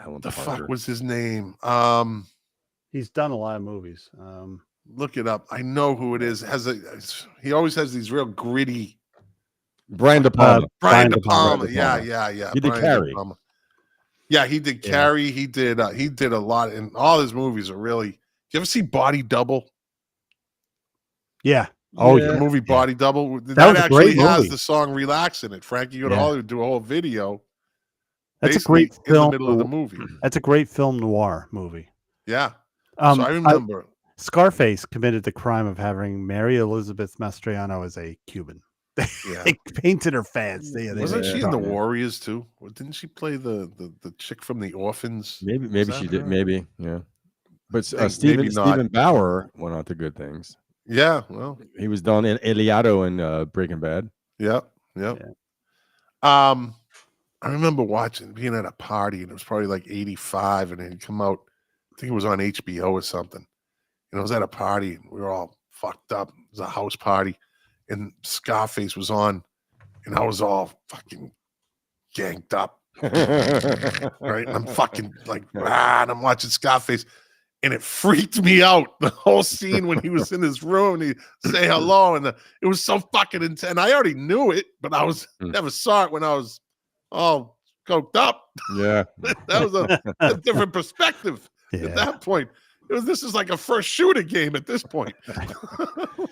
Helen The Parker. fuck was his name? He's done a lot of movies. Look it up. I know who it is. He always has these real gritty. Brian De Palma. Brian Brian De De Palma. Palma. Yeah. He did Brian De Carrie. Palma. Yeah, he did Yeah. Carrie. He did a lot, and all his movies are really. Do you ever see Body Double? Yeah. Oh, The movie Body Double. was That a actually great has movie. the song "Relax" in it. Frankie Go to Yeah. Hollywood do a whole video. That's a basically great in the film. middle of the movie. That's a great film noir movie. Yeah. So I remember. Scarface committed the crime of having Mary Elizabeth Mastriano as a Cuban. Yeah. They painted her face. Wasn't she in the Yeah. Warriors too? Or didn't she play the chick from the Orphans? Maybe that she did. her? Maybe, yeah. But Maybe Stephen not. Bauer went on to good things. Yeah. Well. He was done in Eliado in Breaking Bad. Yep. I remember being at a party, and it was probably like 85, and it had come out. I think it was on HBO or something. And I was at a party, and we were all fucked up. It was a house party, and Scarface was on, and I was all fucking ganked up, right? And I'm fucking like, and I'm watching Scarface, and it freaked me out. The whole scene when he was in his room and he say hello, and it was so fucking intense. And I already knew it, but I was never saw it when I was all coked up. Yeah. That was a different perspective at Yeah. that point. This is like a first shooter game at this point.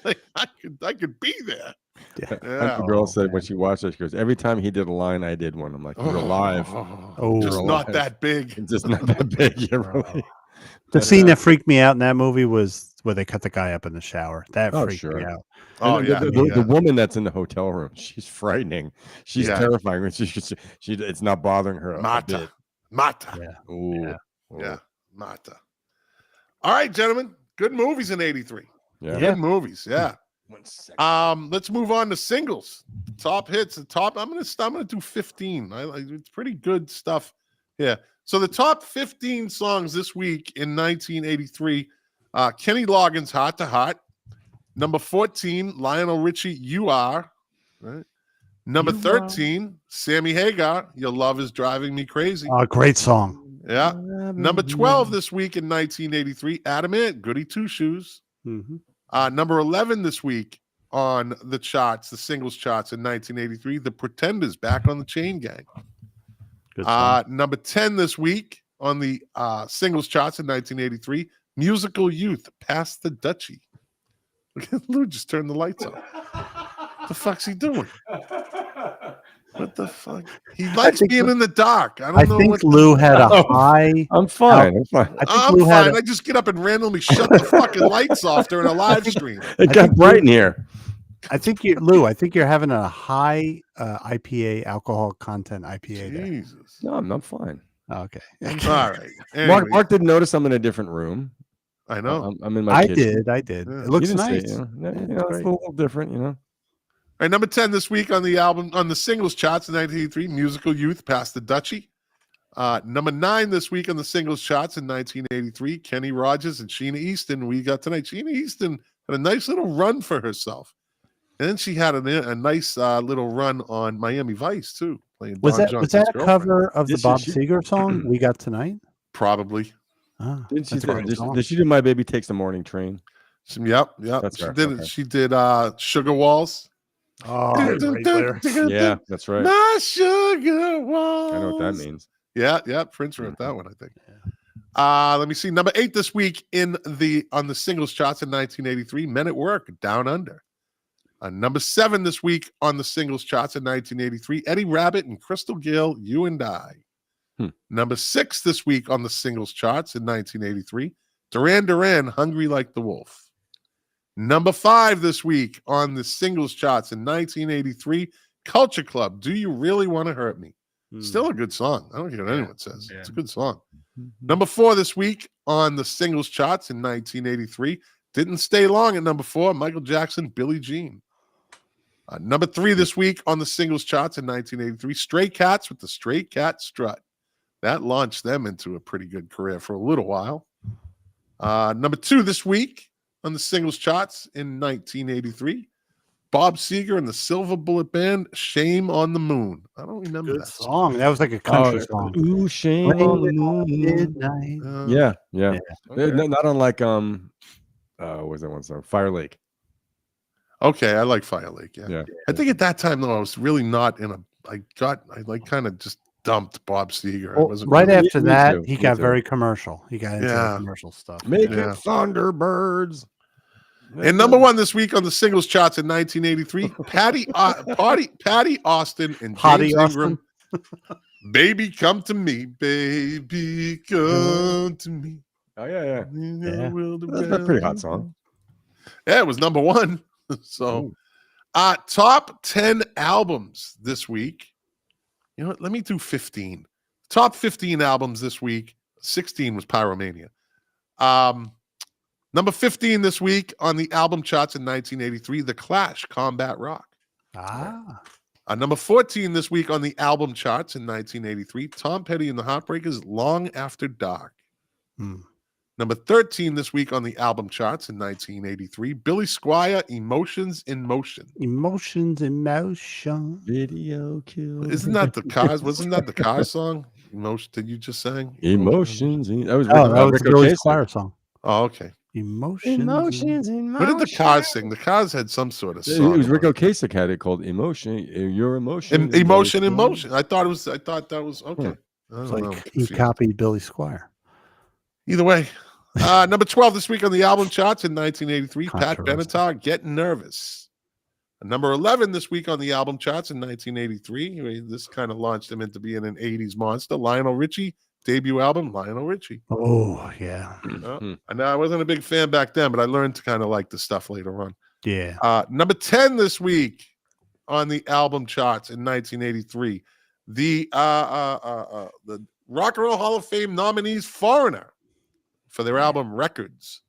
Like I could be there. Like the girl said when she watched it, she goes, every time he did a line, I did one. I'm like, you're alive. Oh, Just You're not alive. that big. It's just not that big. You're really. The scene that freaked me out in that movie was where they cut the guy up in the shower. That Oh, freaked me sure. out. Oh And yeah, the woman that's in the hotel room, she's frightening. She's Yeah. terrifying. She it's not bothering her. a Mata. Yeah. bit. Ooh. Yeah. Yeah, Mata. All right, gentlemen. Good movies in '83. Yeah. Good movies. Yeah. 1 second. Let's move on to singles. Top hits. The top. I'm gonna do 15. It's pretty good stuff. Yeah. So the top 15 songs this week in 1983. Kenny Loggins, "Heart to Heart." Number 14, Lionel Richie, "You Are." Right. Number 13, Sammy Hagar, "Your Love Is Driving Me Crazy." Oh, great song. Yeah. Number 12 this week in 1983, Adam Ant, "Goody Two Shoes." Mm-hmm. Number 11 this week on the charts, the singles charts in 1983, The Pretenders, "Back on the Chain Gang." Good song. Number 10 this week on the singles charts in 1983, Musical Youth, "Pass the Dutchie." Look at Lou just turned the lights on. What the fuck's he doing? What the fuck? He likes think being in the dark. I don't I know think what Lou had a high. I'm fine. I'm fine. I think I'm Lou had. fine. I just get up and randomly shut the fucking lights off during a live stream. It got think bright in here. I think you, Lou. I think you're having a high IPA alcohol content IPA day. Jesus. No, I'm fine. Oh, okay. All right. Anyway, Mark didn't notice I'm in a different room. I know. I'm in my I kitchen. did. I did. Yeah. It looks You didn't nice. say it, you know, It's it's a great. little different, you know. right, number 10 this week on the singles charts in 1983, Musical Youth, Past the Dutchie. Number 9 this week on the singles charts in 1983, Kenny Rogers and Sheena Easton. We got tonight. Sheena Easton had a nice little run for herself. And then she had a nice little run on Miami Vice, too. Playing Was Don that Johnson's a girlfriend. cover of the Yes, Bob she- Seger song We Got Tonight? Probably. Oh, Did she, that's a great song. did she do My Baby Takes the Morning Train? Yep. That's She her, did okay. She did Sugar Walls. Oh, great there. Yeah, that's right. My sugar walls. I know what that means. Yeah. Prince wrote that one, I think. Let me see. Number 8 this week on the singles charts in 1983, Men at Work, Down Under. Number 7 this week on the singles charts in 1983, Eddie Rabbit and Crystal Gayle, You and I. Number 6 this week on the singles charts in 1983, Duran Duran, Hungry Like the Wolf. Number 5 this week on the singles charts in 1983, Culture Club, Do You Really Want to Hurt Me? Still a good song. I don't care what anyone says. Yeah. It's a good song. Number 4 this week on the singles charts in 1983, didn't stay long at number 4, Michael Jackson, Billie Jean. Number 3 this week on the singles charts in 1983, Stray Cats with the Stray Cat Strut. That launched them into a pretty good career for a little while. Number 2 this week on the singles charts in 1983, Bob Seger and the Silver Bullet Band, Shame on the Moon. I don't remember Good that song. That was like a country song. Ooh, shame on the moon. Midnight. Yeah. Okay. Not unlike what was that one song? Fire Lake. Okay, I like Fire Lake. Yeah. I think at that time though, I was really not in a. I like kind of just dumped Bob Seger. I Well, wasn't right really- after Me that, too, he me got too. very commercial. He got into the Yeah. commercial stuff. Make Yeah. it Thunderbirds. And number 1 this week on the singles charts in 1983, Patty Austin and Patty James Austin? Ingram. Baby, come to me, baby, come to me. Oh yeah. Yeah. That's a pretty hot song. Yeah, it was number 1. So, top 10 albums this week. You know what? Let me do 15. Top 15 albums this week. 16 was Pyromania. Number 15 this week on the album charts in 1983, The Clash, Combat Rock. Number 14 this week on the album charts in 1983, Tom Petty and the Heartbreakers, Long After Dark. Number 13 this week on the album charts in 1983, Billy Squier, Emotions in Motion. Emotions in motion. Video kill. Isn't that the Cars? Wasn't that the Cars song? Emotion? Did you just sang? Emotions? That was Oh, that was the Billy Casey. Squire song. Oh, okay. Emotions. What did the Cars sing? The Cars had some sort of It song. was Rick about Ocasek had it called Emotion. Your emotion. it. Emotion in Motion. I thought that was okay. I It's don't know. like he copied Billy Squire. Either way. Number 12 this week on the album charts in 1983, Pat Controversy. Benatar, Getting Nervous. Number 11 this week on the album charts in 1983. This kind of launched him into being an 80s monster. Lionel Richie, debut album, Lionel Richie. Oh, yeah. I know I wasn't a big fan back then, but I learned to kind of like the stuff later on. Yeah. Number 10 this week on the album charts in 1983, the Rock and Roll Hall of Fame nominees Foreigner for their album Records.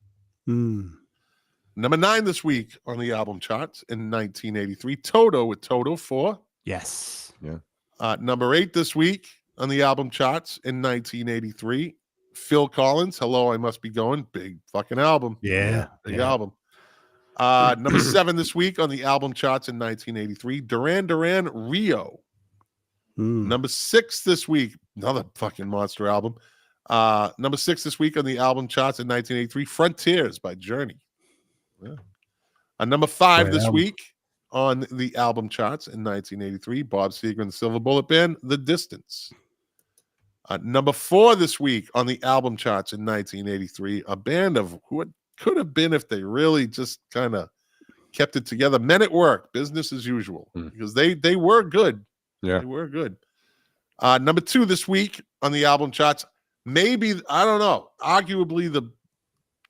Number 9 this week on the album charts in 1983, Toto with Toto 4. Yes. Number 8 this week on the album charts in 1983, Phil Collins, Hello, I Must Be Going. Big fucking album. Yeah. Big album. Number 7 this week on the album charts in 1983, Duran Duran, Rio. Number 6 this week, another fucking monster album. Number 6 this week on the album charts in 1983, Frontiers by Journey. Yeah. Number 5 Great this album. week on the album charts in 1983, Bob Seger and the Silver Bullet Band, The Distance. Number 4 this week on the album charts in 1983, a band of who it could have been if they really just kind of kept it together. Men at Work, Business as Usual, because they were good. Yeah. They were good. Number 2 this week on the album charts, maybe, I don't know, arguably the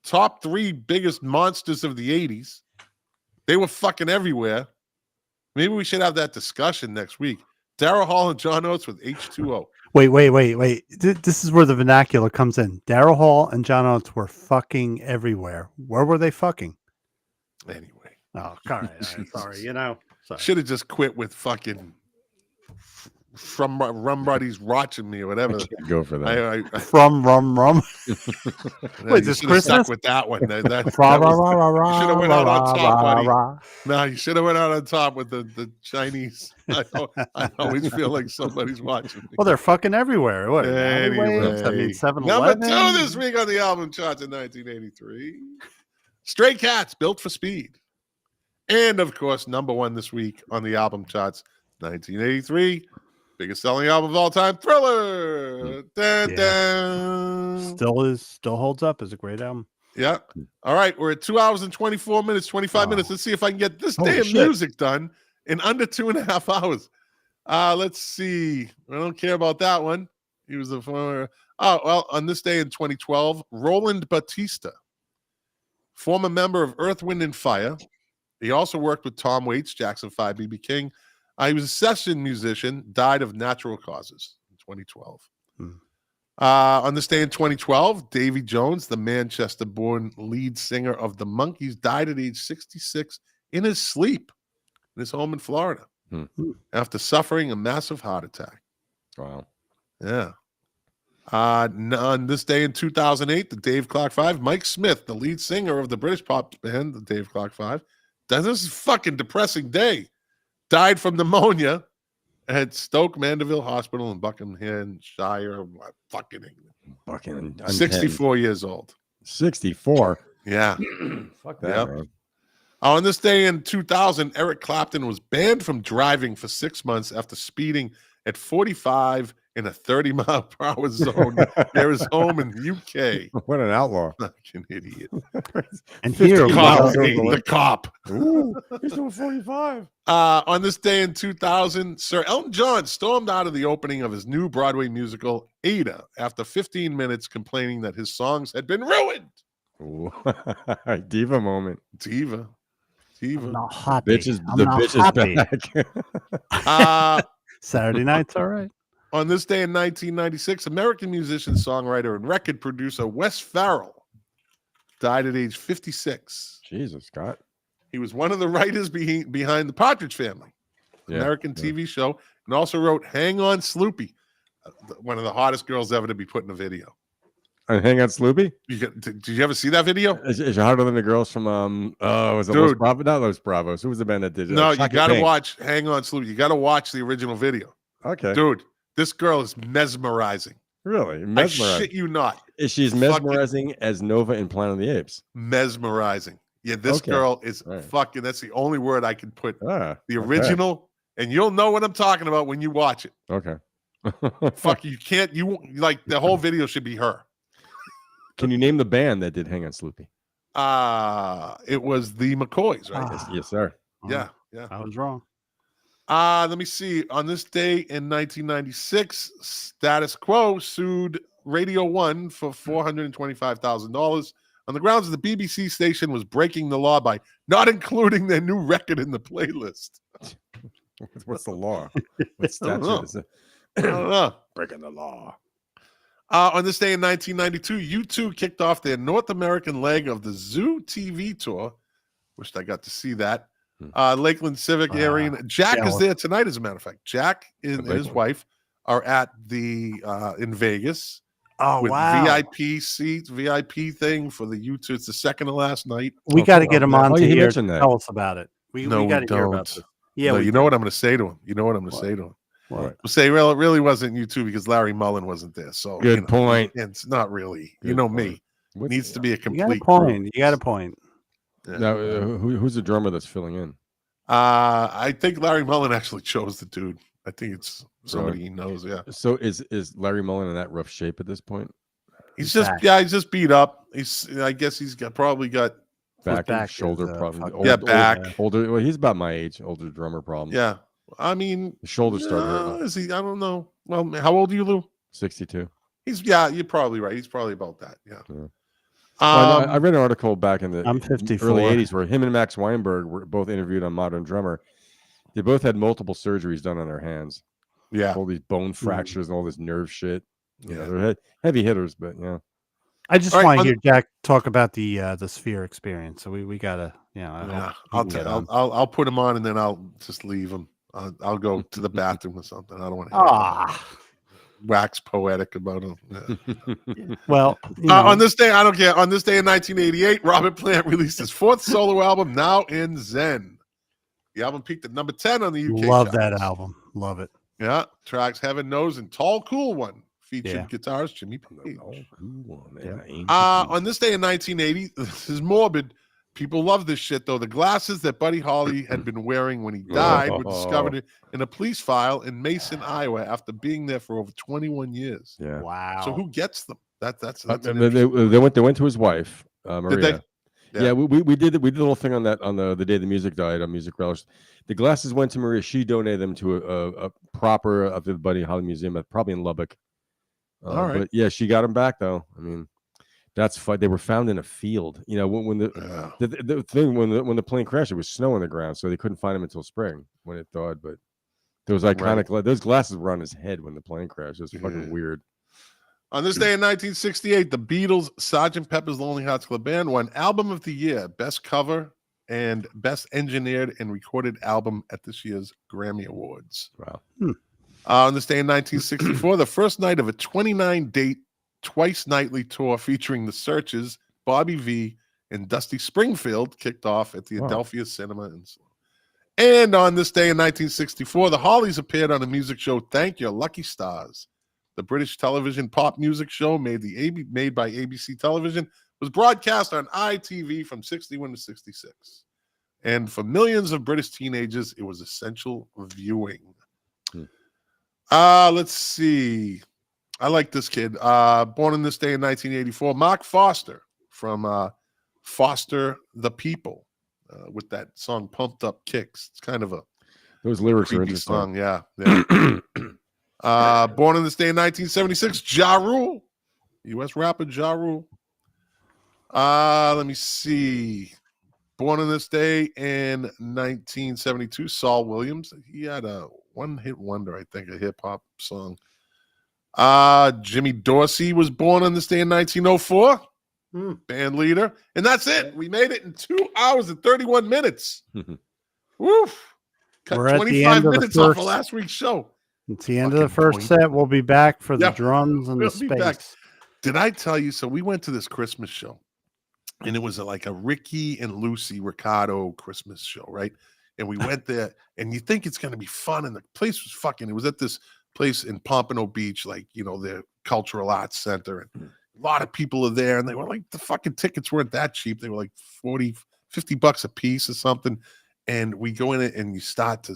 top 3 biggest monsters of the 80s. They were fucking everywhere. Maybe we should have that discussion next week. Daryl Hall and John Oates with H2O. Wait. This is where the vernacular comes in. Daryl Hall and John Oates were fucking everywhere. Where were they fucking? Anyway. Oh, all right. Sorry. You know. Sorry. Should have just quit with fucking from Rum Buddies watching me or whatever. Go for that. I From rum. Wait, this stuck Christmas? with that one. That Rah, was, rah, you should have went out on top, buddy. rah. No, you should have went out on top with the Chinese. I always feel like somebody's watching me. Well, they're fucking everywhere. What? alleyways? I mean, Anyway, 7-Eleven. number 2 this week on the album charts in 1983. Stray Cats, Built for Speed. And, of course, number 1 this week on the album charts, 1983. Biggest selling album of all time, Thriller. Dun, Yeah. dun. Still holds up as a great album. Yeah. All right. We're at 2 hours and 24 minutes, 25 minutes. Let's see if I can get this Holy damn shit. music done in under 2.5 hours. Let's see. I don't care about that one. He was the former. Oh, well, on this day in 2012, Roland Batista, former member of Earth, Wind, and Fire. He also worked with Tom Waits, Jackson 5, B.B. King. He was a session musician, died of natural causes in 2012. On this day in 2012, Davy Jones, the Manchester-born lead singer of the Monkees, died at age 66 in his sleep in his home in Florida after suffering a massive heart attack. Wow. Yeah. On this day in 2008, the Dave Clark 5, Mike Smith, the lead singer of the British pop band, the Dave Clark 5, this is a fucking depressing day. Died from pneumonia at Stoke Mandeville Hospital in Buckinghamshire, fucking England. Fucking 64 years old. 64. Yeah. Fuck that, Yep. man. On this day in 2000, Eric Clapton was banned from driving for 6 months after speeding at 45 in a 30-mile-per-hour zone near his home in the UK. What an outlaw. Fucking idiot. And here, The cop. Ooh, he's doing 45. On this day in 2000, Sir Elton John stormed out of the opening of his new Broadway musical, Ada, after 15 minutes complaining that his songs had been ruined. Ooh. Diva moment. Diva. I'm not happy. The bitch is back. Saturday night's all right. On this day in 1996, American musician, songwriter, and record producer Wes Farrell died at age 56. Jesus, Scott. He was one of the writers behind The Partridge Family, American TV show, and also wrote Hang On Sloopy, one of the hottest girls ever to be put in a video. Hang on, Sloopy? Did you ever see that video? Is she hotter than the girls from, was it Los Bravos? Not Los Bravos. Who was the band that did it? No, you got to watch Hang On Sloopy. You got to watch the original video. Okay. Dude, this girl is mesmerizing. Really? I shit you not. Is she as mesmerizing as Nova in Planet of the Apes? Mesmerizing. Yeah, this girl is fucking, that's the only word I could put. The original, and you'll know what I'm talking about when you watch it. Okay. Fuck, like the whole video should be her. Can you name the band that did Hang On Sloopy? It was the McCoys, right? Yes, sir. Yeah. I was wrong. Let me see. On this day in 1996, Status Quo sued Radio 1 for $425,000 on the grounds that the BBC station was breaking the law by not including their new record in the playlist. What's the law? What statute is it? I don't know. Breaking the law. On this day in 1992, U2 kicked off their North American leg of the Zoo TV tour. Wished I got to see that. Lakeland Civic Arena. Jack is there tonight, as a matter of fact. Jack and his wife are at the in Vegas. Oh, with wow. VIP seats, VIP thing for the U2. It's the second to last night. We got to get him on to here to that. tell us about it. We got to hear about this. Yeah, no, you know what I'm going to say to him. You know what I'm going to say to him. What? We'll say, well, it really wasn't U2 because Larry Mullen wasn't there. So good point. And it's not really. Good you know point. me. It needs to be a complete. You got a point. You got a point. Yeah. Now, who's the drummer that's filling in? I think Larry Mullen actually chose the dude. I think it's somebody he knows. Yeah. So is Larry Mullen in that rough shape at this point? He's just beat up. I guess he's probably got back and shoulder problem. Back. Older. Well, he's about my age. Older drummer problem. Yeah. I mean, the shoulders start hurting. Is he? I don't know. Well, how old are you, Lou? 62. You're probably right. He's probably about that. Yeah. I read an article back in the I'm 54. early 80s where him and Max Weinberg were both interviewed on Modern Drummer. They both had multiple surgeries done on their hands. Yeah. All these bone fractures and all this nerve shit. Yeah. They're heavy hitters, but yeah. I just All right, want to on hear Jack talk about the Sphere experience. So we gotta, I hope Yeah, he can get on. I'll put him on and then I'll just leave him. I'll go to the bathroom or something. I don't want to Ah, wax poetic about him. Yeah. well, On this day, I don't care. On this day in 1988, Robert Plant released his fourth solo album, Now in Zen. The album peaked at number 10 on the UK love charts. that album. Love it. Yeah, tracks Heaven Knows and Tall Cool One featured Yeah. guitarist Jimmy Page. Yeah. On this day in 1980, this is morbid. People love this shit, though. The glasses that Buddy Holly had been wearing when he died were discovered in a police file in Mason, Iowa, after being there for over 21 years. Yeah. Wow. So who gets them? That's They an interesting- went to his wife, Maria. Did they? Yeah, we did a little thing on that on the day the music died on Music Relish. The glasses went to Maria. She donated them to a proper of the Buddy Holly Museum, probably in Lubbock. All right. But yeah, she got them back though. I mean, that's fun. They were found in a field. When the thing when the plane crashed, it was snow on the ground, so they couldn't find them until spring when it thawed. But those iconic those glasses were on his head when the plane crashed. It was fucking weird. On this day in 1968, the Beatles' Sgt. Pepper's Lonely Hearts Club Band won Album of the Year, Best Cover, and Best Engineered and Recorded Album at this year's Grammy Awards. Wow. On this day in 1964, the first night of a 29-date, twice nightly tour featuring The Searchers, Bobby V, and Dusty Springfield kicked off at the Adelphia Cinema in Slough. And on this day in 1964, the Hollies appeared on the music show Thank Your Lucky Stars. The British television pop music show made by ABC Television was broadcast on ITV from 61 to 66. And for millions of British teenagers, it was essential viewing. Let's see. I like this kid. Born on this day in 1984, Mark Foster from Foster the People with that song Pumped Up Kicks. It's kind of a those lyrics are creepy interesting. song. Yeah. Born on this day in 1976, Ja Rule, U.S. rapper Ja Rule. Let me see. Born on this day in 1972, Saul Williams. He had a one-hit wonder, I think, a hip-hop song. Jimmy Dorsey was born on this day in 1904. Band leader. And that's it. We made it in 2 hours and 31 minutes. Woof. Cut We're at the 25 end of the minutes off of first- last week's show. It's the end of the first set. We'll be back for the Yeah, drums and we'll the be back. space. Did I tell you? So we went to this Christmas show, and it was like a Ricky and Lucy Ricardo Christmas show, right? And we went there, and you think it's going to be fun, and the place was fucking. It was at this place in Pompano Beach, like their cultural arts center, and a lot of people are there, and they were like, the fucking tickets weren't that cheap. They were like $50 a piece or something. And we go in it, and you start to.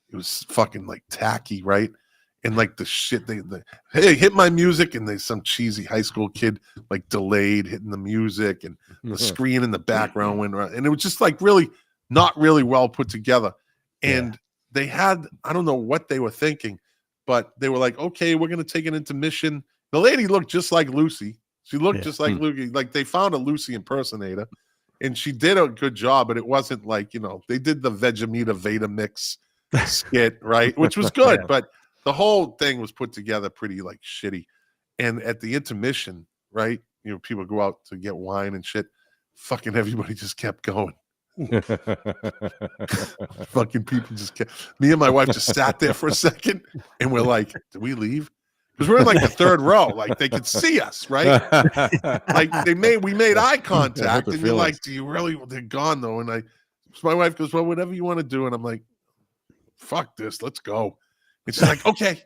It was fucking like tacky, right? And like the shit, they hey, hit my music, and there's some cheesy high school kid like delayed hitting the music, and the screen in the background went around, and it was just like really not really well put together. And they had, I don't know what they were thinking, but they were like, okay, we're gonna take an intermission. The lady looked just like Lucy. She looked just like Lucy. Like they found a Lucy impersonator, and she did a good job, but it wasn't like they did the Vegemita Veda mix skit, right? Which was good, but the whole thing was put together pretty like shitty. And at the intermission, right? People go out to get wine and shit. Fucking everybody just kept going. Fucking people just kept. Me and my wife just sat there for a second, and we're like, "Did we leave?" Because we're in like the third row, like they could see us, right? Like we made eye contact, and you're like, "Do you really?" They're gone though, and my wife goes, "Well, whatever you want to do," and I'm like, "Fuck this, let's go." And she's like, "Okay,"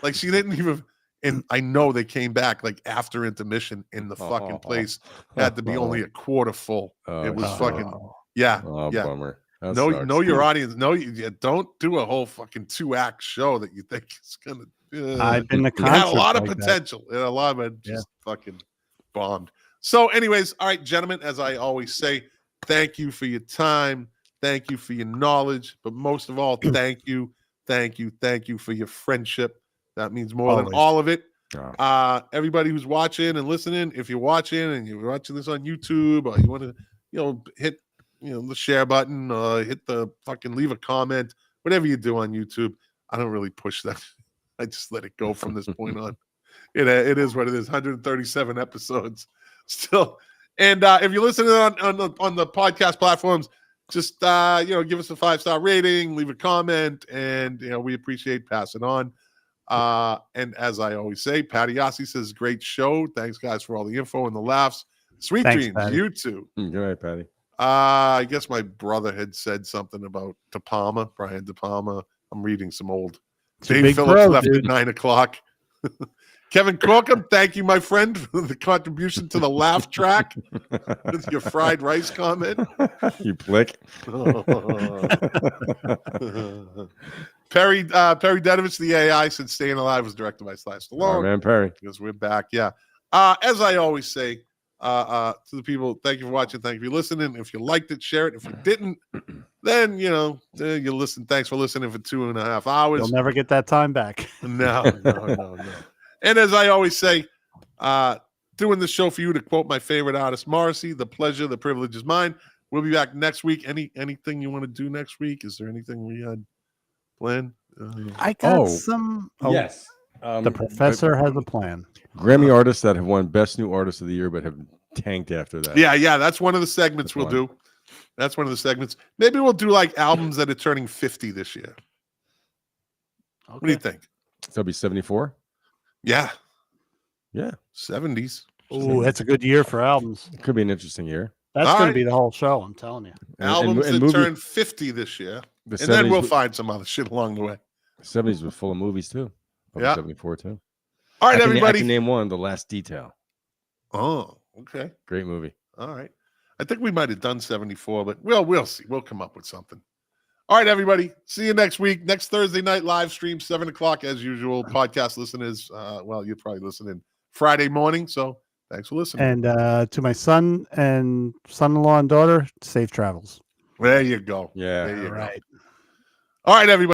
like she didn't even. And I know they came back like after intermission, and the fucking place had to be only a quarter full. It was fucking Bummer. Know your audience. No, you don't do a whole fucking 2-act show that you think is gonna. I've been to It had a concerts lot of like that. potential. It had a lot of it just fucking bombed. So, anyways, all right, gentlemen, as I always say, thank you for your time. Thank you for your knowledge. But most of all, thank you for your friendship. That means more than all of it. Everybody who's watching and listening, if you're watching and you're watching this on YouTube, or you want to, hit, the share button, hit the fucking leave a comment, whatever you do on YouTube. I don't really push that. I just let it go from this point on. It is what it is. 137 episodes. Still. And if you're listening on the podcast platforms, just give us a 5-star rating, leave a comment, and we appreciate passing on. And as I always say, Patty Yossi says, great show. Thanks, guys, for all the info and the laughs. Sweet dreams, Patty. you too. Good night, Patty. I guess my brother had said something about De Palma, Brian De Palma. I'm reading some old. Dave Phillips left at 9 o'clock. Kevin Corkum, thank you, my friend, for the contribution to the laugh track with your fried rice comment. You plick. Perry Denovich, the AI, said Staying Alive was directed by Sly Stallone. All right, man, Perry. Because we're back, yeah. As I always say to the people, thank you for watching. Thank you for listening. If you liked it, share it. If you didn't, then, you listen. Thanks for listening for 2.5 hours. You'll never get that time back. No. And as I always say, doing the show for you, to quote my favorite artist, Morrissey, the pleasure, the privilege is mine. We'll be back next week. Anything you want to do next week? Is there anything we had planned? I got some. Oh, yes. The professor has a plan. Grammy artists that have won Best New Artist of the Year but have tanked after that. Yeah. That's one of the segments we'll do. That's one of the segments. Maybe we'll do like albums that are turning 50 this year. Okay. What do you think? So it'll be 74? Yeah. 70s. Oh, that's a good year for albums. It could be an interesting year. That's going to be the whole show, I'm telling you. Albums that turn 50 this year. And then we'll find some other shit along the way. The 70s was full of movies, too. Yeah. 74, too. All right, everybody. I can name one, The Last Detail. Oh, okay. Great movie. All right. I think we might have done 74, but we'll see. We'll come up with something. All right, everybody. See you next week. Next Thursday night live stream, 7 o'clock as usual. Podcast listeners, you're probably listening Friday morning. So thanks for listening. And to my son and son-in-law and daughter, safe travels. There you go. Yeah. There you All right. go. All right, everybody.